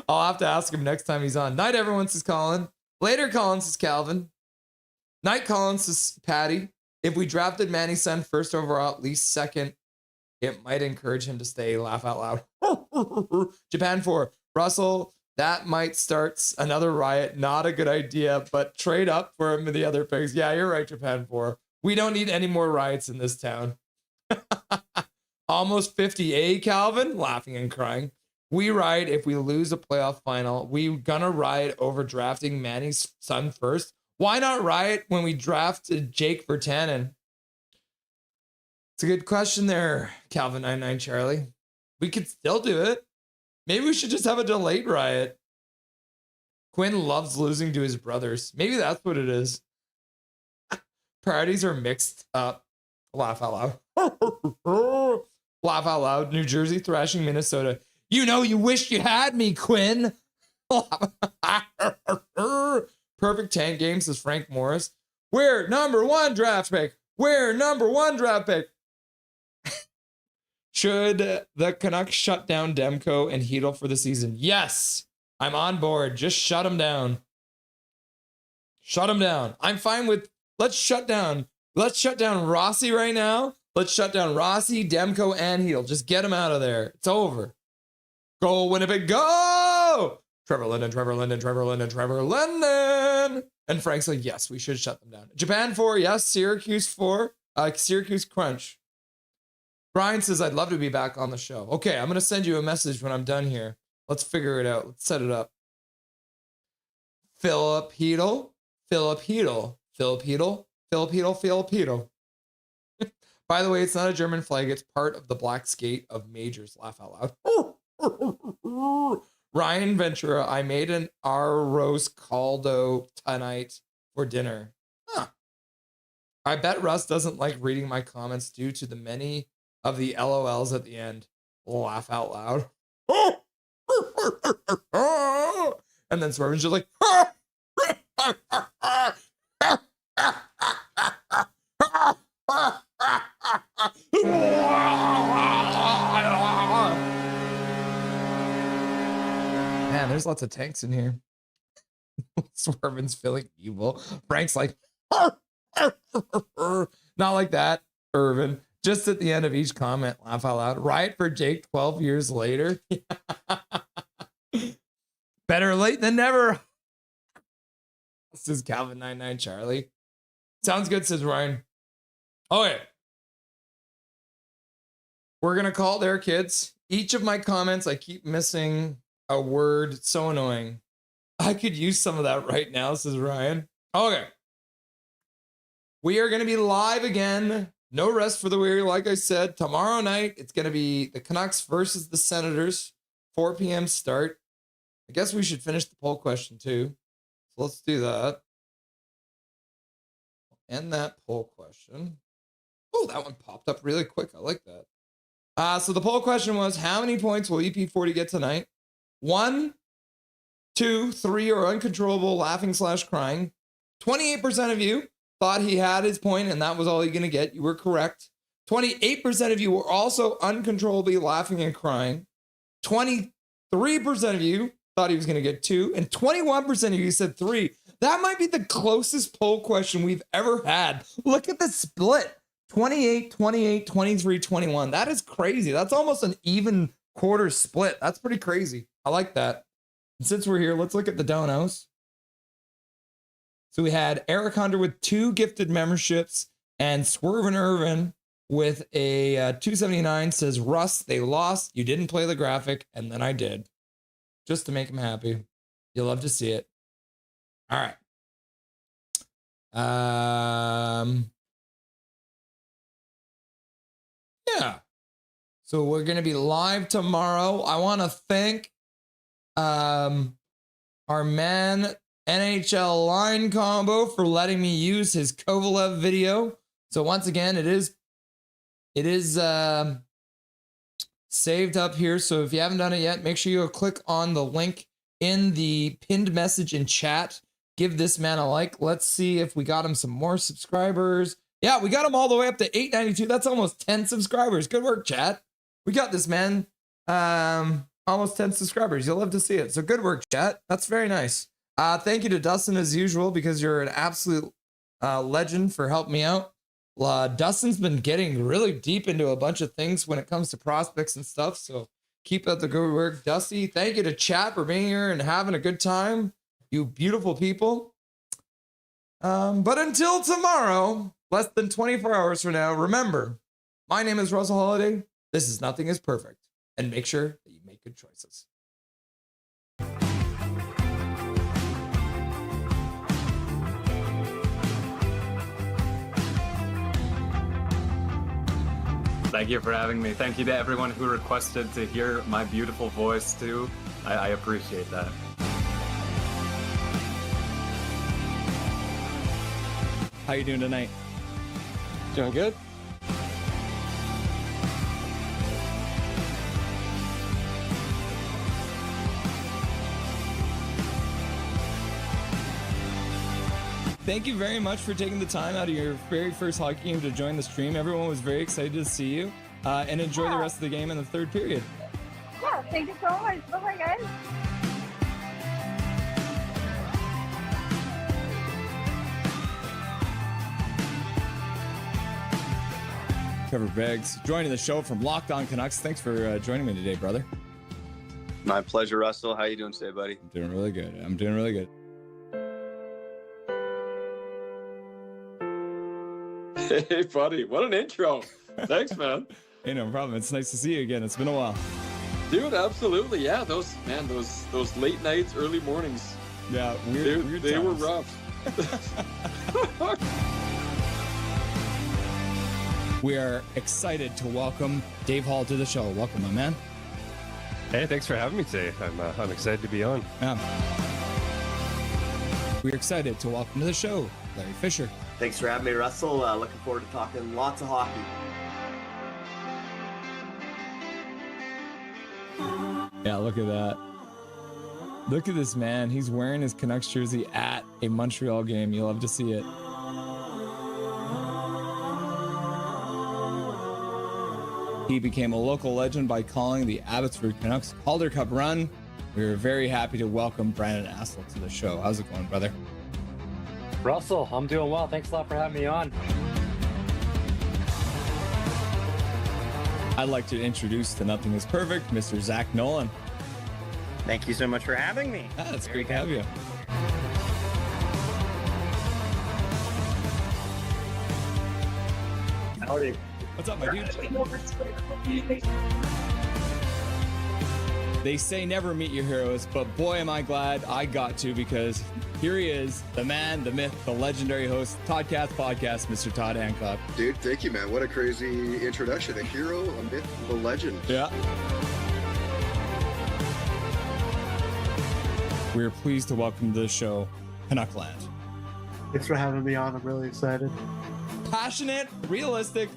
I'll have to ask him next time he's on. Night, everyone, says Colin. Later, Colin, says Calvin. Night, Colin, says Patty. If we drafted Manny's son first overall, at least second, it might encourage him to stay. Laugh out loud. Japan 4. Russell, that might start another riot. Not a good idea, but trade up for him and the other picks. Yeah, you're right, Japan 4. We don't need any more riots in this town. Almost 50, Calvin? Laughing and crying. We riot if we lose a playoff final. We gonna riot over drafting Manny's son first. Why not riot when we drafted Jake Virtanen? It's a good question there, Calvin99 Charlie. We could still do it. Maybe we should just have a delayed riot. Quinn loves losing to his brothers. Maybe that's what it is. Priorities are mixed up. Laugh out loud. Laugh out loud. New Jersey thrashing Minnesota. You know you wish you had me, Quinn. Perfect tank game, says Frank Morris. We're number one draft pick. We're number one draft pick. Should the Canucks shut down Demko and Hedl for the season? Yes, I'm on board. Just shut them down. Shut them down. I'm fine with, let's shut down Rossi right now. Let's shut down Rossi, Demko, and Hedl. Just get them out of there. It's over. Go Winnipeg, go! Trevor Linden. And Frank's like, yes, we should shut them down. Japan 4, yes. Syracuse 4. Syracuse crunch. Brian says, I'd love to be back on the show. Okay, I'm going to send you a message when I'm done here. Let's figure it out. Let's set it up. Philip Hedl. By the way, it's not a German flag. It's part of the black skate of majors. Laugh out loud. Ryan Ventura, I made an arroz caldo tonight for dinner. Huh. I bet Russ doesn't like reading my comments due to the many of the LOLs at the end. Laugh out loud. And then Swervin's just like, man, there's lots of tanks in here. Swervin's feeling evil. Frank's like, not like that, Irvin. Just at the end of each comment, laugh out loud. Riot for Jake 12 years later. Better late than never. This is Calvin99 Charlie. Sounds good, says Ryan. Okay. We're going to call their kids. Each of my comments, I keep missing a word. It's so annoying. I could use some of that right now, says Ryan. Okay. We are going to be live again. No rest for the weary. Like I said, tomorrow night, it's going to be the Canucks versus the Senators. 4 p.m. start. I guess we should finish the poll question too. So let's do that. End that poll question. Oh, that one popped up really quick. I like that. So the poll question was, how many points will EP40 get tonight? 1, 2, 3, or uncontrollable laughing/crying. 28% of you thought he had his point and that was all you're going to get. You were correct. 28% of you were also uncontrollably laughing and crying. 23% of you thought he was going to get 2, and 21% of you said 3. That might be the closest poll question we've ever had. Look at the split. 28, 28, 23, 21. That is crazy. That's almost an even quarter split. That's pretty crazy. I like that. And since we're here, let's look at the donos. So we had Eric Hunter with 2 gifted memberships, and Swervin' Irvin with a 279 says, Russ, they lost. You didn't play the graphic, and then I did. Just to make him happy. You'll love to see it. All right. Yeah. So we're going to be live tomorrow. I want to thank our man NHL Line Combo for letting me use his Kovalev video. So once again, it is saved up here. So if you haven't done it yet, make sure you go click on the link in the pinned message in chat. Give this man a like. Let's see if we got him some more subscribers. Yeah, we got him all the way up to 892. That's almost 10 subscribers. Good work, chat. We got this, man. Almost 10 subscribers. You'll love to see it. So good work, chat. That's very nice. Thank you to Dustin as usual, because you're an absolute legend for helping me out. Dustin's been getting really deep into a bunch of things when it comes to prospects and stuff. So keep up the good work, Dusty. Thank you to chat for being here and having a good time. You beautiful people. But until tomorrow, less than 24 hours from now, remember, my name is Russell Holiday. This is Nothing is Perfect. And make sure that you make good choices. Thank you for having me. Thank you to everyone who requested to hear my beautiful voice too. I appreciate that. How you doing tonight? Doing good. Thank you very much for taking the time out of your very first hockey game to join the stream. Everyone was very excited to see you, and enjoy the rest of the game in the third period. Yeah, thank you so much. Bye-bye, guys. Trevor Beggs joining the show from Locked On Canucks. Thanks for joining me today, brother. My pleasure, Russell. How you doing today, buddy? I'm doing really good. I'm doing really good. Hey, buddy. What an intro. Thanks, man. Hey, no problem. It's nice to see you again. It's been a while. Dude, absolutely. Yeah, those late nights, early mornings. Yeah, weird they were times. rough. We are excited to welcome Dave Hall to the show. Welcome, my man. Hey, thanks for having me today. I'm excited to be on. Yeah. We're excited to welcome to the show Larry Fisher. Thanks for having me, Russell. Looking forward to talking lots of hockey. Yeah, look at that. Look at this man. He's wearing his Canucks jersey at a Montreal game. You'll love to see it. He became a local legend by calling the Abbotsford Canucks Calder Cup run. We were very happy to welcome Brandon Asselt to the show. How's it going, brother? Russell, I'm doing well. Thanks a lot for having me on. I'd like to introduce to Nothing is Perfect, Mr. Zach Nolan. Thank you so much for having me. It's great to have you. Howdy. What's up, my dude? They say never meet your heroes, but boy, am I glad I got to, because here he is, the man, the myth, the legendary host, Toddcast Podcast, Mr. Todd Hancock. Dude, thank you, man. What a crazy introduction. A hero, a myth, a legend. Yeah. We're pleased to welcome to the show, Canuckland. Thanks for having me on. I'm really excited. Passionate, realistic,